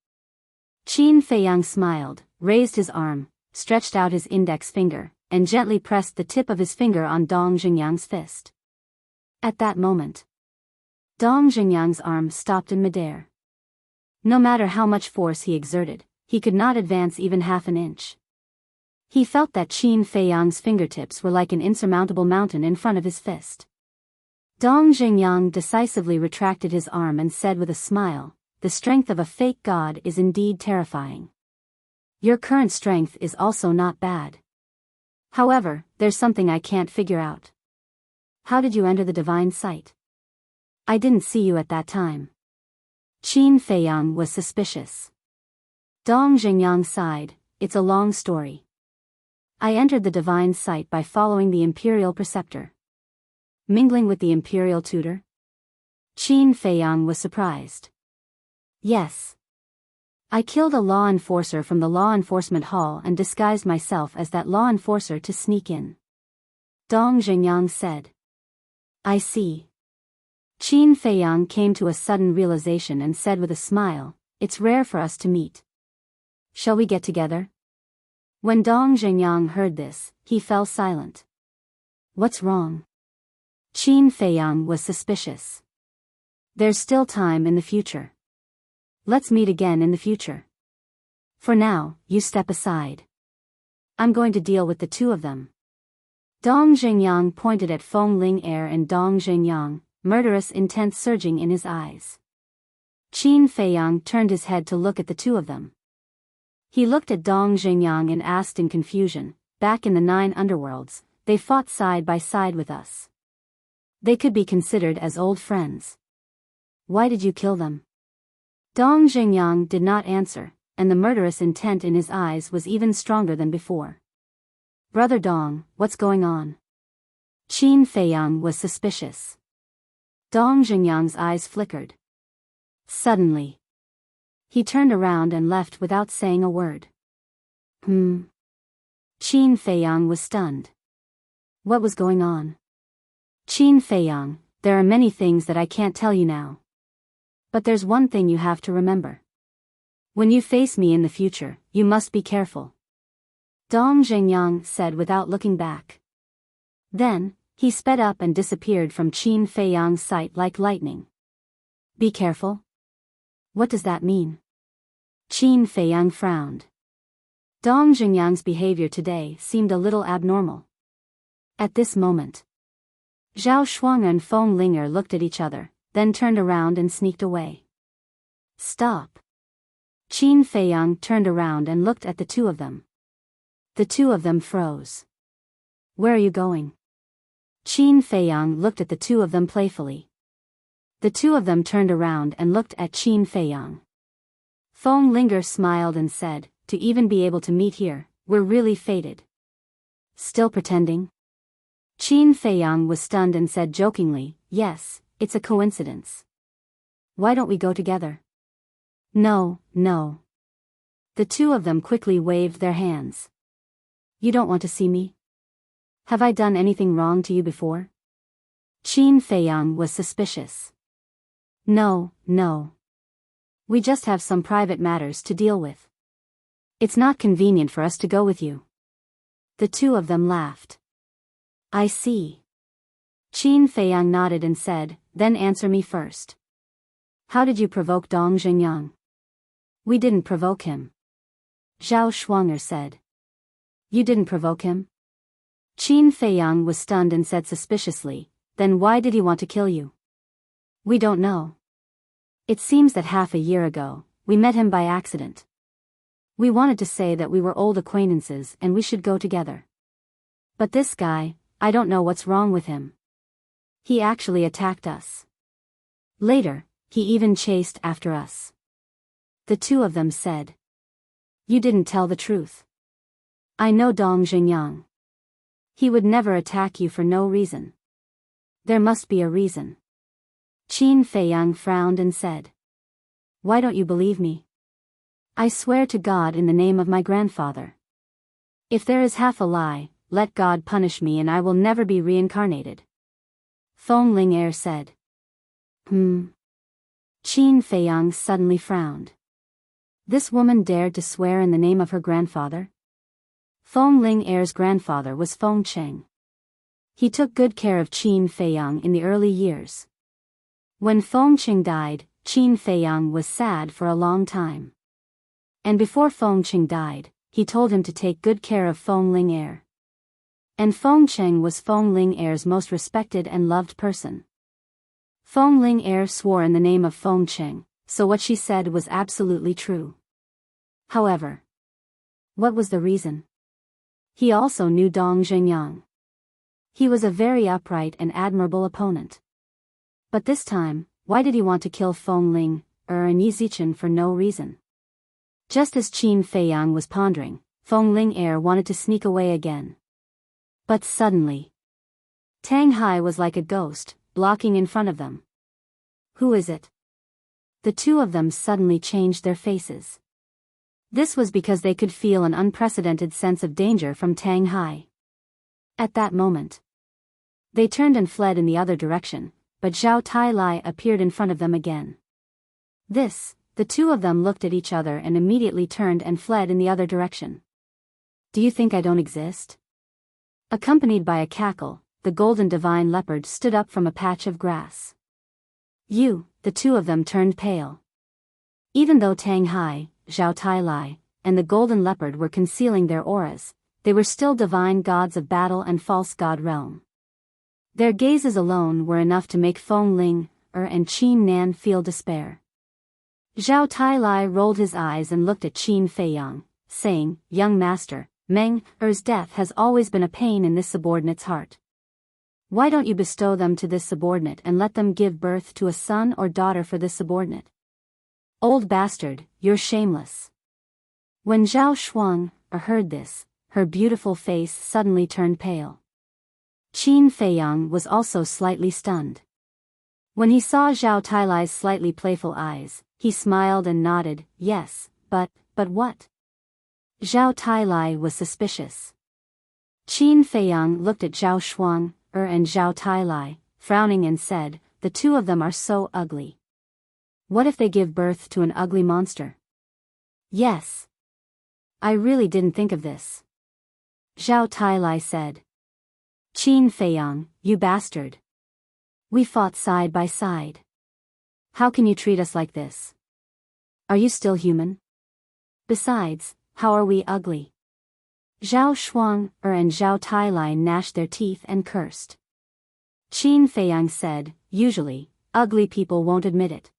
Qin Feiyang smiled, raised his arm, stretched out his index finger, and gently pressed the tip of his finger on Dong Jingyang's fist. At that moment, Dong Jingyang's arm stopped in midair. No matter how much force he exerted, he could not advance even half an inch. He felt that Qin Feiyang's fingertips were like an insurmountable mountain in front of his fist. Dong Jingyang decisively retracted his arm and said with a smile, The strength of a fake god is indeed terrifying. Your current strength is also not bad. However, there's something I can't figure out. How did you enter the divine sight? I didn't see you at that time. Qin Feiyang was suspicious. Dong Jingyang sighed, It's a long story. I entered the divine sight by following the imperial preceptor. Mingling with the imperial tutor? Qin Feiyang was surprised. Yes. I killed a law enforcer from the law enforcement hall and disguised myself as that law enforcer to sneak in. Dong Jingyang said. I see. Qin Feiyang came to a sudden realization and said with a smile, It's rare for us to meet. Shall we get together? When Dong Jingyang heard this, he fell silent. What's wrong? Qin Feiyang was suspicious. There's still time in the future. Let's meet again in the future. For now, you step aside. I'm going to deal with the two of them. Dong Jingyang pointed at Feng Ling and Dong Jingyang, murderous intent surging in his eyes. Qin Feiyang turned his head to look at the two of them. He looked at Dong Jingyang and asked in confusion, Back in the 9 underworlds, they fought side by side with us. They could be considered as old friends. Why did you kill them? Dong Jingyang did not answer, and the murderous intent in his eyes was even stronger than before. Brother Dong, what's going on? Qin Feiyang was suspicious. Dong Jingyang's eyes flickered. Suddenly, he turned around and left without saying a word. Qin Feiyang was stunned. What was going on? Qin Feiyang, there are many things that I can't tell you now. But there's one thing you have to remember. When you face me in the future, you must be careful. Dong Jingyang said without looking back. Then, he sped up and disappeared from Qin Feiyang's sight like lightning. Be careful? What does that mean? Qin Feiyang frowned. Dong Jingyang's behavior today seemed a little abnormal. At this moment, Zhao Shuang and Feng Ling looked at each other, then turned around and sneaked away. Stop. Qin Feiyang turned around and looked at the two of them. The two of them froze. Where are you going? Qin Feiyang looked at the two of them playfully. The two of them turned around and looked at Qin Feiyang. Feng Ling smiled and said, To even be able to meet here, we're really fated. Still pretending? Qin Feiyang was stunned and said jokingly, "Yes, it's a coincidence. Why don't we go together?" "No, no." The two of them quickly waved their hands. "You don't want to see me? Have I done anything wrong to you before?" Qin Feiyang was suspicious. "No, no. We just have some private matters to deal with. It's not convenient for us to go with you." The two of them laughed. "I see." Qin Feiyang nodded and said, "Then answer me first. How did you provoke Dong Zhengyang?" "We didn't provoke him." Zhao Shuanger said. "You didn't provoke him?" Qin Feiyang was stunned and said suspiciously, "Then why did he want to kill you?" "We don't know. It seems that half a year ago, we met him by accident. We wanted to say that we were old acquaintances and we should go together. But this guy, I don't know what's wrong with him. He actually attacked us. Later, he even chased after us." The two of them said. "You didn't tell the truth. I know Dong Zhengyang. He would never attack you for no reason. There must be a reason." Qin Feiyang frowned and said, "Why don't you believe me? I swear to God in the name of my grandfather. If there is half a lie, let God punish me and I will never be reincarnated." Feng Ling'er said. Qin Feiyang suddenly frowned. This woman dared to swear in the name of her grandfather? Feng Ling'er's grandfather was Feng Cheng. He took good care of Qin Feiyang in the early years. When Feng Cheng died, Qin Feiyang was sad for a long time. And before Feng Cheng died, he told him to take good care of Feng Ling'er. And Feng Cheng was Feng Ling'er's most respected and loved person. Feng Ling'er swore in the name of Feng Cheng, so what she said was absolutely true. However, what was the reason? He also knew Dong Zhengyang. He was a very upright and admirable opponent. But this time, why did he want to kill Feng Ling'er and Yi Zichen for no reason? Just as Qin Feiyang was pondering, Feng Ling'er wanted to sneak away again. But suddenly, Tang Hai was like a ghost, blocking in front of them. "Who is it?" The two of them suddenly changed their faces. This was because they could feel an unprecedented sense of danger from Tang Hai. At that moment, they turned and fled in the other direction, but Zhao Tailai appeared in front of them again. The two of them looked at each other and immediately turned and fled in the other direction. "Do you think I don't exist?" Accompanied by a cackle, the golden divine leopard stood up from a patch of grass. The two of them turned pale. Even though Tang Hai, Zhao Tailai, and the golden leopard were concealing their auras, they were still divine gods of battle and false god realm. Their gazes alone were enough to make Feng Ling'er and Qin Nan feel despair. Zhao Tailai rolled his eyes and looked at Qin Feiyang, saying, "Young master, Meng Er's death has always been a pain in this subordinate's heart. Why don't you bestow them to this subordinate and let them give birth to a son or daughter for this subordinate? Old bastard, you're shameless." When Zhao Shuang heard this, her beautiful face suddenly turned pale. Qin Feiyang was also slightly stunned. When he saw Zhao Tailai's slightly playful eyes, he smiled and nodded, "Yes, but what?" Zhao Tailai was suspicious. Qin Feiyang looked at Zhao Shuang and Zhao Tailai, frowning and said, "The two of them are so ugly. What if they give birth to an ugly monster?" "Yes. I really didn't think of this," Zhao Tailai said. "Qin Feiyang, you bastard. We fought side by side. How can you treat us like this? Are you still human? Besides, how are we ugly?" Zhao Shuang and Zhao Tailai gnashed their teeth and cursed. Qin Feiyang said, "Usually, ugly people won't admit it."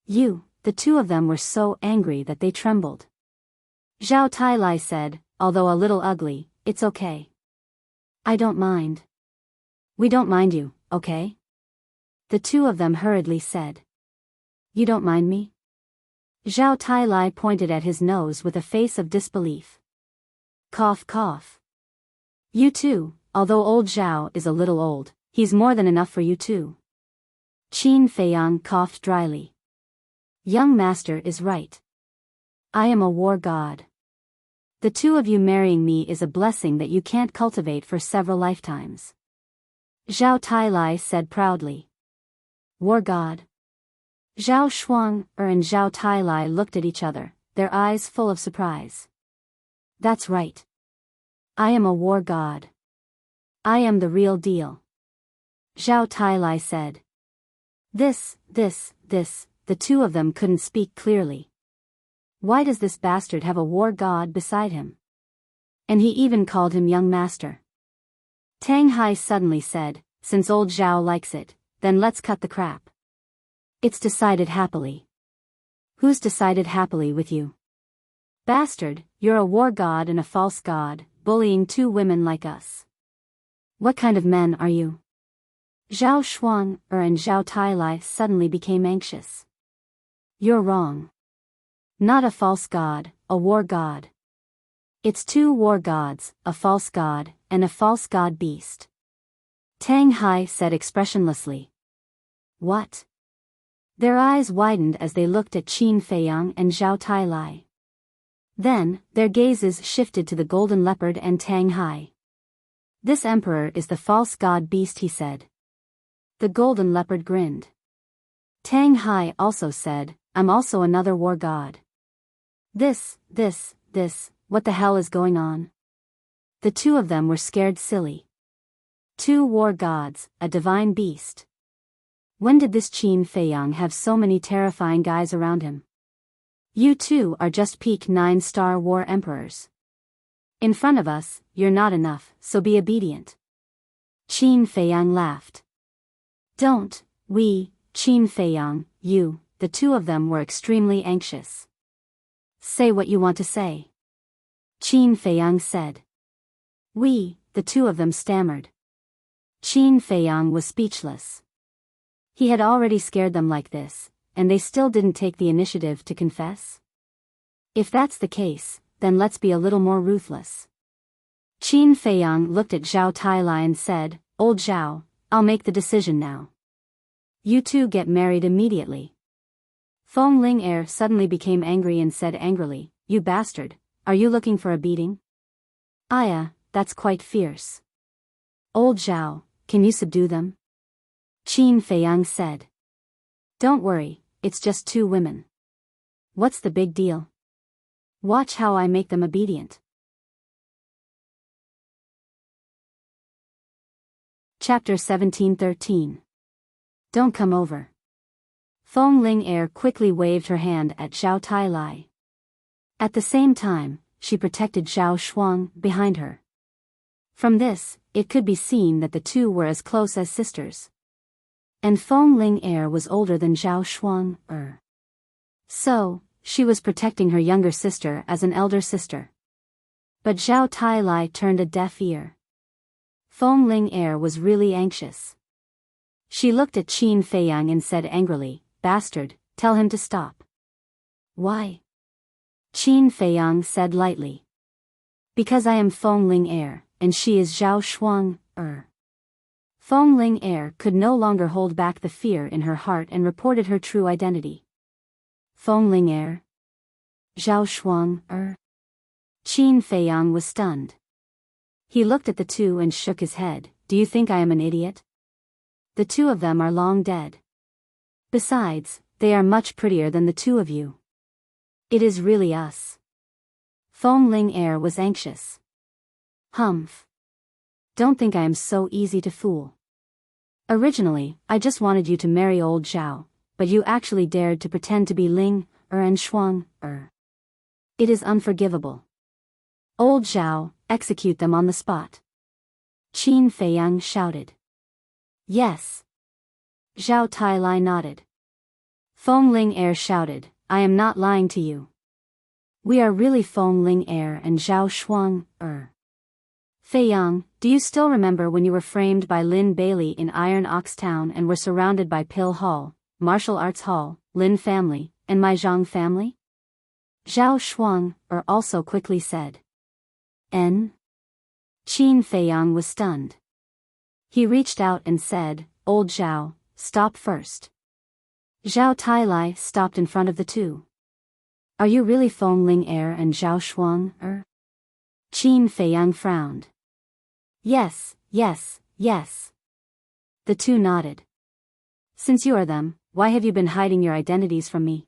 The two of them were so angry that they trembled. Zhao Tailai said, "Although a little ugly, it's okay. I don't mind." "We don't mind you, okay?" The two of them hurriedly said. "You don't mind me?" Zhao Tailai pointed at his nose with a face of disbelief. Cough cough. "You too, although old Zhao is a little old, he's more than enough for you too. Qin Feiyang coughed dryly. Young master is right. I am a war god. The two of you marrying me is a blessing that you can't cultivate for several lifetimes. Zhao Tailai said proudly. War god. Zhao Shuang and Zhao Tailai looked at each other, their eyes full of surprise. That's right. I am a war god. I am the real deal. Zhao Tailai said. This, the two of them couldn't speak clearly. Why does this bastard have a war god beside him? And he even called him young master. Tang Hai suddenly said, since old Zhao likes it, then let's cut the crap. It's decided happily. Who's decided happily with you? Bastard, you're a war god and a false god, bullying two women like us. What kind of men are you? Zhao Shuang and Zhao Tailai suddenly became anxious. You're wrong. Not a false god, a war god. It's two war gods, a false god, and a false god beast. Tang Hai said expressionlessly. What? Their eyes widened as they looked at Qin Feiyang and Zhao Tailai. Then, their gazes shifted to the golden leopard and Tang Hai. This emperor is the false god beast, he said. The golden leopard grinned. Tang Hai also said, I'm also another war god. This, what the hell is going on? The two of them were scared silly. Two war gods, a divine beast. When did this Qin Feiyang have so many terrifying guys around him? You two are just peak 9-star war emperors. In front of us, you're not enough, so be obedient. Qin Feiyang laughed. Don't, we, Qin Feiyang, you, the two of them were extremely anxious. Say what you want to say. Qin Feiyang said. We, the two of them stammered. Qin Feiyang was speechless. He had already scared them like this, and they still didn't take the initiative to confess? If that's the case, then let's be a little more ruthless. Qin Feiyang looked at Zhao Tailai and said, Old Zhao, I'll make the decision now. You two get married immediately. Feng Ling suddenly became angry and said angrily, You bastard, are you looking for a beating? Aya, that's quite fierce. Old Zhao, can you subdue them? Qin Feiyang said. Don't worry, it's just two women. What's the big deal? Watch how I make them obedient. Chapter 17:13. Don't come over. Feng Ling quickly waved her hand at Zhao Tailai. At the same time, she protected Zhao Shuang behind her. From this, it could be seen that the two were as close as sisters. And Feng Ling was older than Zhao Shuang. So, she was protecting her younger sister as an elder sister. But Zhao Tailai turned a deaf ear. Feng Ling was really anxious. She looked at Qin Feiyang and said angrily, Bastard, tell him to stop. Why? Qin Feiyang said lightly. Because I am Feng Ling and she is Zhao Shuang. Feng Ling could no longer hold back the fear in her heart and reported her true identity. Feng Ling Zhao Shuang Qin Feiyang was stunned. He looked at the two and shook his head. Do you think I am an idiot? The two of them are long dead. Besides, they are much prettier than the two of you. It is really us. Feng Ling was anxious. Humph. Don't think I am so easy to fool. Originally, I just wanted you to marry old Zhao, but you actually dared to pretend to be Ling, and Shuang, It is unforgivable. Old Zhao, execute them on the spot. Qin Feiyang shouted. Yes. Zhao Tailai nodded. Feng Ling shouted, I am not lying to you. We are really Feng Ling and Zhao Shuang, Feiyang, do you still remember when you were framed by Lin Bailey in Iron Ox Town and were surrounded by Pill Hall, Martial Arts Hall, Lin family, and my Zhang family? Zhao Shuang also quickly said. N. Qin Feiyang was stunned. He reached out and said, "Old Zhao, stop first." Zhao Tailai stopped in front of the two. "Are you really Feng Ling Heir and Zhao Shuang, er?" Qin Feiyang frowned. Yes, yes, yes." The two nodded. "Since you are them, why have you been hiding your identities from me?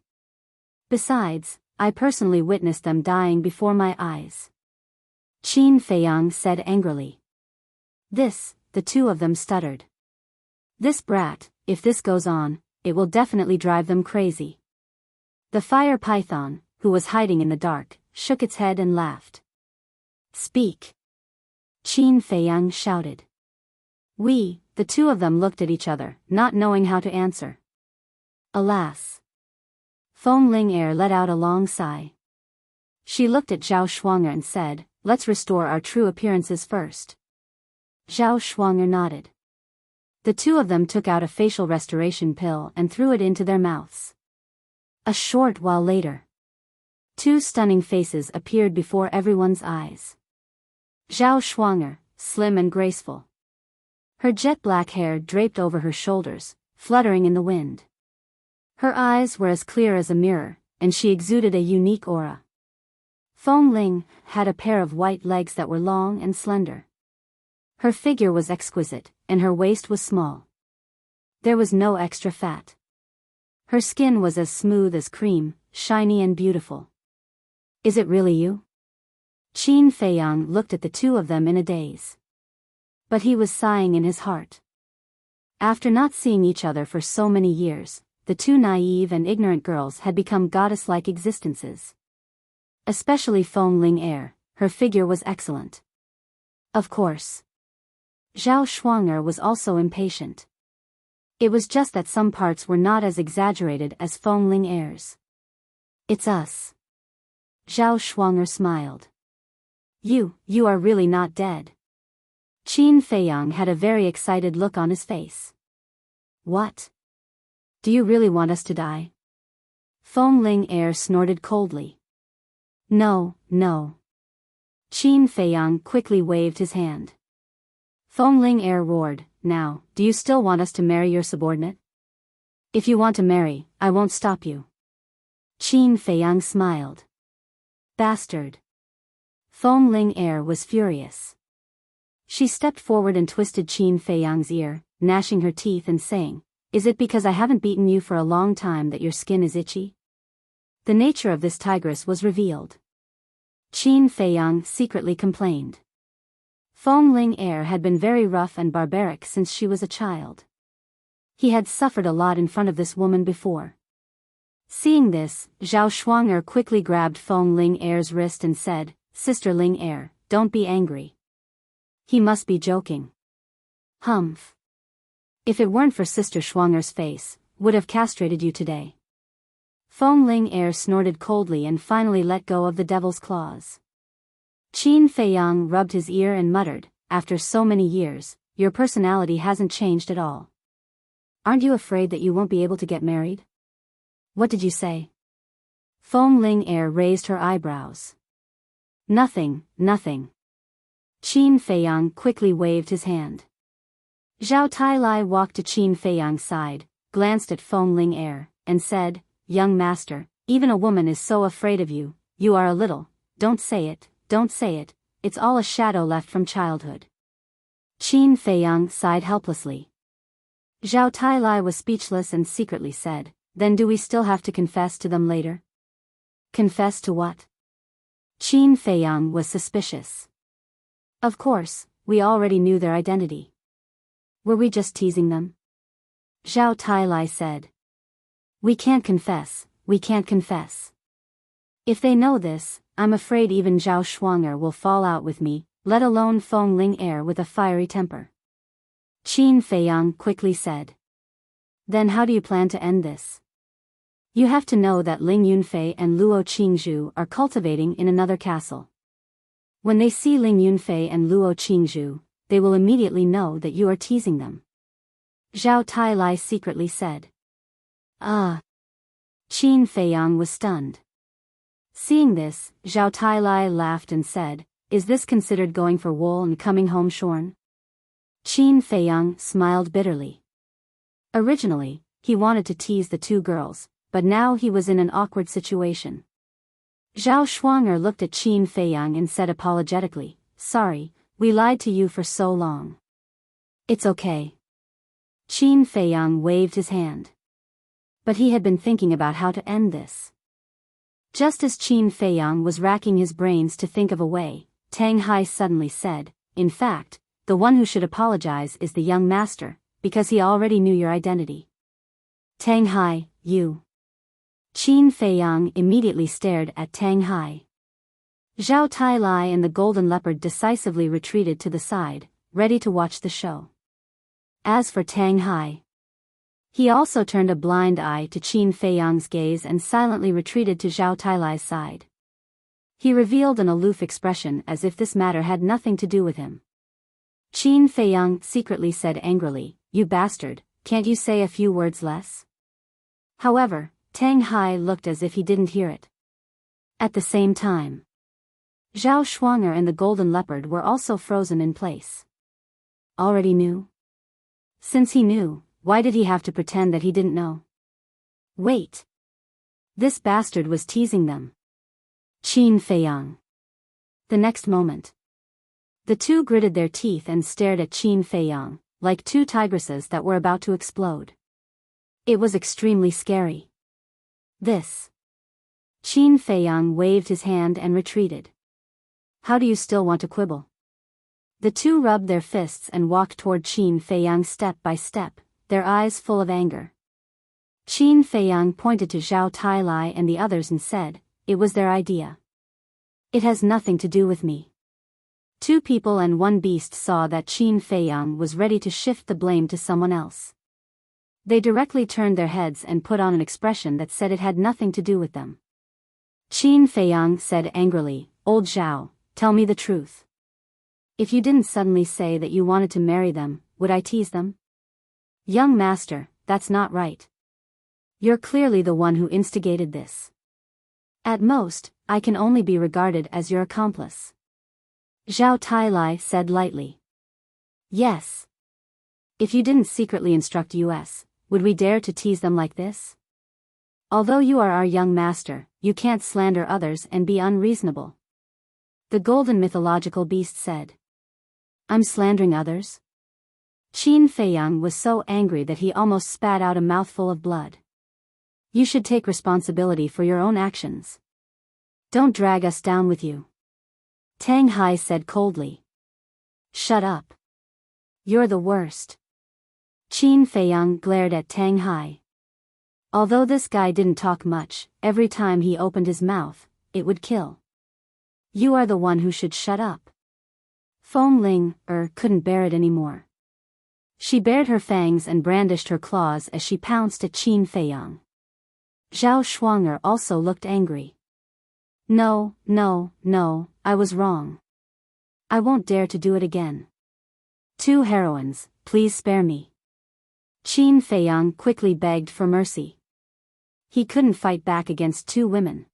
Besides, I personally witnessed them dying before my eyes." Qin Feiyang said angrily. The two of them stuttered. "This brat, if this goes on, it will definitely drive them crazy." The fire python, who was hiding in the dark, shook its head and laughed. "Speak!" Qin Feiyang shouted. The two of them looked at each other, not knowing how to answer. Alas! Feng Ling Heir let out a long sigh. She looked at Zhao Shuanger and said, "Let's restore our true appearances first." Zhao Shuanger nodded. The two of them took out a facial restoration pill and threw it into their mouths. A short while later, two stunning faces appeared before everyone's eyes. Zhao Shuanger, slim and graceful. Her jet black hair draped over her shoulders, fluttering in the wind. Her eyes were as clear as a mirror, and she exuded a unique aura. Feng Ling had a pair of white legs that were long and slender. Her figure was exquisite, and her waist was small. There was no extra fat. Her skin was as smooth as cream, shiny and beautiful. "Is it really you?" Qin Feiyang looked at the two of them in a daze. But he was sighing in his heart. After not seeing each other for so many years, the two naive and ignorant girls had become goddess-like existences. Especially Feng Ling Heir, her figure was excellent. Of course. Zhao Shuanger was also impatient. It was just that some parts were not as exaggerated as Feng Ling Heir's. "It's us." Zhao Shuanger smiled. You are really not dead." Qin Feiyang had a very excited look on his face. "What? Do you really want us to die?" Feng Ling Heir snorted coldly. No. Qin Feiyang quickly waved his hand. Feng Ling Heir roared, "Now, do you still want us to marry your subordinate?" "If you want to marry, I won't stop you." Qin Feiyang smiled. "Bastard." Feng Ling Heir was furious. She stepped forward and twisted Qin Feiyang's ear, gnashing her teeth and saying, "Is it because I haven't beaten you for a long time that your skin is itchy?" The nature of this tigress was revealed. Qin Feiyang secretly complained. Feng Ling Heir had been very rough and barbaric since she was a child. He had suffered a lot in front of this woman before. Seeing this, Zhao Shuanger quickly grabbed Feng Ling Heir's wrist and said, "Sister Ling Heir, don't be angry." He must be joking. Humph. If it weren't for Sister Shuanger's face, would have castrated you today. Feng Ling Heir snorted coldly and finally let go of the devil's claws. Qin Feiyang rubbed his ear and muttered, "After so many years, your personality hasn't changed at all. Aren't you afraid that you won't be able to get married?" "What did you say?" Feng Ling Heir raised her eyebrows. Nothing. Qin Feiyang quickly waved his hand. Zhao Tailai walked to Qin Feiyang's side, glanced at Feng Ling Heir, and said, "Young master, even a woman is so afraid of you. You are a little, don't say it, it's all a shadow left from childhood." Qin Feiyang sighed helplessly. Zhao Tailai was speechless and secretly said, "Then do we still have to confess to them later?" "Confess to what?" Qin Feiyang was suspicious. "Of course, we already knew their identity. Were we just teasing them?" Zhao Tailai said. We can't confess. If they know this, I'm afraid even Zhao Shuanger will fall out with me, let alone Feng Ling Heir with a fiery temper." Qin Feiyang quickly said. "Then how do you plan to end this? You have to know that Ling Yunfei and Luo Qingzhu are cultivating in another castle. When they see Ling Yunfei and Luo Qingzhu, they will immediately know that you are teasing them." Zhao Tailai secretly said. "Ah." Qin Feiyang was stunned. Seeing this, Zhao Tailai laughed and said, is this considered going for wool and coming home shorn? Qin Feiyang smiled bitterly. Originally, he wanted to tease the two girls, but now he was in an awkward situation. Zhao Shuang'er looked at Qin Feiyang and said apologetically, "Sorry, we lied to you for so long." "It's okay." Qin Feiyang waved his hand. But he had been thinking about how to end this. Just as Qin Feiyang was racking his brains to think of a way, Tang Hai suddenly said, "In fact, the one who should apologize is the young master, because he already knew your identity." "Tang Hai, you." Qin Feiyang immediately stared at Tang Hai. Zhao Tailai and the Golden Leopard decisively retreated to the side, ready to watch the show. As for Tang Hai, he also turned a blind eye to Qin Feiyang's gaze and silently retreated to Zhao Tailai's side. He revealed an aloof expression as if this matter had nothing to do with him. Qin Feiyang secretly said angrily, "You bastard, can't you say a few words less?" However, Tang Hai looked as if he didn't hear it. At the same time, Zhao Shuang'er and the Golden Leopard were also frozen in place. Already knew? Since he knew, why did he have to pretend that he didn't know? Wait. This bastard was teasing them. Qin Feiyang. The next moment, the two gritted their teeth and stared at Qin Feiyang, like two tigresses that were about to explode. It was extremely scary. This. Qin Feiyang waved his hand and retreated. "How do you still want to quibble?" The two rubbed their fists and walked toward Qin Feiyang step by step, their eyes full of anger. Qin Feiyang pointed to Zhao Tailai and the others and said, "It was their idea. It has nothing to do with me." Two people and one beast saw that Qin Feiyang was ready to shift the blame to someone else. They directly turned their heads and put on an expression that said it had nothing to do with them. Qin Feiyang said angrily, "Old Zhao, tell me the truth. If you didn't suddenly say that you wanted to marry them, would I tease them?" "Young master, that's not right. You're clearly the one who instigated this. At most, I can only be regarded as your accomplice." Zhao Tailai said lightly. "Yes. If you didn't secretly instruct us, would we dare to tease them like this? Although you are our young master, you can't slander others and be unreasonable." The golden mythological beast said. "I'm slandering others?" Qin Feiyang was so angry that he almost spat out a mouthful of blood. "You should take responsibility for your own actions. Don't drag us down with you." Tang Hai said coldly. "Shut up. You're the worst." Qin Feiyang glared at Tang Hai. Although this guy didn't talk much, every time he opened his mouth, it would kill. "You are the one who should shut up." Feng Ling couldn't bear it anymore. She bared her fangs and brandished her claws as she pounced at Qin Feiyang. Zhao Shuang'er also looked angry. No, I was wrong. I won't dare to do it again. Two heroines, please spare me." Qin Feiyang quickly begged for mercy. He couldn't fight back against two women.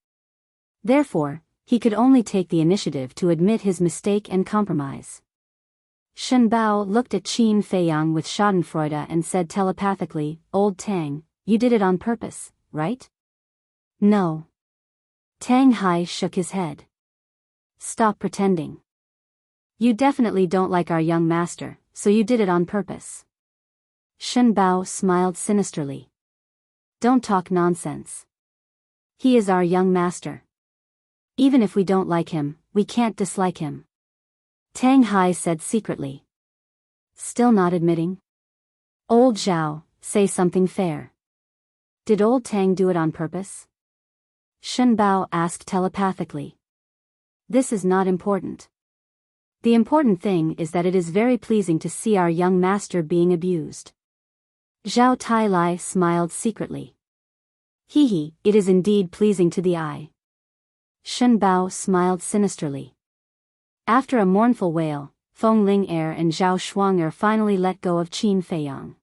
Therefore, he could only take the initiative to admit his mistake and compromise. Shen Bao looked at Qin Feiyang with schadenfreude and said telepathically, "Old Tang, you did it on purpose, right?" "No." Tang Hai shook his head. "Stop pretending. You definitely don't like our young master, so you did it on purpose." Shen Bao smiled sinisterly. "Don't talk nonsense. He is our young master. Even if we don't like him, we can't dislike him." Tang Hai said secretly. Still not admitting? "Old Zhao, say something fair. Did old Tang do it on purpose?" Shen Bao asked telepathically. "This is not important. The important thing is that it is very pleasing to see our young master being abused." Zhao Tailai smiled secretly. "Hee, it is indeed pleasing to the eye." Shen Bao smiled sinisterly. After a mournful wail, Feng Ling and Zhao Shuang'er finally let go of Qin Feiyang.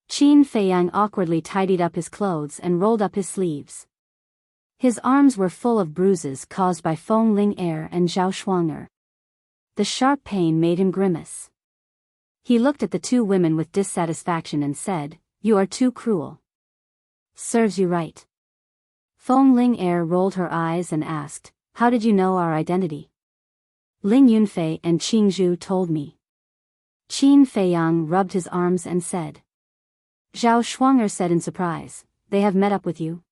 Qin Feiyang awkwardly tidied up his clothes and rolled up his sleeves. His arms were full of bruises caused by Feng Ling and Zhao Shuang'er. The sharp pain made him grimace. He looked at the two women with dissatisfaction and said, "You are too cruel." "Serves you right." Feng Ling Er rolled her eyes and asked, "How did you know our identity?" "Ling Yunfei and Qing Zhu told me." Qin Feiyang rubbed his arms and said. Zhao Shuang'er said in surprise, "They have met up with you?"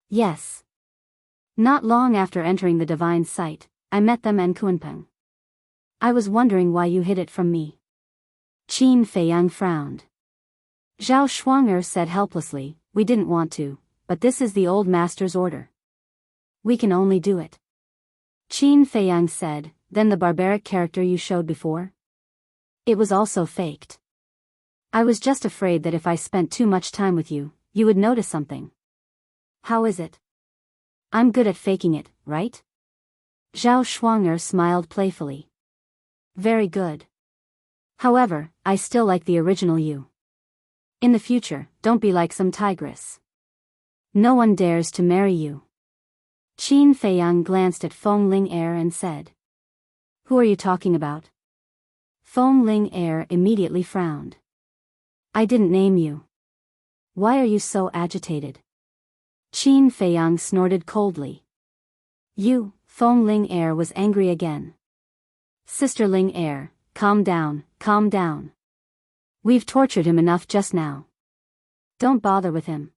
"Yes. Not long after entering the divine site, I met them and Kuanpeng. I was wondering why you hid it from me." Qin Feiyang frowned. Zhao Shuang'er said helplessly, "We didn't want to, but this is the old master's order. We can only do it." Qin Feiyang said, "Then the barbaric character you showed before? It was also faked. I was just afraid that if I spent too much time with you, you would notice something." "How is it? I'm good at faking it, right?" Zhao Shuang'er smiled playfully. "Very good. However, I still like the original you. In the future, don't be like some tigress. No one dares to marry you." Qin Feiyang glanced at Feng Ling Er and said, "Who are you talking about?" Feng Ling Er immediately frowned. "I didn't name you. Why are you so agitated?" Qin Feiyang snorted coldly. "You," Feng Ling Er was angry again. "Sister Ling Er, calm down, calm down. We've tortured him enough just now. Don't bother with him."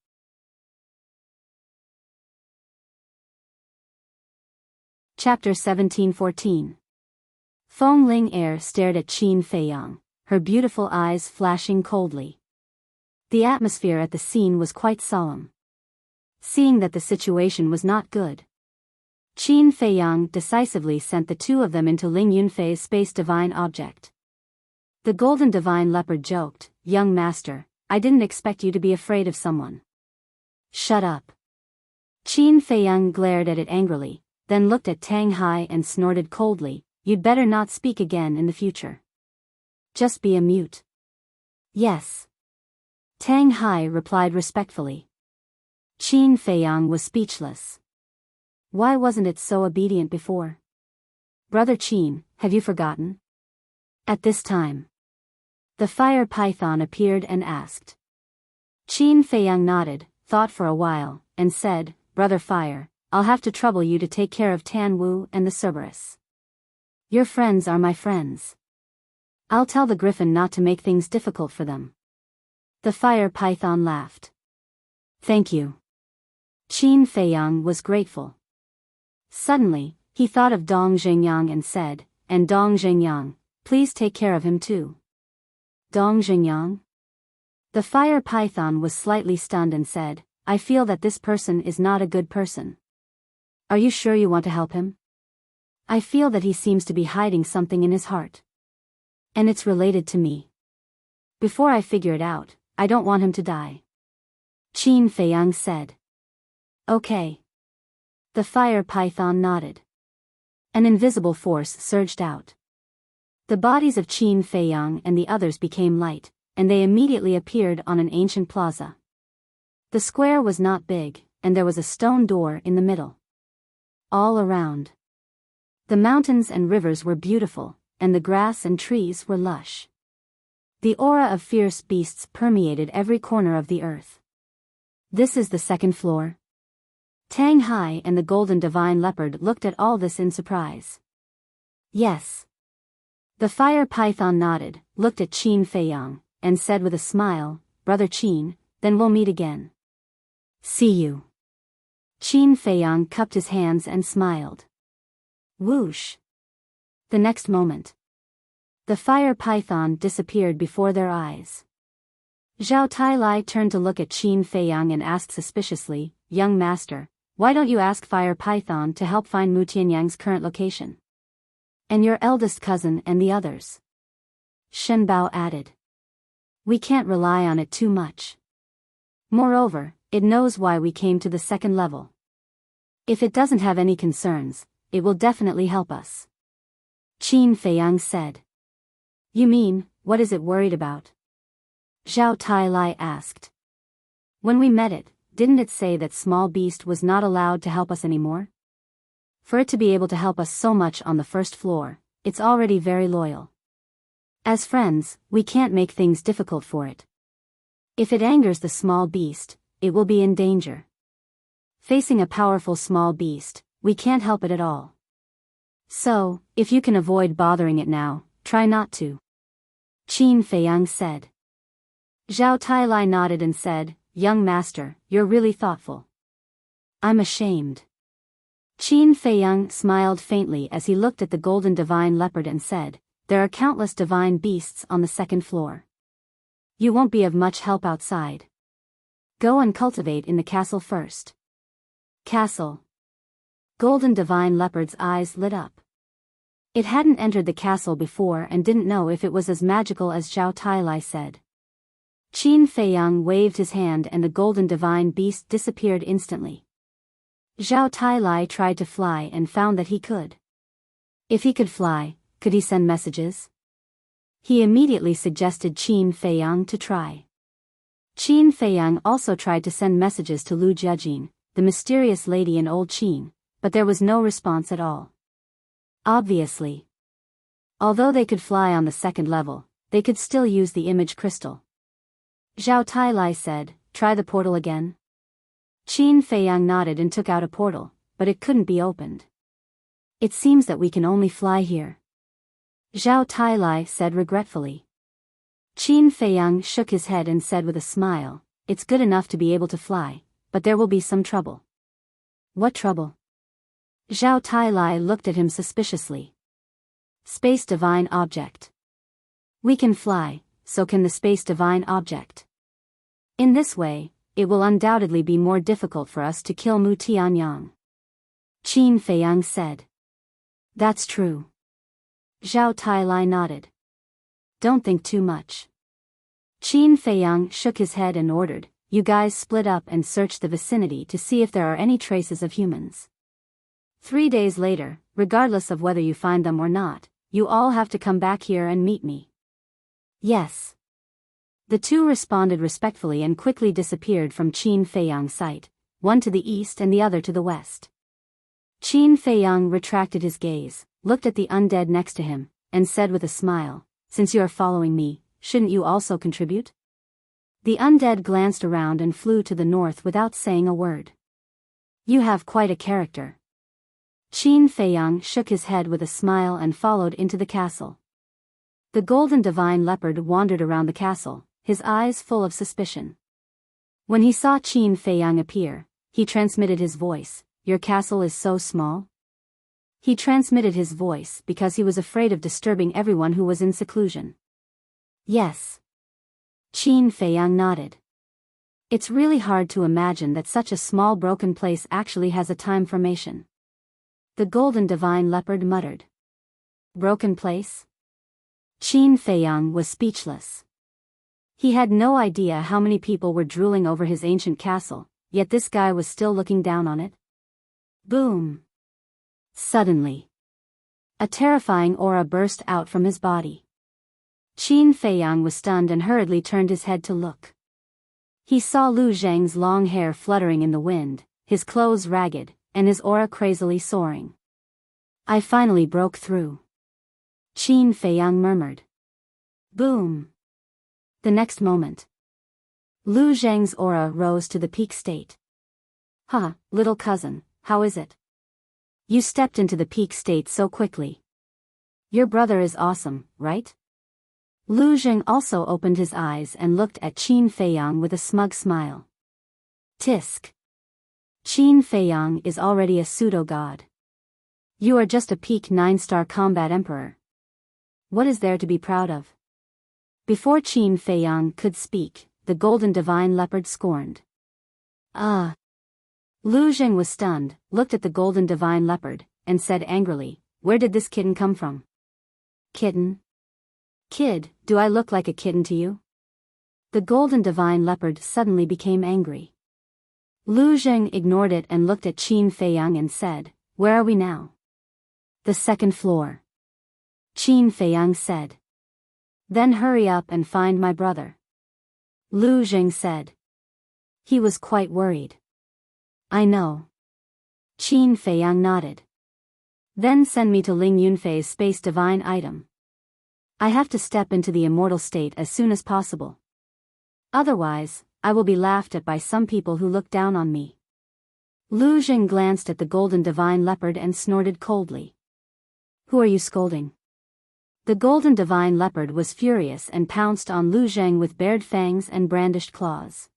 Chapter 17-14. Feng Ling Er stared at Qin Feiyang, her beautiful eyes flashing coldly. The atmosphere at the scene was quite solemn. Seeing that the situation was not good, Qin Feiyang decisively sent the two of them into Ling Yunfei's space divine object. The golden divine leopard joked, "Young master, I didn't expect you to be afraid of someone." "Shut up." Qin Feiyang glared at it angrily, then looked at Tang Hai and snorted coldly, "You'd better not speak again in the future. Just be a mute." "Yes." Tang Hai replied respectfully. Qin Feiyang was speechless. Why wasn't it so obedient before? "Brother Qin, have you forgotten?" At this time, the fire python appeared and asked. Qin Feiyang nodded, thought for a while, and said, "Brother Fire, I'll have to trouble you to take care of Tan Wu and the Cerberus. Your friends are my friends. I'll tell the griffin not to make things difficult for them." The fire python laughed. "Thank you." Qin Feiyang was grateful. Suddenly, he thought of Dong Zhengyang and said, "And Dong Zhengyang, please take care of him too." "Dong Zhengyang?" The fire python was slightly stunned and said, "I feel that this person is not a good person." "Are you sure you want to help him?" "I feel that he seems to be hiding something in his heart. And it's related to me. Before I figure it out, I don't want him to die." Qin Feiyang said. "Okay." The fire python nodded. An invisible force surged out. The bodies of Qin Feiyang and the others became light, and they immediately appeared on an ancient plaza. The square was not big, and there was a stone door in the middle. All around, the mountains and rivers were beautiful, and the grass and trees were lush. The aura of fierce beasts permeated every corner of the earth. "This is the second floor?" Tang Hai and the golden divine leopard looked at all this in surprise. "Yes." The fire python nodded, looked at Qin Feiyang, and said with a smile, "Brother Qin, then we'll meet again." "See you." Qin Feiyang cupped his hands and smiled. Whoosh! The next moment, the fire python disappeared before their eyes. Zhao Tailai turned to look at Qin Feiyang and asked suspiciously, "Young master, why don't you ask Fire Python to help find Mu Tianyang's current location? And your eldest cousin and the others?" Shen Bao added. "We can't rely on it too much. Moreover, it knows why we came to the second level. If it doesn't have any concerns, it will definitely help us." Qin Feiyang said. "You mean, what is it worried about?" Zhao Tailai asked. "When we met it, didn't it say that small beast was not allowed to help us anymore? For it to be able to help us so much on the first floor, it's already very loyal. As friends, we can't make things difficult for it. If it angers the small beast, it will be in danger. Facing a powerful small beast, we can't help it at all. So, if you can avoid bothering it now, try not to. Qin Feiyang said. Zhao Tailai nodded and said, Young master, you're really thoughtful. I'm ashamed. Qin Feiyang smiled faintly as he looked at the golden divine leopard and said, There are countless divine beasts on the second floor. You won't be of much help outside. Go and cultivate in the castle first. Castle. Golden divine leopard's eyes lit up. It hadn't entered the castle before and didn't know if it was as magical as Zhao Tailai said. Qin Feiyang waved his hand and the golden divine beast disappeared instantly. Zhao Tailai tried to fly and found that he could. If he could fly, could he send messages? He immediately suggested Qin Feiyang to try. Qin Feiyang also tried to send messages to Lu Jiajin, the mysterious lady in Old Qin, but there was no response at all. Obviously. Although they could fly on the second level, they could still use the image crystal. Zhao Tailai said, Try the portal again. Qin Feiyang nodded and took out a portal, but it couldn't be opened. It seems that we can only fly here. Zhao Tailai said regretfully. Qin Feiyang shook his head and said with a smile, It's good enough to be able to fly, but there will be some trouble. What trouble? Zhao Tailai looked at him suspiciously. Space divine object. We can fly, so can the space divine object. In this way, it will undoubtedly be more difficult for us to kill Mu Tianyang. Qin Feiyang said. That's true. Zhao Tailai nodded. Don't think too much. Qin Feiyang shook his head and ordered, You guys split up and search the vicinity to see if there are any traces of humans. 3 days later, regardless of whether you find them or not, you all have to come back here and meet me. Yes. The two responded respectfully and quickly disappeared from Qin Feiyang's sight, one to the east and the other to the west. Qin Feiyang retracted his gaze, looked at the undead next to him, and said with a smile, Since you are following me, shouldn't you also contribute? The undead glanced around and flew to the north without saying a word. You have quite a character. Qin Feiyang shook his head with a smile and followed into the castle. The golden divine leopard wandered around the castle, his eyes full of suspicion. When he saw Qin Feiyang appear, he transmitted his voice, Your castle is so small? He transmitted his voice because he was afraid of disturbing everyone who was in seclusion. Yes. Qin Feiyang nodded. It's really hard to imagine that such a small broken place actually has a time formation. The golden divine leopard muttered. Broken place? Qin Feiyang was speechless. He had no idea how many people were drooling over his ancient castle, yet this guy was still looking down on it. Boom! Suddenly, a terrifying aura burst out from his body. Qin Feiyang was stunned and hurriedly turned his head to look. He saw Lu Zheng's long hair fluttering in the wind, his clothes ragged, and his aura crazily soaring. I finally broke through. Qin Feiyang murmured. Boom! The next moment, Lu Zheng's aura rose to the peak state. Little cousin, how is it? You stepped into the peak state so quickly. Your brother is awesome, right? Lu Zheng also opened his eyes and looked at Qin Feiyang with a smug smile. Tisk. Qin Feiyang is already a pseudo-god. You are just a peak 9-star combat emperor. What is there to be proud of? Before Qin Feiyang could speak, the golden divine leopard scorned. Lu Zheng was stunned, looked at the golden divine leopard, and said angrily, Where did this kitten come from? Kitten? Kid, do I look like a kitten to you? The golden divine leopard suddenly became angry. Lu Zheng ignored it and looked at Qin Feiyang and said, Where are we now? The second floor. Qin Feiyang said. Then hurry up and find my brother. Lu Zheng said. He was quite worried. I know. Qin Feiyang nodded. Then send me to Ling Yunfei's space divine item. I have to step into the immortal state as soon as possible. Otherwise, I will be laughed at by some people who look down on me. Lu Jing glanced at the golden divine leopard and snorted coldly. Who are you scolding? The golden divine leopard was furious and pounced on Lu Jing with bared fangs and brandished claws.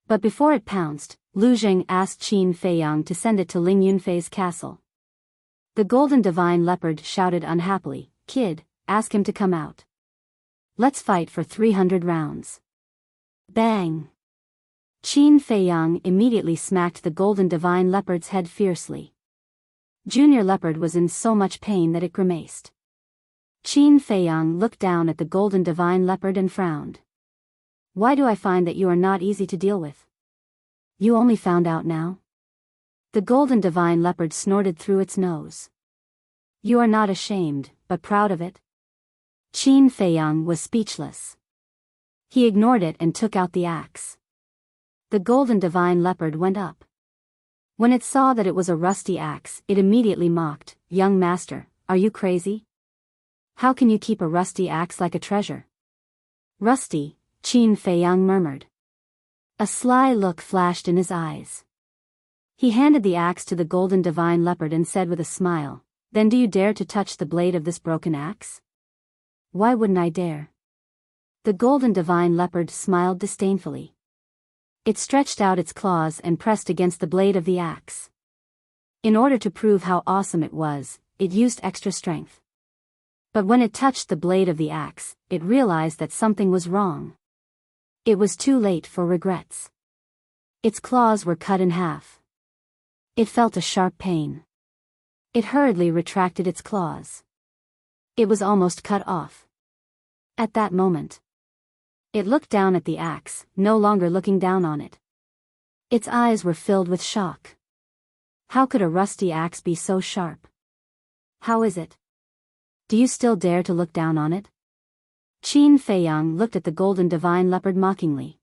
But before it pounced, Lu Jing asked Qin Feiyang to send it to Ling Yunfei's castle. The golden divine leopard shouted unhappily, "Kid, ask him to come out. Let's fight for 300 rounds." Bang! Qin Feiyang immediately smacked the golden divine leopard's head fiercely. Junior leopard was in so much pain that it grimaced. Qin Feiyang looked down at the golden divine leopard and frowned. Why do I find that you are not easy to deal with? You only found out now? The golden divine leopard snorted through its nose. You are not ashamed, but proud of it? Qin Feiyang was speechless. He ignored it and took out the axe. The golden divine leopard went up. When it saw that it was a rusty axe, it immediately mocked, "Young master, are you crazy? How can you keep a rusty axe like a treasure?" Rusty, Qin Feiyang murmured. A sly look flashed in his eyes. He handed the axe to the golden divine leopard and said with a smile, "Then do you dare to touch the blade of this broken axe?" "Why wouldn't I dare?" The golden divine leopard smiled disdainfully. It stretched out its claws and pressed against the blade of the axe. In order to prove how awesome it was, it used extra strength. But when it touched the blade of the axe, it realized that something was wrong. It was too late for regrets. Its claws were cut in half. It felt a sharp pain. It hurriedly retracted its claws. It was almost cut off. At that moment, it looked down at the axe, no longer looking down on it. Its eyes were filled with shock. How could a rusty axe be so sharp? How is it? Do you still dare to look down on it? Qin Feiyang looked at the golden divine leopard mockingly.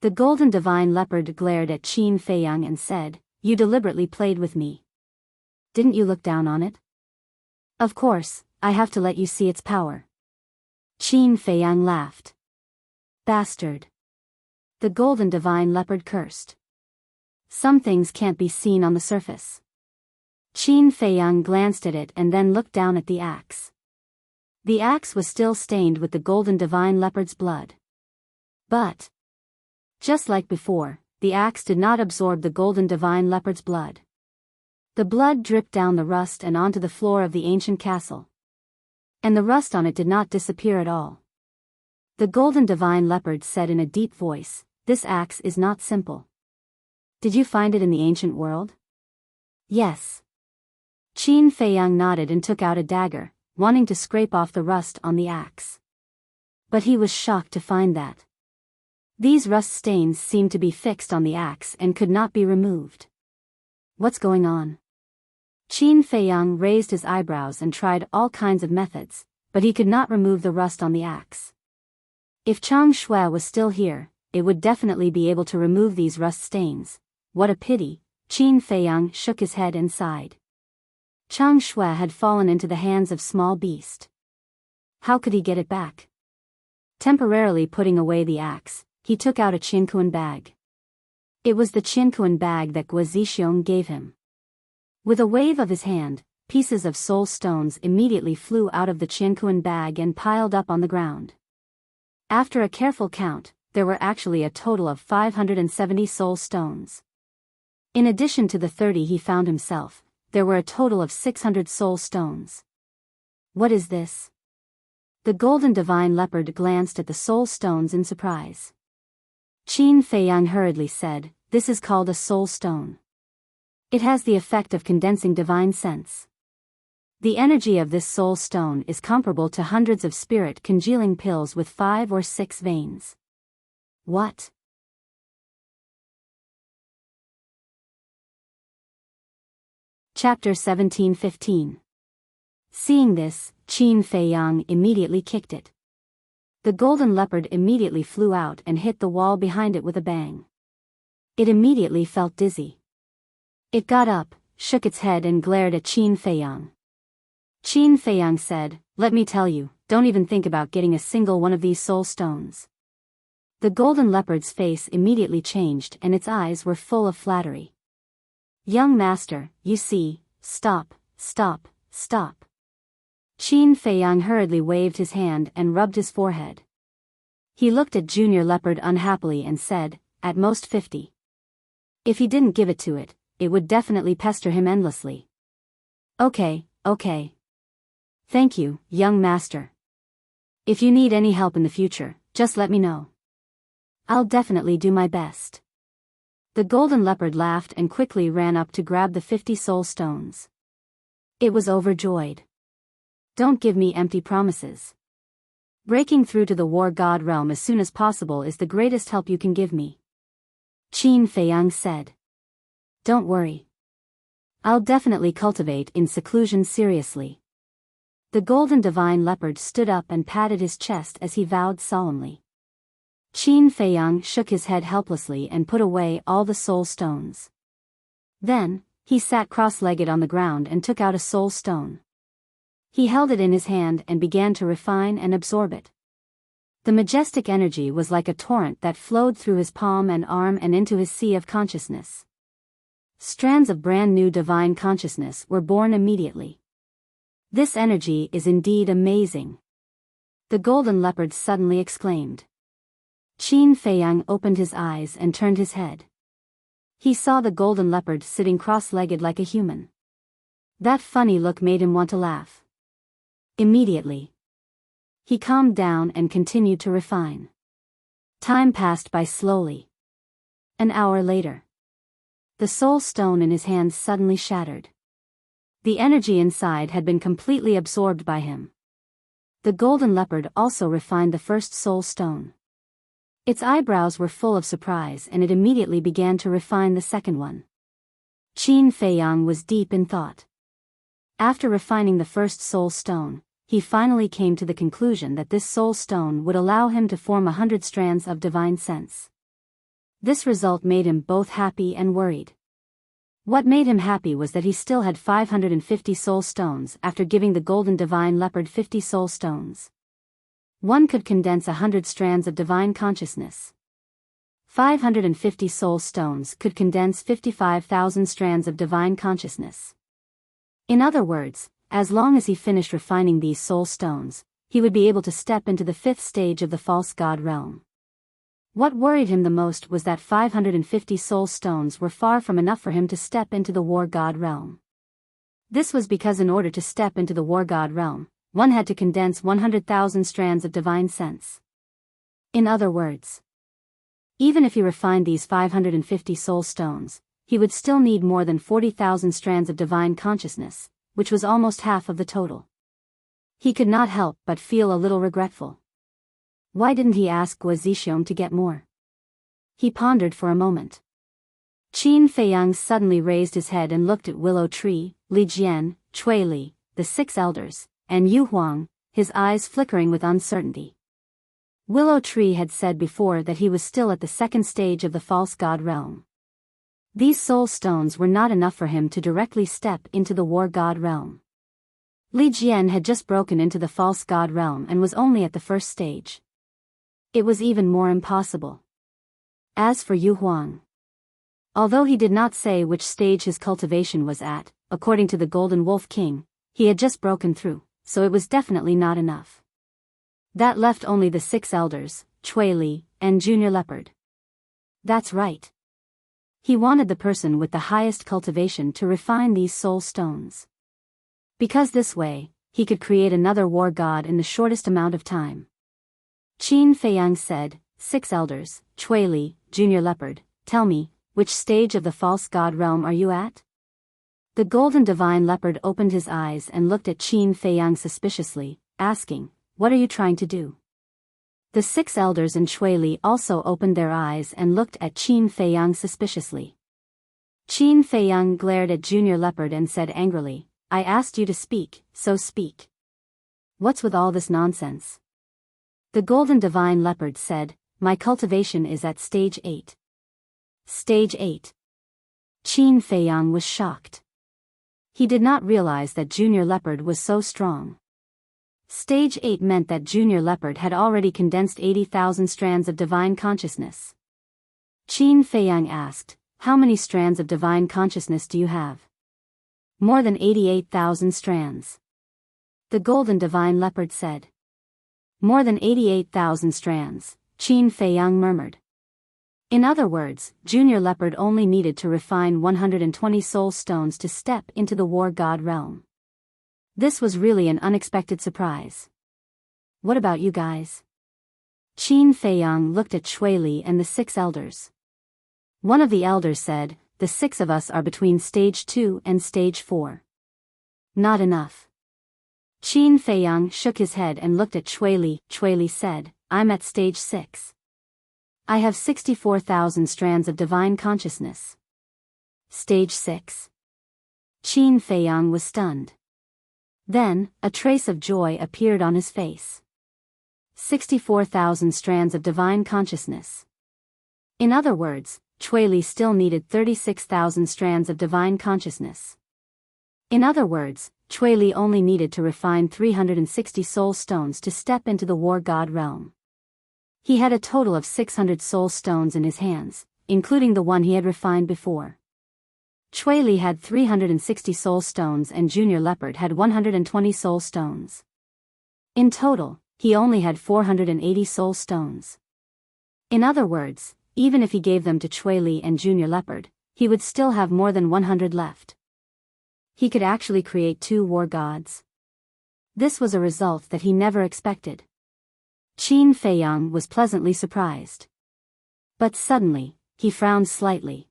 The golden divine leopard glared at Qin Feiyang and said, "You deliberately played with me. Didn't you look down on it? Of course, I have to let you see its power." Qin Feiyang laughed. "Bastard." The golden divine leopard cursed. Some things can't be seen on the surface. Qin Feiyang glanced at it and then looked down at the axe. The axe was still stained with the golden divine leopard's blood. But, just like before, the axe did not absorb the golden divine leopard's blood. The blood dripped down the rust and onto the floor of the ancient castle. And the rust on it did not disappear at all. The golden divine leopard said in a deep voice, "This axe is not simple. Did you find it in the ancient world?" "Yes." Qin Feiyang nodded and took out a dagger, wanting to scrape off the rust on the axe. But he was shocked to find that these rust stains seemed to be fixed on the axe and could not be removed. What's going on? Qin Feiyang raised his eyebrows and tried all kinds of methods, but he could not remove the rust on the axe. If Chang Shui was still here, it would definitely be able to remove these rust stains. What a pity, Qin Feiyang shook his head and sighed. Chang Shui had fallen into the hands of small beast. How could he get it back? Temporarily putting away the axe, he took out a Qinkuan bag. It was the Qinkuan bag that Guo Zixiong gave him. With a wave of his hand, pieces of soul stones immediately flew out of the Qinkuan bag and piled up on the ground. After a careful count, there were actually a total of 570 soul stones. In addition to the 30 he found himself, there were a total of 600 soul stones. What is this? The golden divine leopard glanced at the soul stones in surprise. Qin Feiyang hurriedly said, "This is called a soul stone. It has the effect of condensing divine sense. The energy of this soul stone is comparable to hundreds of spirit congealing pills with 5 or 6 veins." What? Chapter 17-15. Seeing this, Qin Feiyang immediately kicked it. The golden leopard immediately flew out and hit the wall behind it with a bang. It immediately felt dizzy. It got up, shook its head and glared at Qin Feiyang. Qin Feiyang said, "Let me tell you, don't even think about getting a single one of these soul stones." The golden leopard's face immediately changed and its eyes were full of flattery. "Young master, you see, stop, stop, stop." Qin Feiyang hurriedly waved his hand and rubbed his forehead. He looked at Junior Leopard unhappily and said, "At most 50. If he didn't give it to it, it would definitely pester him endlessly." Okay. Thank you, young master. If you need any help in the future, just let me know. I'll definitely do my best." The golden leopard laughed and quickly ran up to grab the 50 soul stones. It was overjoyed. "Don't give me empty promises. Breaking through to the war god realm as soon as possible is the greatest help you can give me," Qin Feiyang said. "Don't worry. I'll definitely cultivate in seclusion seriously." The golden divine leopard stood up and patted his chest as he vowed solemnly. Qin Feiyang shook his head helplessly and put away all the soul stones. Then, he sat cross-legged on the ground and took out a soul stone. He held it in his hand and began to refine and absorb it. The majestic energy was like a torrent that flowed through his palm and arm and into his sea of consciousness. Strands of brand new divine consciousness were born immediately. "This energy is indeed amazing," the golden leopard suddenly exclaimed. Qin Feiyang opened his eyes and turned his head. He saw the golden leopard sitting cross-legged like a human. That funny look made him want to laugh. Immediately, he calmed down and continued to refine. Time passed by slowly. An hour later, the soul stone in his hand suddenly shattered. The energy inside had been completely absorbed by him. The golden leopard also refined the first soul stone. Its eyebrows were full of surprise and it immediately began to refine the second one. Qin Feiyang was deep in thought. After refining the first soul stone, he finally came to the conclusion that this soul stone would allow him to form 100 strands of divine sense. This result made him both happy and worried. What made him happy was that he still had 550 soul stones after giving the golden divine leopard 50 soul stones. One could condense 100 strands of divine consciousness. 550 soul stones could condense 55,000 strands of divine consciousness. In other words, as long as he finished refining these soul stones, he would be able to step into the 5th stage of the false god realm. What worried him the most was that 550 soul stones were far from enough for him to step into the war god realm. This was because in order to step into the war god realm, one had to condense 100,000 strands of divine sense. In other words, even if he refined these 550 soul stones, he would still need more than 40,000 strands of divine consciousness, which was almost half of the total. He could not help but feel a little regretful. Why didn't he ask Guo Zixiong to get more? He pondered for a moment. Qin Feiyang suddenly raised his head and looked at Willow Tree, Li Jian, Cui Li, the 6 elders, and Yu Huang, his eyes flickering with uncertainty. Willow Tree had said before that he was still at the 2nd stage of the false god realm. These soul stones were not enough for him to directly step into the war god realm. Li Jian had just broken into the false god realm and was only at the 1st stage. It was even more impossible. As for Yu Huang, although he did not say which stage his cultivation was at, according to the Golden Wolf King, he had just broken through, so it was definitely not enough. That left only the 6 elders, Cui Li, and Junior Leopard. That's right. He wanted the person with the highest cultivation to refine these soul stones. Because this way, he could create another war god in the shortest amount of time. Qin Feiyang said, 6 elders, Cui Li, Junior Leopard, tell me, which stage of the false god realm are you at? The golden divine leopard opened his eyes and looked at Qin Feiyang suspiciously, asking, what are you trying to do? The 6 elders and Cui Li also opened their eyes and looked at Qin Feiyang suspiciously. Qin Feiyang glared at Junior Leopard and said angrily, I asked you to speak, so speak. What's with all this nonsense? The golden divine leopard said, my cultivation is at stage 8. Stage 8. Qin Feiyang was shocked. He did not realize that Junior Leopard was so strong. Stage 8 meant that Junior Leopard had already condensed 80,000 strands of divine consciousness. Qin Feiyang asked, "How many strands of divine consciousness do you have?" "More than 88,000 strands." The Golden Divine Leopard said. "More than 88,000 strands," Qin Feiyang murmured. In other words, Junior Leopard only needed to refine 120 soul stones to step into the War God realm. This was really an unexpected surprise. "What about you guys?" Qin Feiyang looked at Chui Li and the 6 elders. One of the elders said, "The 6 of us are between stage 2 and stage 4. Not enough." Qin Feiyang shook his head and looked at Chui Li. Chui Li said, "I'm at stage 6. I have 64,000 strands of divine consciousness." Stage 6. Qin Feiyang was stunned. Then, a trace of joy appeared on his face. 64,000 strands of divine consciousness. In other words, Chui Li still needed 36,000 strands of divine consciousness. In other words, Chui Li only needed to refine 360 soul stones to step into the War God realm. He had a total of 600 soul stones in his hands, including the one he had refined before. Chui Li had 360 soul stones and Junior Leopard had 120 soul stones. In total, he only had 480 soul stones. In other words, even if he gave them to Chui Li and Junior Leopard, he would still have more than 100 left. He could actually create 2 war gods. This was a result that he never expected. Qin Feiyang was pleasantly surprised. But suddenly, he frowned slightly.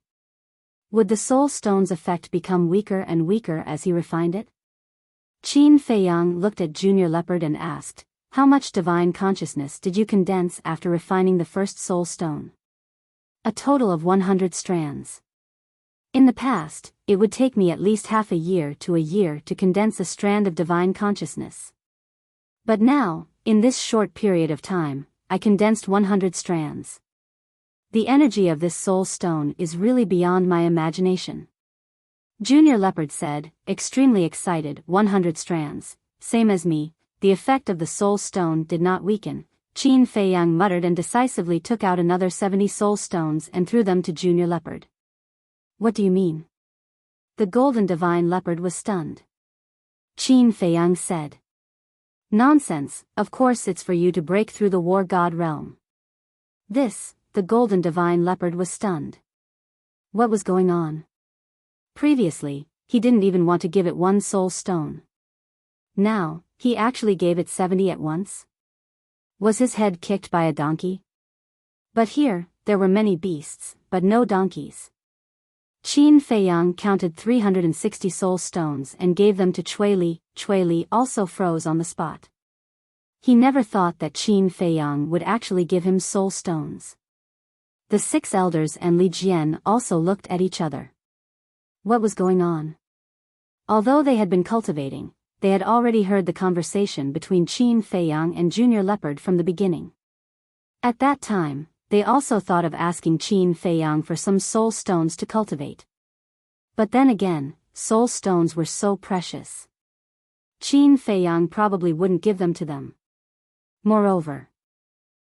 Would the soul stone's effect become weaker and weaker as he refined it? Qin Feiyang looked at Junior Leopard and asked, "How much divine consciousness did you condense after refining the first soul stone?" "A total of 100 strands. In the past, it would take me at least half a year to condense a strand of divine consciousness. But now, in this short period of time, I condensed 100 strands. The energy of this soul stone is really beyond my imagination." Junior Leopard said, extremely excited, 100 strands, same as me." The effect of the soul stone did not weaken. Qin Feiyang muttered and decisively took out another 70 soul stones and threw them to Junior Leopard. "What do you mean?" The Golden Divine Leopard was stunned. Qin Feiyang said, "Nonsense, of course it's for you to break through the War God realm." The Golden Divine Leopard was stunned. What was going on? Previously, he didn't even want to give it 1 soul stone. Now, he actually gave it 70 at once? Was his head kicked by a donkey? But here, there were many beasts, but no donkeys. Qin Feiyang counted 360 soul stones and gave them to Chui Li. Chui Li also froze on the spot. He never thought that Qin Feiyang would actually give him soul stones. The 6 elders and Li Jian also looked at each other. What was going on? Although they had been cultivating, they had already heard the conversation between Qin Feiyang and Junior Leopard from the beginning. At that time, they also thought of asking Qin Feiyang for some soul stones to cultivate. But then again, soul stones were so precious. Qin Feiyang probably wouldn't give them to them. Moreover,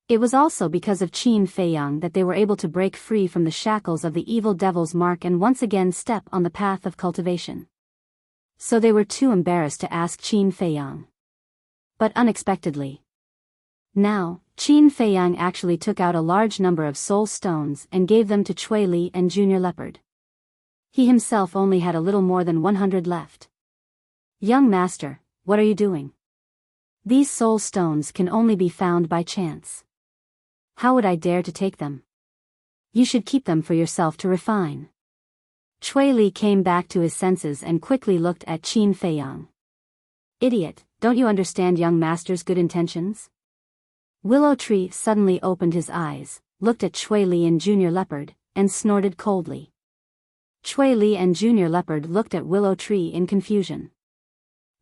it was also because of Qin Feiyang that they were able to break free from the shackles of the evil devil's mark and once again step on the path of cultivation. So they were too embarrassed to ask Qin Feiyang. But unexpectedly, now, Qin Feiyang actually took out a large number of soul stones and gave them to Chui Li and Junior Leopard. He himself only had a little more than 100 left. "Young master, what are you doing? These soul stones can only be found by chance. How would I dare to take them? You should keep them for yourself to refine." Chui Li came back to his senses and quickly looked at Qin Feiyang. "Idiot, don't you understand young master's good intentions?" Willow Tree suddenly opened his eyes, looked at Chui Li and Junior Leopard, and snorted coldly. Chui Li and Junior Leopard looked at Willow Tree in confusion.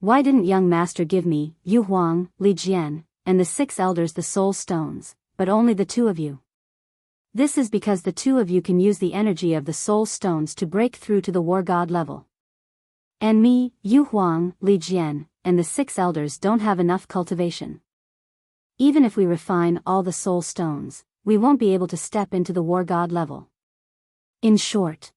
"Why didn't young master give me, Yu Huang, Li Jian, and the 6 elders the soul stones, but only the 2 of you?" "This is because the 2 of you can use the energy of the soul stones to break through to the war god level. And me, Yu Huang, Li Jian, and the 6 elders don't have enough cultivation. Even if we refine all the soul stones, we won't be able to step into the war god level. In short,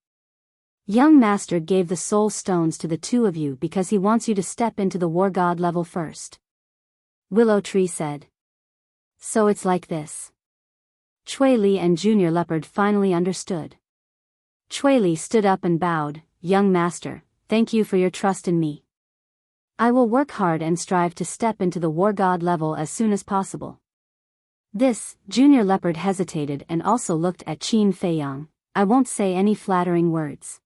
young master gave the soul stones to the 2 of you because he wants you to step into the war god level first. Willow Tree said. So it's like this. Chui Li and Junior Leopard finally understood. Chui Li stood up and bowed. Young master, thank you for your trust in me. I will work hard and strive to step into the war god level as soon as possible. This, Junior Leopard hesitated and also looked at Qin Feiyang. I won't say any flattering words.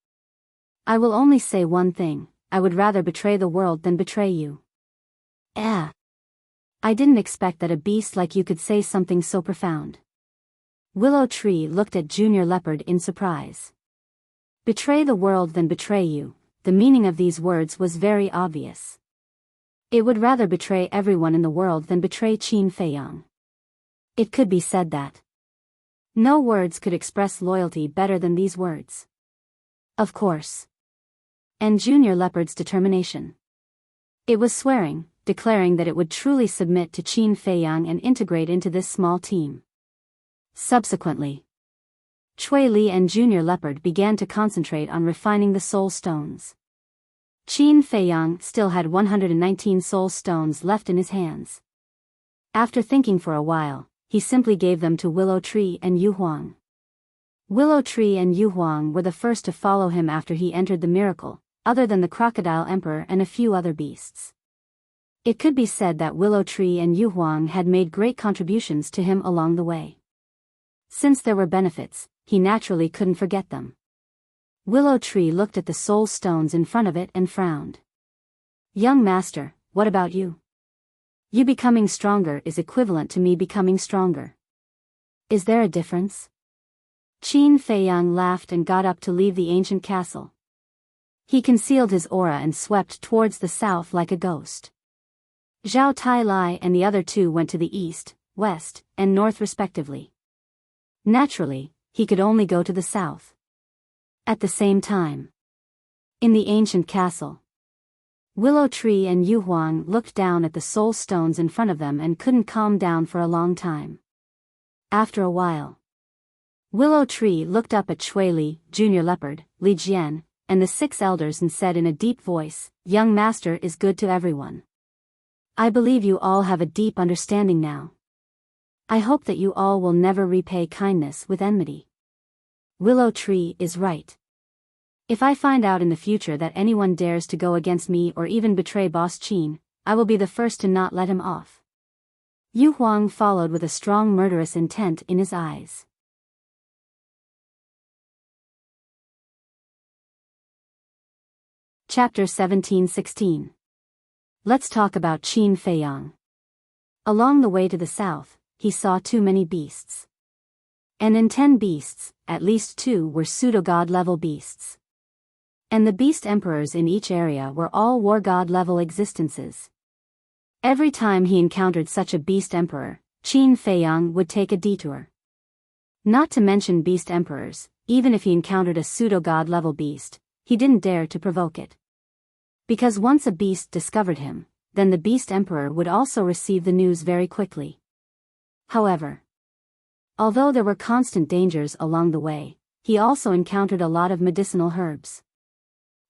I will only say one thing, I would rather betray the world than betray you. I didn't expect that a beast like you could say something so profound. Willow Tree looked at Junior Leopard in surprise. Betray the world than betray you, the meaning of these words was very obvious. It would rather betray everyone in the world than betray Qin Feiyang. It could be said that no words could express loyalty better than these words. Of course. And Junior Leopard's determination. It was swearing, declaring that it would truly submit to Qin Feiyang and integrate into this small team. Subsequently, Chui Li and Junior Leopard began to concentrate on refining the soul stones. Qin Feiyang still had 119 soul stones left in his hands. After thinking for a while, he simply gave them to Willow Tree and Yu Huang. Willow Tree and Yu Huang were the first to follow him after he entered the miracle, other than the Crocodile Emperor and a few other beasts. It could be said that Willow Tree and Yu Huang had made great contributions to him along the way. Since there were benefits, he naturally couldn't forget them. Willow Tree looked at the soul stones in front of it and frowned. Young master, what about you? You becoming stronger is equivalent to me becoming stronger. Is there a difference? Qin Feiyang laughed and got up to leave the ancient castle. He concealed his aura and swept towards the south like a ghost. Zhao Tai Lai and the other 2 went to the east, west, and north respectively. Naturally, he could only go to the south. At the same time, in the ancient castle, Willow Tree and Yu Huang looked down at the soul stones in front of them and couldn't calm down for a long time. After a while, Willow Tree looked up at Chui Li, Junior Leopard, Li Jian, and the 6 elders and said in a deep voice, Young master is good to everyone. I believe you all have a deep understanding now. I hope that you all will never repay kindness with enmity. Willow Tree is right. If I find out in the future that anyone dares to go against me or even betray Boss Qin, I will be the first to not let him off. Yu Huang followed with a strong murderous intent in his eyes. Chapter 17-16. Let's talk about Qin Feiyang. Along the way to the south, he saw too many beasts. And in 10 beasts, at least 2 were pseudo-god level beasts. And the beast emperors in each area were all war god level existences. Every time he encountered such a beast emperor, Qin Feiyang would take a detour. Not to mention beast emperors, even if he encountered a pseudo-god level beast, he didn't dare to provoke it. Because once a beast discovered him, then the beast emperor would also receive the news very quickly. However, although there were constant dangers along the way, he also encountered a lot of medicinal herbs.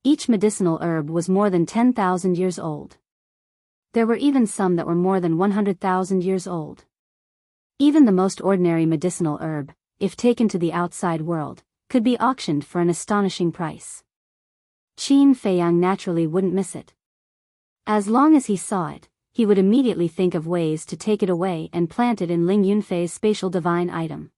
Each medicinal herb was more than 10,000 years old. There were even some that were more than 100,000 years old. Even the most ordinary medicinal herb, if taken to the outside world, could be auctioned for an astonishing price. Qin Feiyang naturally wouldn't miss it. As long as he saw it, he would immediately think of ways to take it away and plant it in Ling Yunfei's spatial divine item.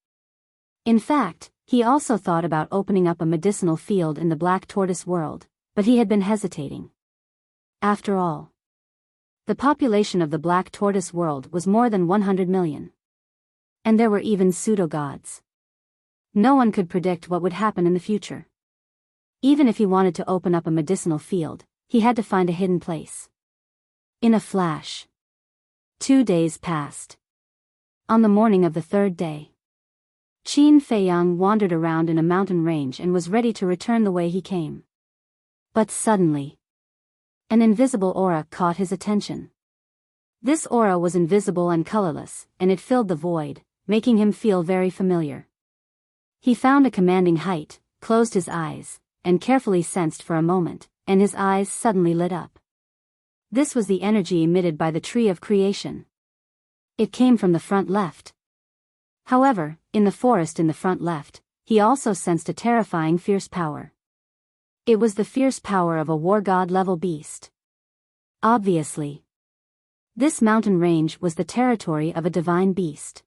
In fact, he also thought about opening up a medicinal field in the Black Tortoise world, but he had been hesitating. After all, the population of the Black Tortoise world was more than 100 million. And there were even pseudo-gods. No one could predict what would happen in the future. Even if he wanted to open up a medicinal field, he had to find a hidden place. In a flash, 2 days passed. On the morning of the 3rd day, Qin Feiyang wandered around in a mountain range and was ready to return the way he came. But suddenly, An invisible aura caught his attention. This aura was invisible and colorless, and it filled the void, making him feel very familiar. He found a commanding height, closed his eyes, and carefully sensed for a moment, and his eyes suddenly lit up. This was the energy emitted by the tree of creation. It came from the front left. However, in the forest in the front left, he also sensed a terrifying fierce power. It was the fierce power of a war god level beast. Obviously, this mountain range was the territory of a divine beast.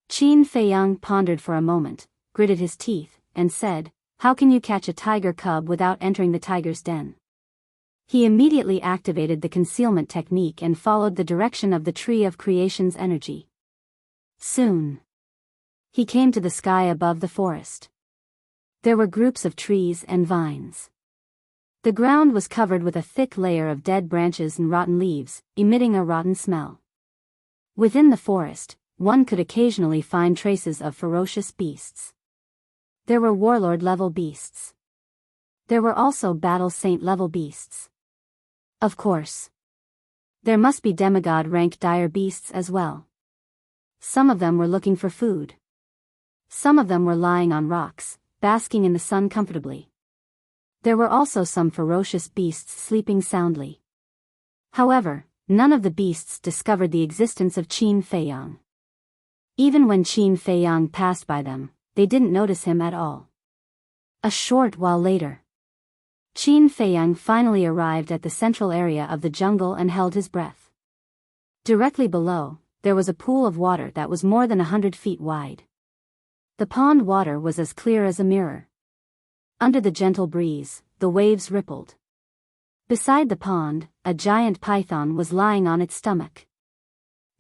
Qin Feiyang pondered for a moment, gritted his teeth, and said, "How can you catch a tiger cub without entering the tiger's den?" He immediately activated the concealment technique and followed the direction of the tree of creation's energy. Soon, he came to the sky above the forest. There were groups of trees and vines. The ground was covered with a thick layer of dead branches and rotten leaves, emitting a rotten smell. Within the forest, one could occasionally find traces of ferocious beasts. There were warlord-level beasts. There were also battle saint-level beasts. Of course, there must be demigod-rank dire beasts as well. Some of them were looking for food. Some of them were lying on rocks, basking in the sun comfortably. There were also some ferocious beasts sleeping soundly. However, none of the beasts discovered the existence of Qin Feiyang. Even when Qin Feiyang passed by them, they didn't notice him at all. A short while later, Qin Feiyang finally arrived at the central area of the jungle and held his breath. Directly below, there was a pool of water that was more than 100 feet wide. The pond water was as clear as a mirror. Under the gentle breeze, the waves rippled. Beside the pond, a giant python was lying on its stomach.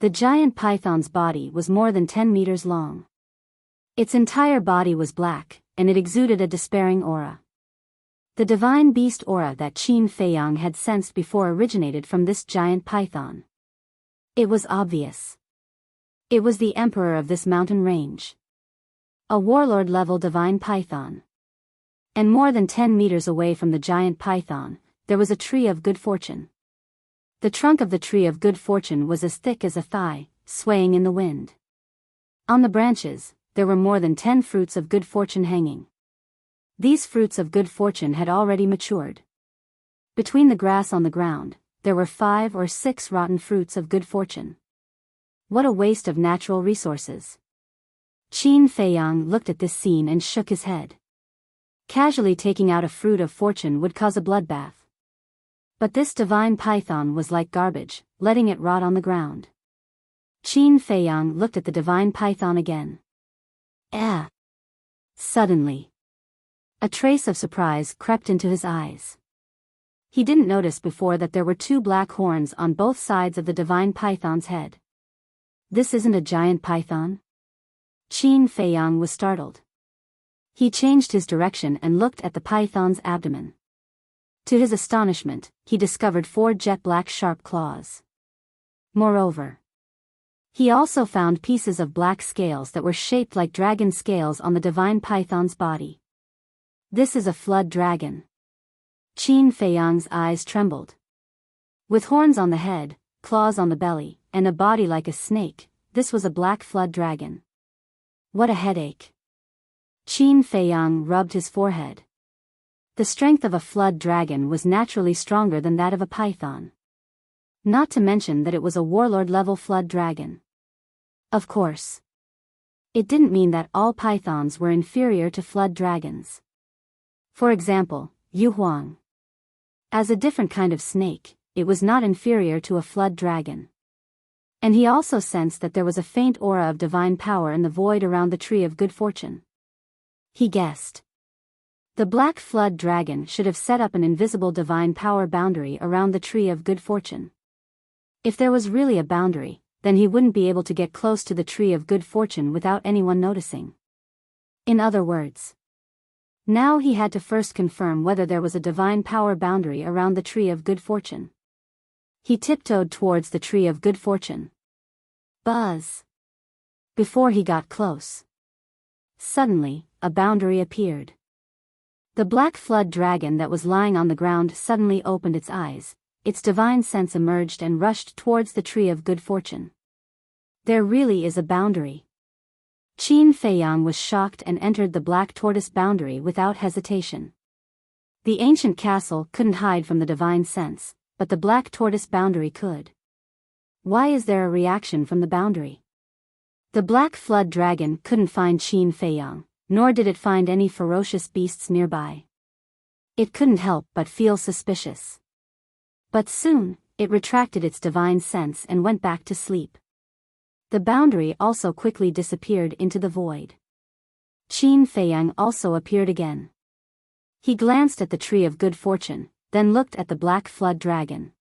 The giant python's body was more than 10 meters long. Its entire body was black, and it exuded a despairing aura. The divine beast aura that Qin Feiyang had sensed before originated from this giant python. It was obvious. It was the emperor of this mountain range. A warlord-level divine python. And more than 10 meters away from the giant python, there was a tree of good fortune. The trunk of the tree of good fortune was as thick as a thigh, swaying in the wind. On the branches, there were more than 10 fruits of good fortune hanging. These fruits of good fortune had already matured. Between the grass on the ground, there were 5 or 6 rotten fruits of good fortune. What a waste of natural resources. Qin Feiyang looked at this scene and shook his head. Casually taking out a fruit of fortune would cause a bloodbath. But this divine python was like garbage, letting it rot on the ground. Qin Feiyang looked at the divine python again. Suddenly, a trace of surprise crept into his eyes. He didn't notice before that there were 2 black horns on both sides of the divine python's head. This isn't a giant python? Qin Feiyang was startled. He changed his direction and looked at the python's abdomen. To his astonishment, he discovered 4 jet-black sharp claws. Moreover, he also found pieces of black scales that were shaped like dragon scales on the divine python's body. This is a flood dragon. Qin Feiyang's eyes trembled. With horns on the head, claws on the belly, and a body like a snake, this was a black flood dragon. What a headache. Qin Feiyang rubbed his forehead. The strength of a flood dragon was naturally stronger than that of a python. Not to mention that it was a warlord-level flood dragon. Of course, it didn't mean that all pythons were inferior to flood dragons. For example, Yu Huang. As a different kind of snake, it was not inferior to a flood dragon. And he also sensed that there was a faint aura of divine power in the void around the tree of good fortune. He guessed. The black flood dragon should have set up an invisible divine power boundary around the tree of good fortune. If there was really a boundary, then he wouldn't be able to get close to the tree of good fortune without anyone noticing. In other words, now he had to first confirm whether there was a divine power boundary around the tree of good fortune. He tiptoed towards the tree of good fortune. Buzz! Before he got close, suddenly, a boundary appeared. The black flood dragon that was lying on the ground suddenly opened its eyes, its divine sense emerged and rushed towards the tree of good fortune. There really is a boundary. Qin Feiyang was shocked and entered the black tortoise boundary without hesitation. The ancient castle couldn't hide from the divine sense, but the black tortoise boundary could. Why is there a reaction from the boundary? The black flood dragon couldn't find Qin Feiyang, nor did it find any ferocious beasts nearby. It couldn't help but feel suspicious. But soon, it retracted its divine sense and went back to sleep. The boundary also quickly disappeared into the void. Qin Feiyang also appeared again. He glanced at the tree of good fortune, then looked at the black flood dragon.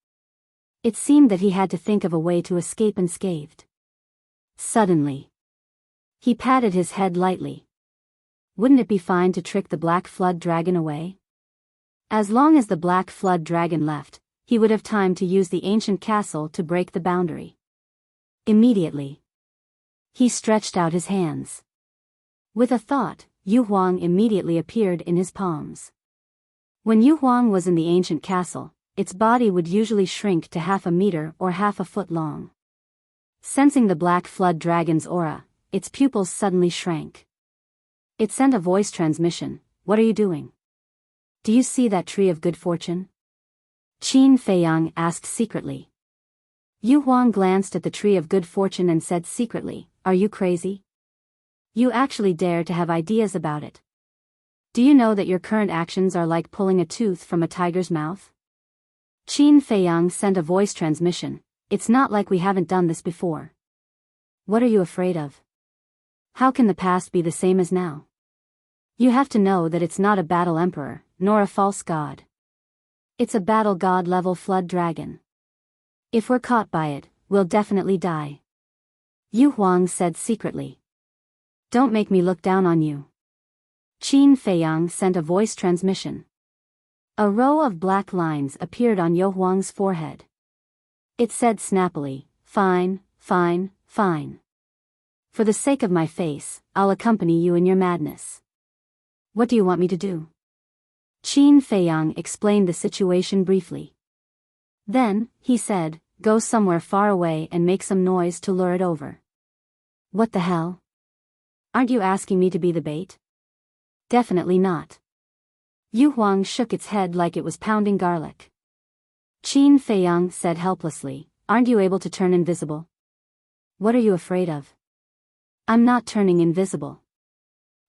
It seemed that he had to think of a way to escape unscathed. Suddenly, he patted his head lightly. Wouldn't it be fine to trick the black flood dragon away? As long as the black flood dragon left, he would have time to use the ancient castle to break the boundary. Immediately, he stretched out his hands. With a thought, Yu Huang immediately appeared in his palms. When Yu Huang was in the ancient castle, its body would usually shrink to half a meter or half a foot long. Sensing the black flood dragon's aura, its pupils suddenly shrank. It sent a voice transmission. What are you doing? Do you see that tree of good fortune? Qin Feiyang asked secretly. Yu Huang glanced at the tree of good fortune and said secretly, Are you crazy? You actually dare to have ideas about it. Do you know that your current actions are like pulling a tooth from a tiger's mouth? Qin Feiyang sent a voice transmission. It's not like we haven't done this before. What are you afraid of? How can the past be the same as now? You have to know that it's not a battle emperor, nor a false god. It's a battle god level flood dragon. If we're caught by it, we'll definitely die. Yu Huang said secretly. Don't make me look down on you. Qin Feiyang sent a voice transmission. A row of black lines appeared on Yu Huang's forehead. It said snappily, Fine, fine, fine. For the sake of my face, I'll accompany you in your madness. What do you want me to do? Qin Feiyang explained the situation briefly. Then, he said, Go somewhere far away and make some noise to lure it over. What the hell? Aren't you asking me to be the bait? Definitely not. Yu Huang shook its head like it was pounding garlic. Qin Feiyang said helplessly, Aren't you able to turn invisible? What are you afraid of? I'm not turning invisible.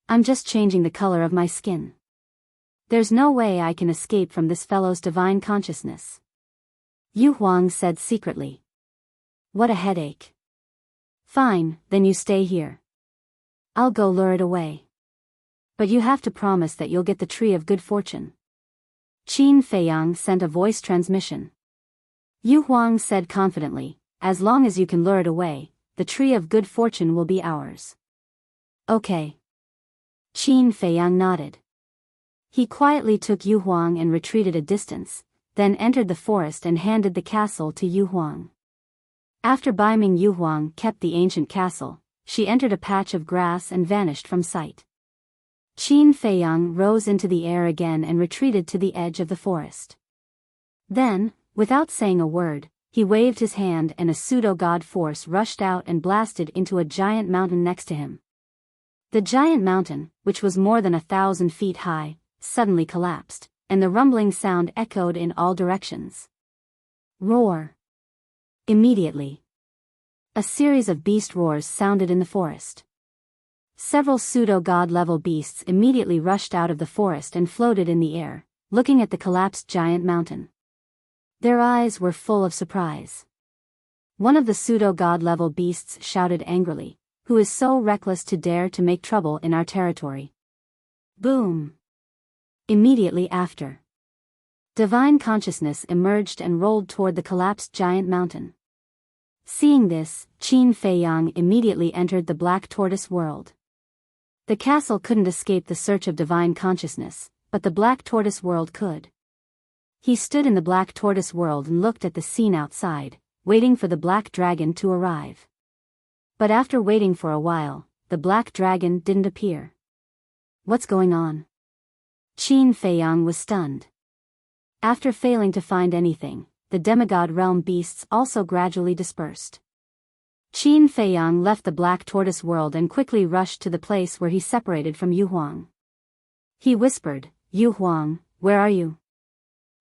I'm just changing the color of my skin. There's no way I can escape from this fellow's divine consciousness. Yu Huang said secretly. What a headache. Fine, then you stay here. I'll go lure it away. But you have to promise that you'll get the tree of good fortune. Qin Feiyang sent a voice transmission. Yu Huang said confidently, As long as you can lure it away, the tree of good fortune will be ours. Okay. Qin Feiyang nodded. He quietly took Yu Huang and retreated a distance, then entered the forest and handed the castle to Yu Huang. After Baiming Yu Huang kept the ancient castle, she entered a patch of grass and vanished from sight. Qin Feiyang rose into the air again and retreated to the edge of the forest. Then, without saying a word, he waved his hand and a pseudo-god force rushed out and blasted into a giant mountain next to him. The giant mountain, which was more than 1,000 feet high, suddenly collapsed, and the rumbling sound echoed in all directions. Roar! Immediately, a series of beast roars sounded in the forest. Several pseudo-god level beasts immediately rushed out of the forest and floated in the air, looking at the collapsed giant mountain. Their eyes were full of surprise. One of the pseudo-god level beasts shouted angrily, Who is so reckless to dare to make trouble in our territory? Boom! Immediately after, divine consciousness emerged and rolled toward the collapsed giant mountain. Seeing this, Qin Feiyang immediately entered the black tortoise world. The castle couldn't escape the search of divine consciousness, but the black tortoise world could. He stood in the black tortoise world and looked at the scene outside, waiting for the black dragon to arrive. But after waiting for a while, the black dragon didn't appear. What's going on? Qin Feiyang was stunned. After failing to find anything, the demigod realm beasts also gradually dispersed. Qin Feiyang left the Black Tortoise world and quickly rushed to the place where he separated from Yu Huang. He whispered, "Yu Huang, where are you?"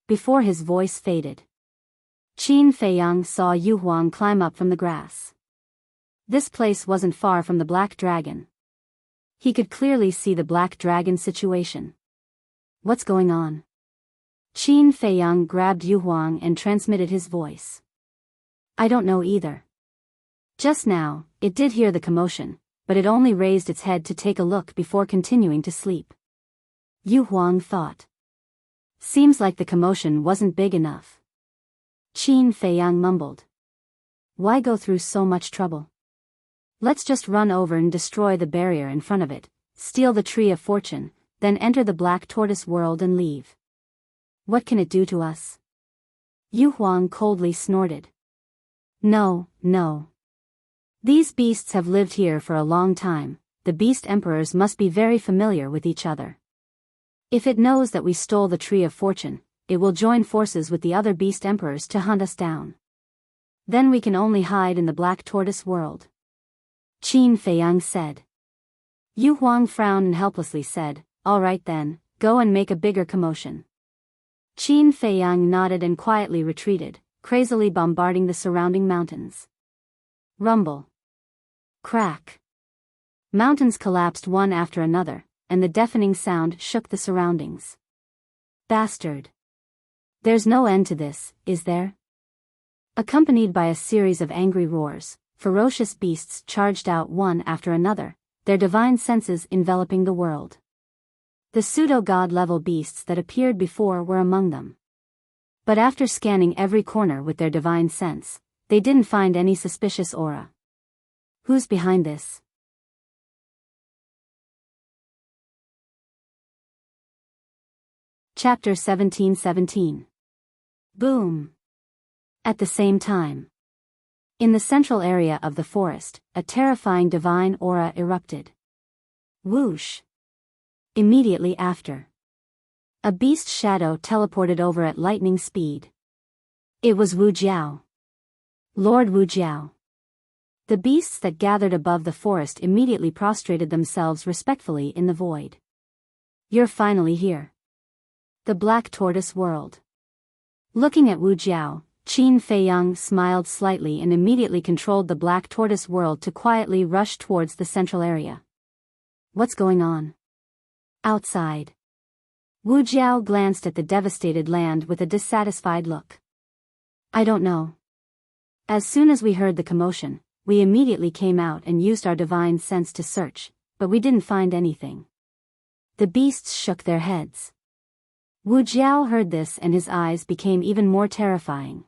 Before his voice faded, Qin Feiyang saw Yu Huang climb up from the grass. This place wasn't far from the Black Dragon. He could clearly see the Black Dragon situation. What's going on? Qin Feiyang grabbed Yu Huang and transmitted his voice. I don't know either. Just now, it did hear the commotion, but it only raised its head to take a look before continuing to sleep. Yu Huang thought. Seems like the commotion wasn't big enough. Qin Feiyang mumbled. Why go through so much trouble? Let's just run over and destroy the barrier in front of it, steal the Tree of Fortune, then enter the Black Tortoise world and leave. What can it do to us? Yu Huang coldly snorted. No, no. These beasts have lived here for a long time. The beast emperors must be very familiar with each other. If it knows that we stole the Tree of Fortune, it will join forces with the other beast emperors to hunt us down. Then we can only hide in the Black Tortoise world. Qin Feiyang said. Yu Huang frowned and helplessly said, All right then, go and make a bigger commotion. Qin Feiyang nodded and quietly retreated, crazily bombarding the surrounding mountains. Rumble. Crack. Mountains collapsed one after another, and the deafening sound shook the surroundings. Bastard. There's no end to this, is there? Accompanied by a series of angry roars, ferocious beasts charged out one after another, their divine senses enveloping the world. The pseudo-god level beasts that appeared before were among them. But after scanning every corner with their divine sense, they didn't find any suspicious aura. Who's behind this? Chapter 1717. Boom. At the same time, in the central area of the forest, a terrifying divine aura erupted. Whoosh. Immediately after, a beast shadow teleported over at lightning speed. It was Wu Jiao. Lord Wu Jiao. The beasts that gathered above the forest immediately prostrated themselves respectfully in the void. You're finally here. The Black Tortoise world. Looking at Wu Jiao, Qin Feiyang smiled slightly and immediately controlled the Black Tortoise world to quietly rush towards the central area. What's going on? Outside. Wu Jiao glanced at the devastated land with a dissatisfied look. I don't know. As soon as we heard the commotion, we immediately came out and used our divine sense to search, but we didn't find anything. The beasts shook their heads. Wu Jiao heard this and his eyes became even more terrifying.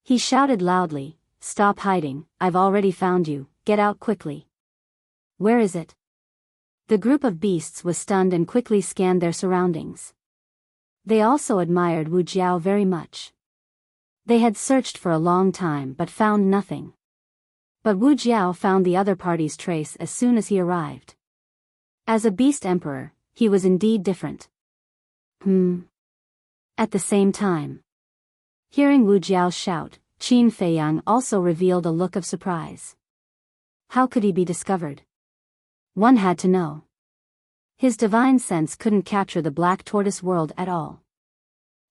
He shouted loudly, Stop hiding, I've already found you, get out quickly. Where is it? The group of beasts was stunned and quickly scanned their surroundings. They also admired Wu Jiao very much. They had searched for a long time but found nothing. But Wu Jiao found the other party's trace as soon as he arrived. As a beast emperor, he was indeed different. At the same time, hearing Wu Jiao shout, Qin Feiyang also revealed a look of surprise. How could he be discovered? One had to know. His divine sense couldn't capture the Black Tortoise world at all.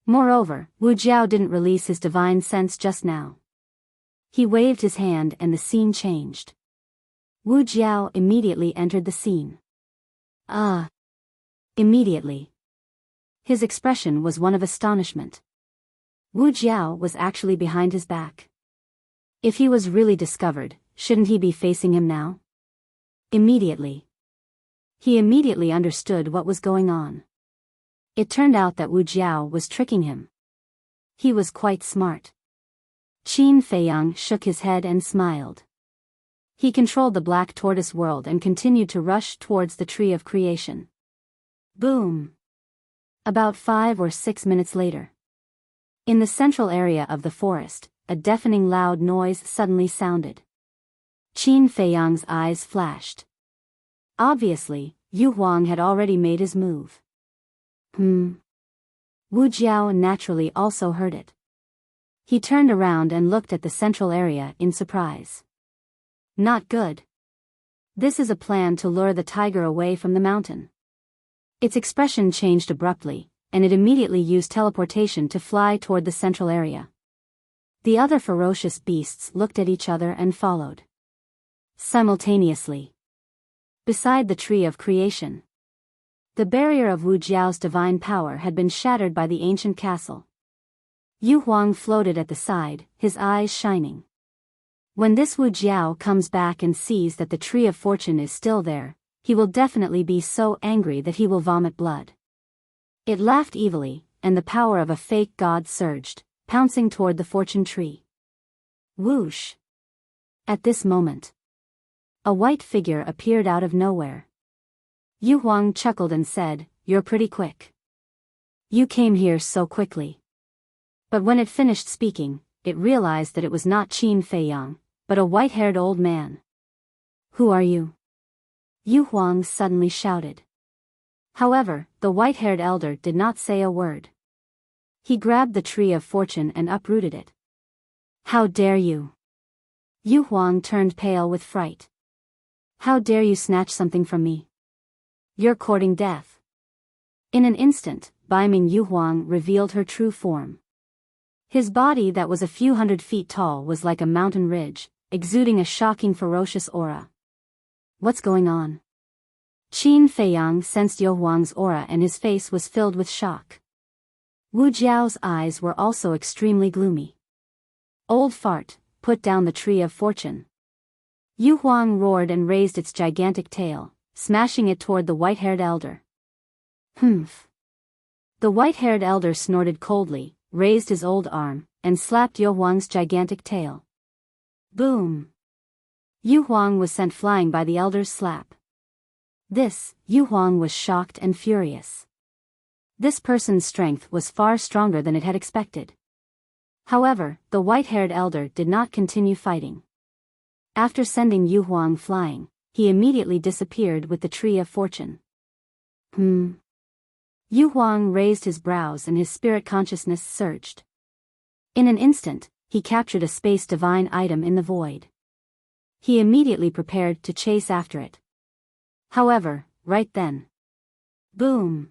Moreover, Wu Jiao didn't release his divine sense just now. He waved his hand and the scene changed. Wu Jiao immediately entered the scene. Immediately. His expression was one of astonishment. Wu Jiao was actually behind his back. If he was really discovered, shouldn't he be facing him now? Immediately. He immediately understood what was going on. It turned out that Wu Jiao was tricking him. He was quite smart. Qin Feiyang shook his head and smiled. He controlled the Black Tortoise world and continued to rush towards the Tree of Creation. Boom! About 5 or 6 minutes later. In the central area of the forest, a deafening loud noise suddenly sounded. Qin Feiyang's eyes flashed. Obviously, Yu Huang had already made his move. Wu Jiao naturally also heard it. He turned around and looked at the central area in surprise. Not good. This is a plan to lure the tiger away from the mountain. Its expression changed abruptly, and it immediately used teleportation to fly toward the central area. The other ferocious beasts looked at each other and followed. Simultaneously. Beside the tree of creation. The barrier of Wu Jiao's divine power had been shattered by the ancient castle. Yu Huang floated at the side, his eyes shining. When this Wu Jiao comes back and sees that the tree of fortune is still there, he will definitely be so angry that he will vomit blood. It laughed evilly, and the power of a fake god surged, pouncing toward the fortune tree. Whoosh! At this moment, a white figure appeared out of nowhere. Yu Huang chuckled and said, "You're pretty quick. You came here so quickly." But when it finished speaking, it realized that it was not Qin Feiyang, but a white-haired old man. "Who are you?" Yu Huang suddenly shouted. However, the white-haired elder did not say a word. He grabbed the tree of fortune and uprooted it. "How dare you?" Yu Huang turned pale with fright. "How dare you snatch something from me? You're courting death." In an instant, Baiming Yu Huang revealed her true form. His body that was a few hundred feet tall was like a mountain ridge, exuding a shocking ferocious aura. "What's going on?" Qin Feiyang sensed Yu Huang's aura and his face was filled with shock. Wu Jiao's eyes were also extremely gloomy. "Old fart, put down the tree of fortune." Yu Huang roared and raised its gigantic tail, smashing it toward the white-haired elder. "Humph." The white-haired elder snorted coldly, raised his old arm, and slapped Yu Huang's gigantic tail. Boom! Yu Huang was sent flying by the elder's slap. Yu Huang was shocked and furious. This person's strength was far stronger than it had expected. However, the white-haired elder did not continue fighting. After sending Yu Huang flying, he immediately disappeared with the tree of fortune. Yu Huang raised his brows and his spirit consciousness surged. In an instant, he captured a space divine item in the void. He immediately prepared to chase after it. However, right then. Boom!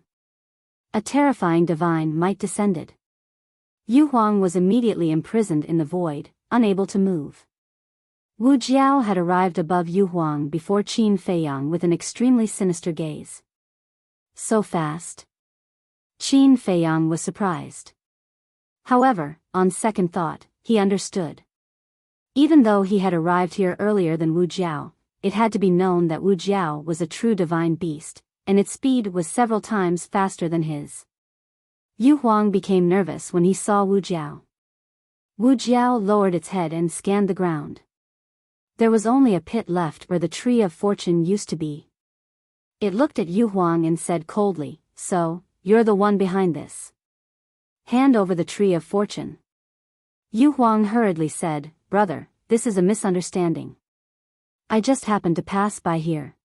A terrifying divine might descended. Yu Huang was immediately imprisoned in the void, unable to move. Wu Jiao had arrived above Yu Huang before Qin Feiyang with an extremely sinister gaze. So fast? Qin Feiyang was surprised. However, on second thought, he understood. Even though he had arrived here earlier than Wu Jiao, it had to be known that Wu Jiao was a true divine beast, and its speed was several times faster than his. Yu Huang became nervous when he saw Wu Jiao. Wu Jiao lowered its head and scanned the ground. There was only a pit left where the tree of fortune used to be. It looked at Yu Huang and said coldly, "So, you're the one behind this. Hand over the tree of fortune." Yu Huang hurriedly said, "Brother, this is a misunderstanding. I just happened to pass by here."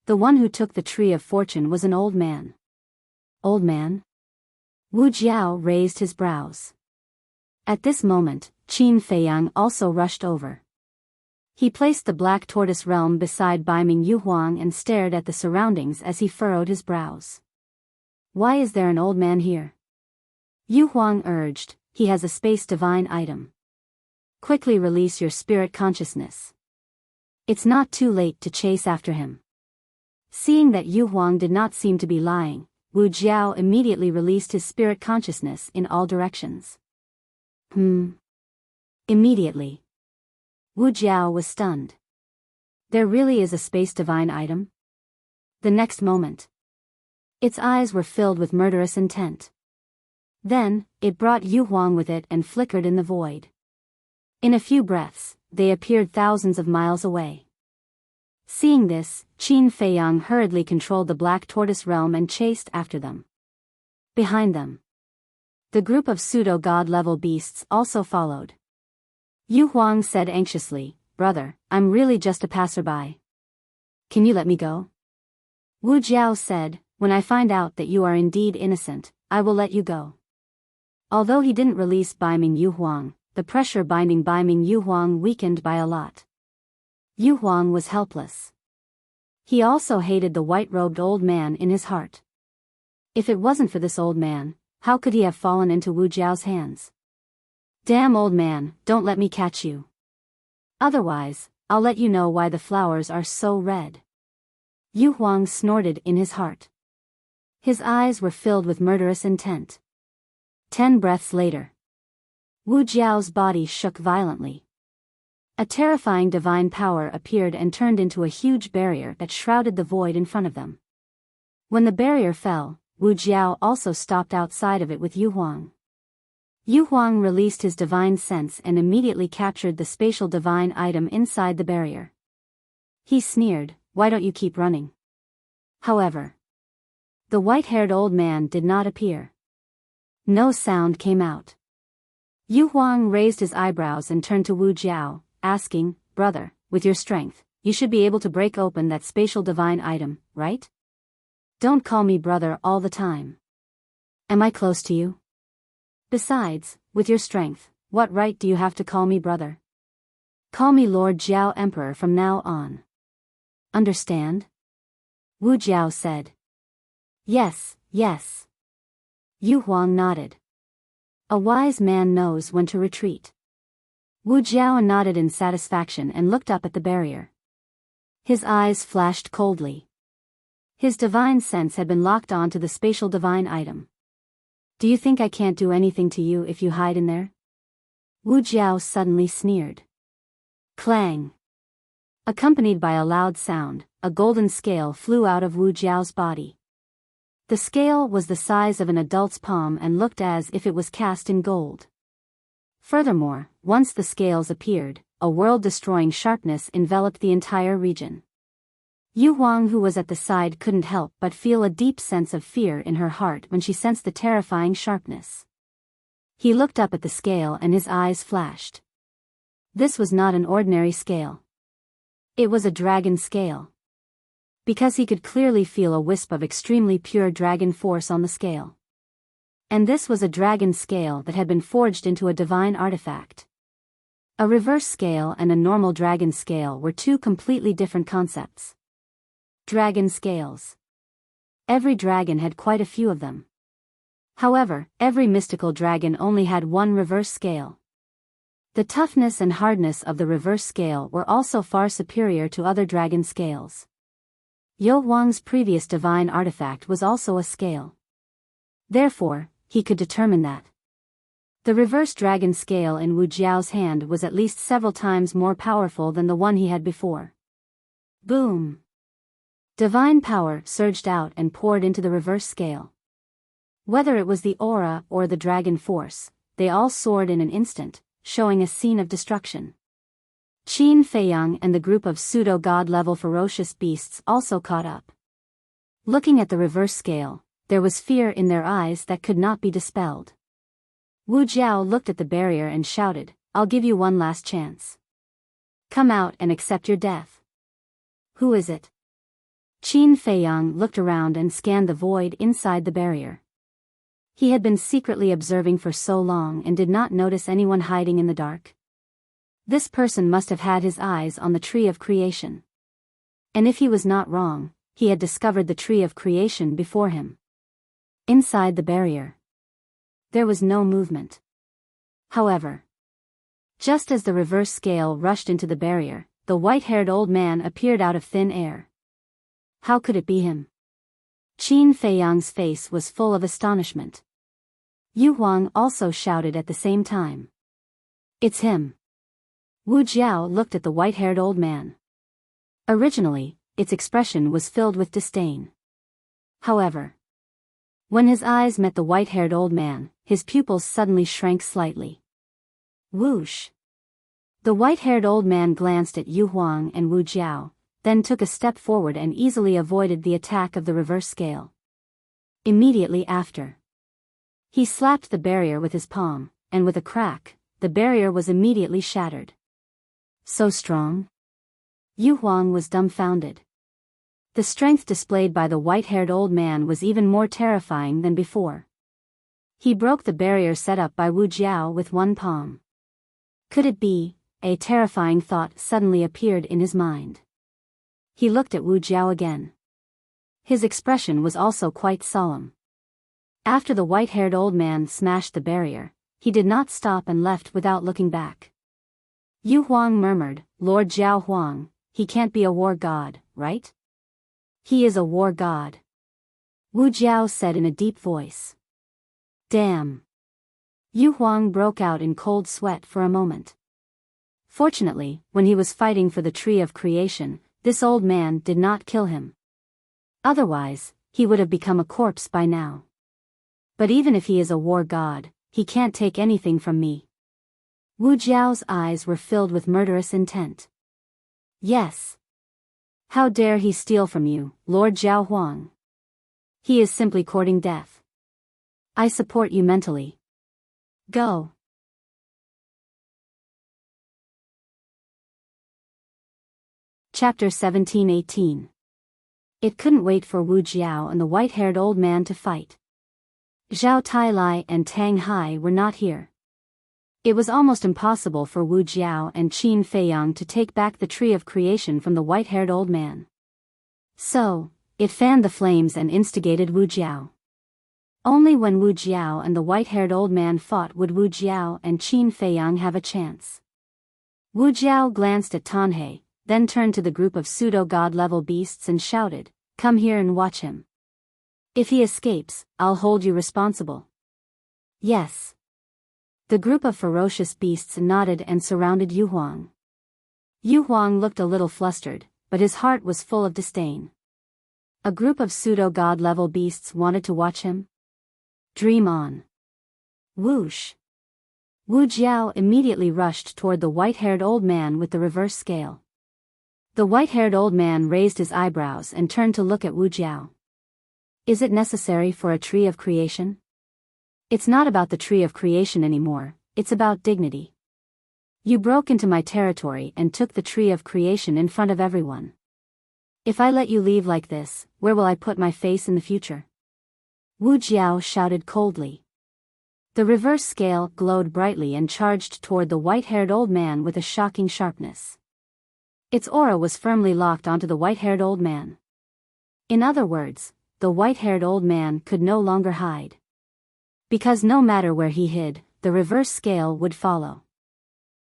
The one who took the tree of fortune was an old man. Old man? Wu Jiao raised his brows. At this moment, Qin Feiyang also rushed over. He placed the black tortoise realm beside Baiming Yu Huang and stared at the surroundings as he furrowed his brows. "Why is there an old man here?" Yu Huang urged, "He has a space divine item. Quickly release your spirit consciousness. It's not too late to chase after him." Seeing that Yu Huang did not seem to be lying, Wu Jiao immediately released his spirit consciousness in all directions. Immediately. Wu Jiao was stunned. There really is a space divine item? The next moment, its eyes were filled with murderous intent. Then, it brought Yu Huang with it and flickered in the void. In a few breaths, they appeared thousands of miles away. Seeing this, Qin Feiyang hurriedly controlled the black tortoise realm and chased after them. Behind them, the group of pseudo-god level beasts also followed. Yu Huang said anxiously, "Brother, I'm really just a passerby. Can you let me go?" Wu Jiao said, when I find out that you are indeed innocent, I will let you go." Although he didn't release Baiming Yuhuang, the pressure binding Baiming Yuhuang weakened by a lot. Yuhuang was helpless. He also hated the white-robed old man in his heart. If it wasn't for this old man, how could he have fallen into Wu Jiao's hands? "Damn old man, don't let me catch you. Otherwise, I'll let you know why the flowers are so red." Yu Huang snorted in his heart. His eyes were filled with murderous intent. 10 breaths later, Wu Jiao's body shook violently. A terrifying divine power appeared and turned into a huge barrier that shrouded the void in front of them. When the barrier fell, Wu Jiao also stopped outside of it with Yu Huang. Yu Huang released his divine sense and immediately captured the spatial divine item inside the barrier. He sneered, "Why don't you keep running?" However, the white-haired old man did not appear. No sound came out. Yu Huang raised his eyebrows and turned to Wu Jiao, asking, "Brother, with your strength, you should be able to break open that spatial divine item, right? Don't call me brother all the time. Am I close to you? Besides, with your strength, what right do you have to call me brother? Call me Lord Jiao Emperor from now on. Understand?" Wu Jiao said. "Yes, yes." Yu Huang nodded. A wise man knows when to retreat. Wu Jiao nodded in satisfaction and looked up at the barrier. His eyes flashed coldly. His divine sense had been locked on to the spatial divine item. "Do you think I can't do anything to you if you hide in there?" Wu Jiao suddenly sneered. Clang! Accompanied by a loud sound, a golden scale flew out of Wu Jiao's body. The scale was the size of an adult's palm and looked as if it was cast in gold. Furthermore, once the scales appeared, a world-destroying sharpness enveloped the entire region. Yu Huang, who was at the side, couldn't help but feel a deep sense of fear in her heart when she sensed the terrifying sharpness. He looked up at the scale and his eyes flashed. This was not an ordinary scale. It was a dragon scale. Because he could clearly feel a wisp of extremely pure dragon force on the scale. And this was a dragon scale that had been forged into a divine artifact. A reverse scale and a normal dragon scale were two completely different concepts. Dragon scales. Every dragon had quite a few of them. However, every mystical dragon only had one reverse scale. The toughness and hardness of the reverse scale were also far superior to other dragon scales. Yu Huang's previous divine artifact was also a scale. Therefore, he could determine that the reverse dragon scale in Wu Jiao's hand was at least several times more powerful than the one he had before. Boom! Divine power surged out and poured into the reverse scale. Whether it was the aura or the dragon force, they all soared in an instant, showing a scene of destruction. Qin Feiyang and the group of pseudo-god-level ferocious beasts also caught up. Looking at the reverse scale, there was fear in their eyes that could not be dispelled. Wu Jiao looked at the barrier and shouted, "I'll give you one last chance. Come out and accept your death." "Who is it?" Qin Feiyang looked around and scanned the void inside the barrier. He had been secretly observing for so long and did not notice anyone hiding in the dark. This person must have had his eyes on the tree of creation. And if he was not wrong, he had discovered the tree of creation before him. Inside the barrier, there was no movement. However, just as the reverse scale rushed into the barrier, the white-haired old man appeared out of thin air. How could it be him? Qin Feiyang's face was full of astonishment. Yu Huang also shouted at the same time. "It's him." Wu Jiao looked at the white-haired old man. Originally, its expression was filled with disdain. However, when his eyes met the white-haired old man, his pupils suddenly shrank slightly. Whoosh! The white-haired old man glanced at Yu Huang and Wu Jiao, then took a step forward and easily avoided the attack of the reverse scale. Immediately after, he slapped the barrier with his palm, and with a crack, the barrier was immediately shattered. So strong? Yu Huang was dumbfounded. The strength displayed by the white-haired old man was even more terrifying than before. He broke the barrier set up by Wu Jiao with one palm. Could it be? A terrifying thought suddenly appeared in his mind. He looked at Wu Jiao again. His expression was also quite solemn. After the white-haired old man smashed the barrier, he did not stop and left without looking back. Yu Huang murmured, "Lord Jiao Huang, he can't be a war god, right?" "He is a war god," Wu Jiao said in a deep voice. "Damn." Yu Huang broke out in cold sweat for a moment. Fortunately, when he was fighting for the tree of creation, this old man did not kill him. Otherwise, he would have become a corpse by now. But even if he is a war god, he can't take anything from me. Wu Jiao's eyes were filled with murderous intent. Yes. How dare he steal from you, Lord Jiao Huang? He is simply courting death. I support you mentally. Go. Chapter 17-18. It couldn't wait for Wu Jiao and the white-haired old man to fight. Zhao Tailai and Tang Hai were not here. It was almost impossible for Wu Jiao and Qin Feiyang to take back the tree of creation from the white-haired old man. So, it fanned the flames and instigated Wu Jiao. Only when Wu Jiao and the white-haired old man fought would Wu Jiao and Qin Feiyang have a chance. Wu Jiao glanced at Tanhei, then turned to the group of pseudo-god-level beasts and shouted, "Come here and watch him. If he escapes, I'll hold you responsible." Yes. The group of ferocious beasts nodded and surrounded Yu Huang. Yu Huang looked a little flustered, but his heart was full of disdain. A group of pseudo-god-level beasts wanted to watch him? Dream on. Whoosh. Wu Jiao immediately rushed toward the white-haired old man with the reverse scale. The white-haired old man raised his eyebrows and turned to look at Wu Jiao. Is it necessary for a tree of creation? It's not about the tree of creation anymore, it's about dignity. You broke into my territory and took the tree of creation in front of everyone. If I let you leave like this, where will I put my face in the future? Wu Jiao shouted coldly. The reverse scale glowed brightly and charged toward the white-haired old man with a shocking sharpness. Its aura was firmly locked onto the white-haired old man. In other words, the white-haired old man could no longer hide. Because no matter where he hid, the reverse scale would follow.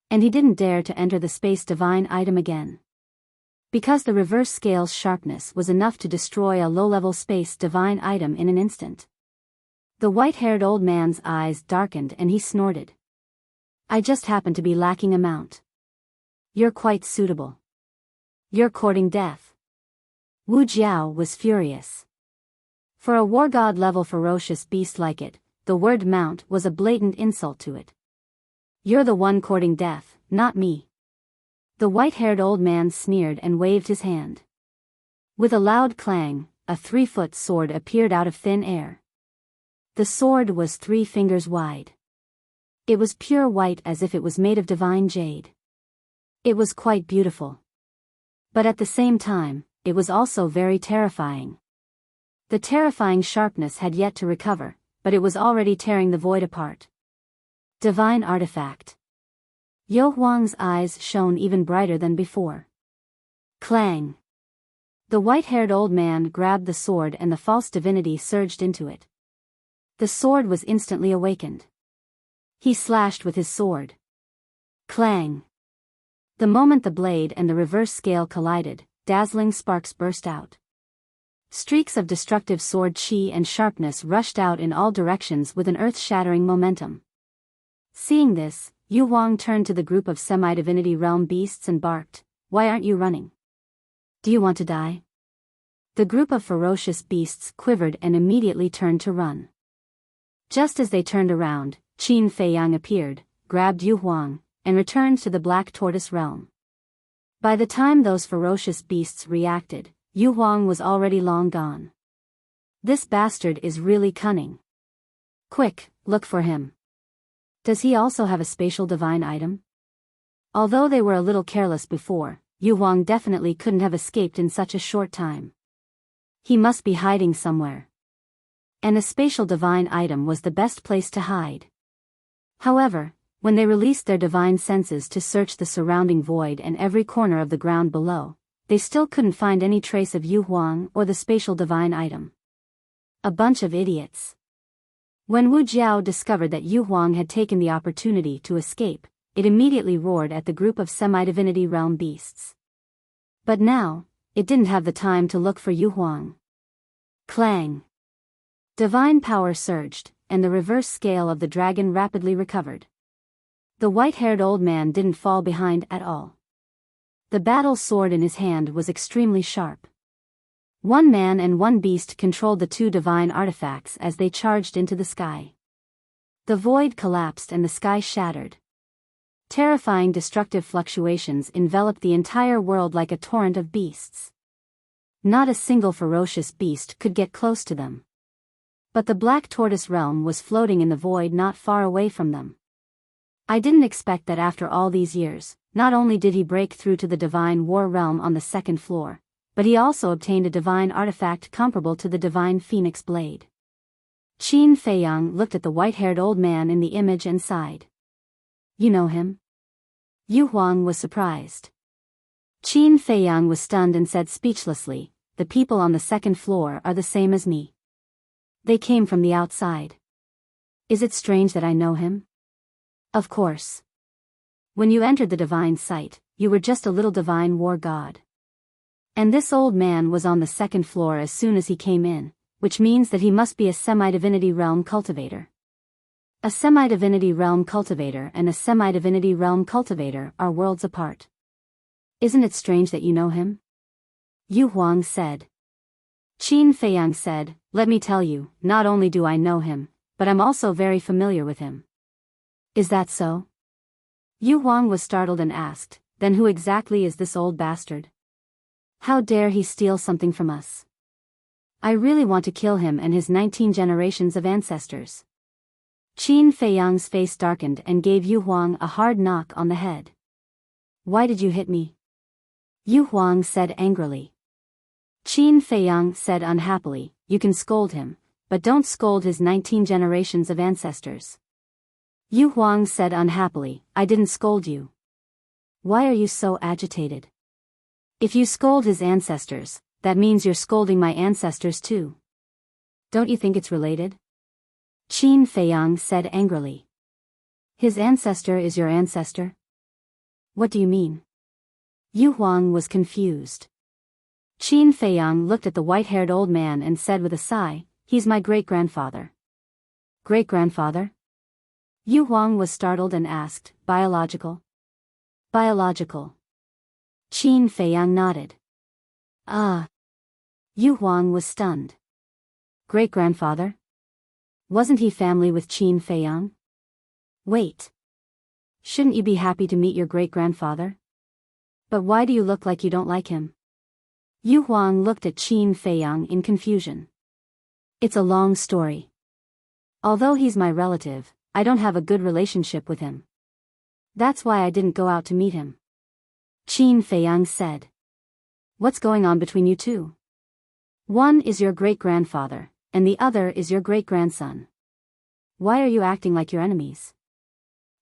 And he didn't dare to enter the space divine item again. Because the reverse scale's sharpness was enough to destroy a low-level space divine item in an instant. The white-haired old man's eyes darkened and he snorted. I just happen to be lacking a mount. You're quite suitable. You're courting death. Wu Jiao was furious. For a war god level ferocious beast like it, the word mount was a blatant insult to it. You're the one courting death, not me. The white-haired old man sneered and waved his hand. With a loud clang, a 3-foot sword appeared out of thin air. The sword was 3 fingers wide. It was pure white as if it was made of divine jade. It was quite beautiful. But at the same time, it was also very terrifying. The terrifying sharpness had yet to recover, but it was already tearing the void apart. Divine artifact. Yu Huang's eyes shone even brighter than before. Clang. The white-haired old man grabbed the sword and the false divinity surged into it. The sword was instantly awakened. He slashed with his sword. Clang. The moment the blade and the reverse scale collided, dazzling sparks burst out. Streaks of destructive sword chi and sharpness rushed out in all directions with an earth-shattering momentum. Seeing this, Yu Huang turned to the group of semi-divinity realm beasts and barked, "Why aren't you running? Do you want to die?" The group of ferocious beasts quivered and immediately turned to run. Just as they turned around, Qin Feiyang appeared, grabbed Yu Huang, and returned to the Black Tortoise realm. By the time those ferocious beasts reacted, Yu Huang was already long gone. This bastard is really cunning. Quick, look for him. Does he also have a spatial divine item? Although they were a little careless before, Yu Huang definitely couldn't have escaped in such a short time. He must be hiding somewhere. And a spatial divine item was the best place to hide. However, when they released their divine senses to search the surrounding void and every corner of the ground below, they still couldn't find any trace of Yu Huang or the spatial divine item. A bunch of idiots. When Wu Jiao discovered that Yu Huang had taken the opportunity to escape, it immediately roared at the group of semi-divinity realm beasts. But now, it didn't have the time to look for Yu Huang. Clang! Divine power surged, and the reverse scale of the dragon rapidly recovered. The white-haired old man didn't fall behind at all. The battle sword in his hand was extremely sharp. One man and one beast controlled the two divine artifacts as they charged into the sky. The void collapsed and the sky shattered. Terrifying destructive fluctuations enveloped the entire world like a torrent of beasts. Not a single ferocious beast could get close to them. But the Black Tortoise realm was floating in the void not far away from them. I didn't expect that after all these years, not only did he break through to the divine war realm on the second floor, but he also obtained a divine artifact comparable to the divine phoenix blade. Qin Feiyang looked at the white-haired old man in the image and sighed. You know him? Yu Huang was surprised. Qin Feiyang was stunned and said speechlessly, the people on the second floor are the same as me. They came from the outside. Is it strange that I know him? Of course. When you entered the divine site, you were just a little divine war god. And this old man was on the second floor as soon as he came in, which means that he must be a semi-divinity realm cultivator. A semi-divinity realm cultivator and a semi-divinity realm cultivator are worlds apart. Isn't it strange that you know him? Yu Huang said. Qin Feiyang said, let me tell you, not only do I know him, but I'm also very familiar with him. Is that so? Yu Huang was startled and asked, then who exactly is this old bastard? How dare he steal something from us? I really want to kill him and his 19 generations of ancestors. Qin Feiyang's face darkened and gave Yu Huang a hard knock on the head. Why did you hit me? Yu Huang said angrily. Qin Feiyang said unhappily, you can scold him, but don't scold his 19 generations of ancestors. Yu Huang said unhappily, I didn't scold you. Why are you so agitated? If you scold his ancestors, that means you're scolding my ancestors too. Don't you think it's related? Qin Feiyang said angrily. His ancestor is your ancestor? What do you mean? Yu Huang was confused. Qin Feiyang looked at the white-haired old man and said with a sigh, he's my great-grandfather. Great-grandfather? Yu Huang was startled and asked, biological? Biological. Qin Feiyang nodded. Ah. Yu Huang was stunned. Great-grandfather? Wasn't he family with Qin Feiyang? Wait. Shouldn't you be happy to meet your great-grandfather? But why do you look like you don't like him? Yu Huang looked at Qin Feiyang in confusion. It's a long story. Although he's my relative, I don't have a good relationship with him. That's why I didn't go out to meet him. Qin Feiyang said. What's going on between you two? One is your great-grandfather, and the other is your great-grandson. Why are you acting like your enemies?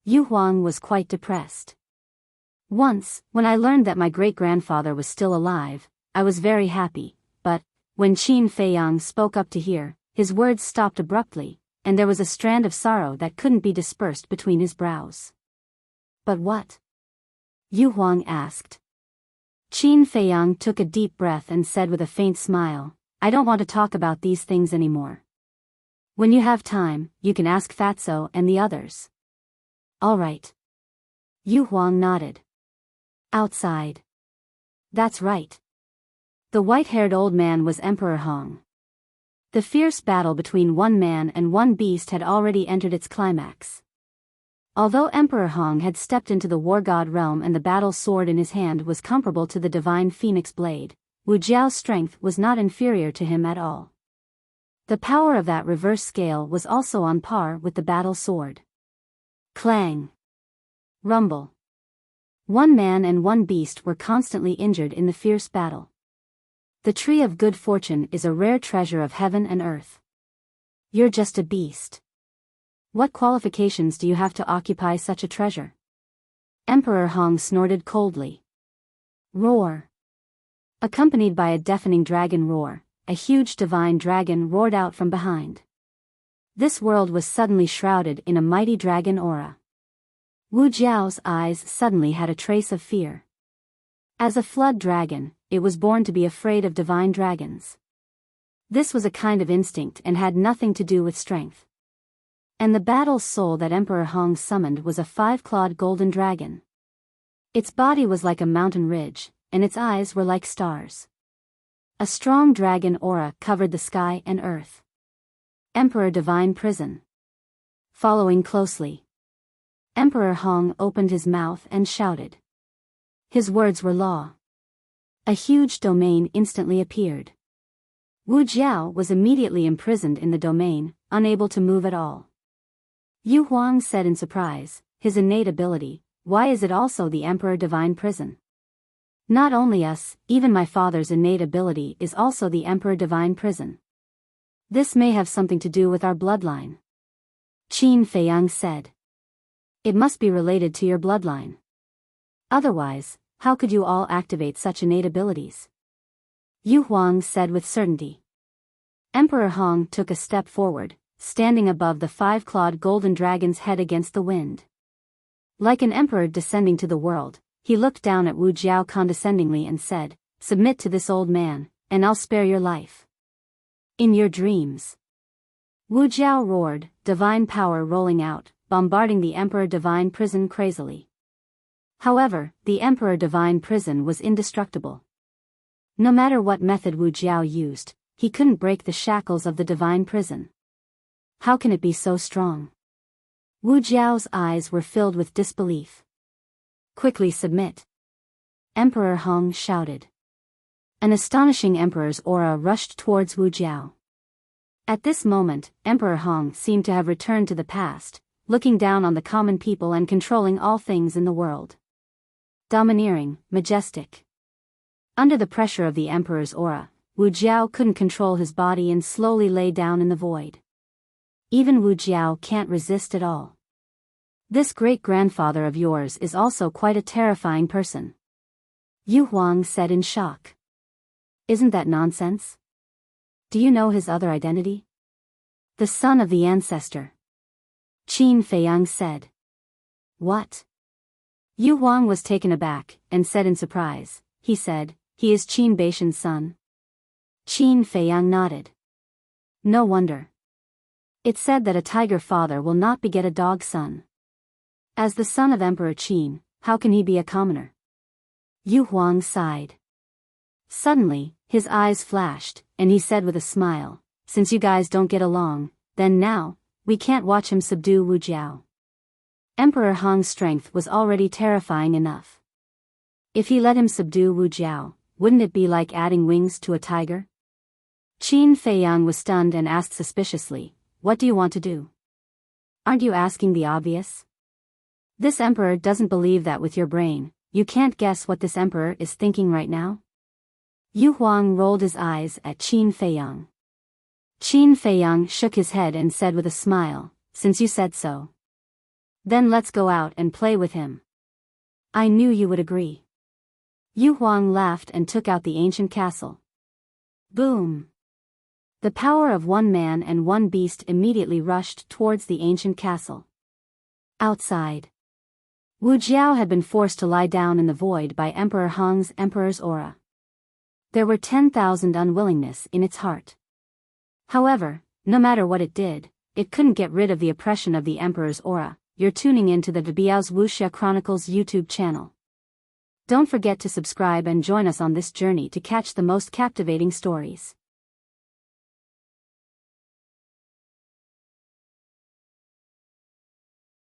Yu Huang was quite depressed. Once, when I learned that my great-grandfather was still alive, I was very happy, but, when Qin Feiyang spoke up to hear, his words stopped abruptly, and there was a strand of sorrow that couldn't be dispersed between his brows. But what? Yu Huang asked. Qin Feiyang took a deep breath and said with a faint smile, I don't want to talk about these things anymore. When you have time, you can ask Fatso and the others. All right. Yu Huang nodded. Outside. That's right. The white-haired old man was Emperor Hong. The fierce battle between one man and one beast had already entered its climax. Although Emperor Hong had stepped into the war god realm and the battle sword in his hand was comparable to the divine phoenix blade, Wu Jiao's strength was not inferior to him at all. The power of that reverse scale was also on par with the battle sword. Clang. Rumble. One man and one beast were constantly injured in the fierce battle. The tree of good fortune is a rare treasure of heaven and earth. You're just a beast. What qualifications do you have to occupy such a treasure? Emperor Hong snorted coldly. Roar. Accompanied by a deafening dragon roar, a huge divine dragon roared out from behind. This world was suddenly shrouded in a mighty dragon aura. Wu Jiao's eyes suddenly had a trace of fear. As a flood dragon, it was born to be afraid of divine dragons. This was a kind of instinct and had nothing to do with strength. And the battle soul that Emperor Hong summoned was a 5-clawed golden dragon. Its body was like a mountain ridge, and its eyes were like stars. A strong dragon aura covered the sky and earth. Emperor Divine Prison. Following closely. Emperor Hong opened his mouth and shouted. His words were law. A huge domain instantly appeared. Wu Jiao was immediately imprisoned in the domain, unable to move at all. Yu Huang said in surprise, his innate ability, why is it also the Emperor Divine Prison? Not only us, even my father's innate ability is also the Emperor Divine Prison. This may have something to do with our bloodline. Qin Feiyang said. It must be related to your bloodline. Otherwise, how could you all activate such innate abilities? Yu Huang said with certainty. Emperor Hong took a step forward, standing above the 5-clawed golden dragon's head against the wind. Like an emperor descending to the world, he looked down at Wu Jiao condescendingly and said, submit to this old man, and I'll spare your life. In your dreams. Wu Jiao roared, divine power rolling out, bombarding the Emperor Divine Prison crazily. However, the Emperor Divine Prison was indestructible. No matter what method Wu Jiao used, he couldn't break the shackles of the Divine Prison. How can it be so strong? Wu Jiao's eyes were filled with disbelief. Quickly submit. Emperor Hong shouted. An astonishing emperor's aura rushed towards Wu Jiao. At this moment, Emperor Hong seemed to have returned to the past, looking down on the common people and controlling all things in the world. Domineering, majestic. Under the pressure of the emperor's aura, Wu Jiao couldn't control his body and slowly lay down in the void. Even Wu Jiao can't resist at all. This great-grandfather of yours is also quite a terrifying person. Yu Huang said in shock. Isn't that nonsense? Do you know his other identity? The son of the ancestor. Qin Feiyang said. What? Yu Huang was taken aback, and said in surprise, he said, he is Qin Baishan's son. Qin Feiyang nodded. No wonder. It's said that a tiger father will not beget a dog son. As the son of Emperor Qin, how can he be a commoner? Yu Huang sighed. Suddenly, his eyes flashed, and he said with a smile, since you guys don't get along, then now, we can't watch him subdue Wu Jiao. Emperor Hong's strength was already terrifying enough. If he let him subdue Wu Jiao, wouldn't it be like adding wings to a tiger? Qin Feiyang was stunned and asked suspiciously, what do you want to do? Aren't you asking the obvious? This emperor doesn't believe that with your brain, you can't guess what this emperor is thinking right now? Yu Huang rolled his eyes at Qin Feiyang. Qin Feiyang shook his head and said with a smile, since you said so. Then let's go out and play with him. I knew you would agree. Yu Huang laughed and took out the ancient castle. Boom! The power of one man and one beast immediately rushed towards the ancient castle. Outside. Wu Jiao had been forced to lie down in the void by Emperor Hong's emperor's aura. There were 10,000 unwillingness in its heart. However, no matter what it did, it couldn't get rid of the oppression of the emperor's aura. You're tuning into the Biyao's Wuxia Chronicles YouTube channel. Don't forget to subscribe and join us on this journey to catch the most captivating stories.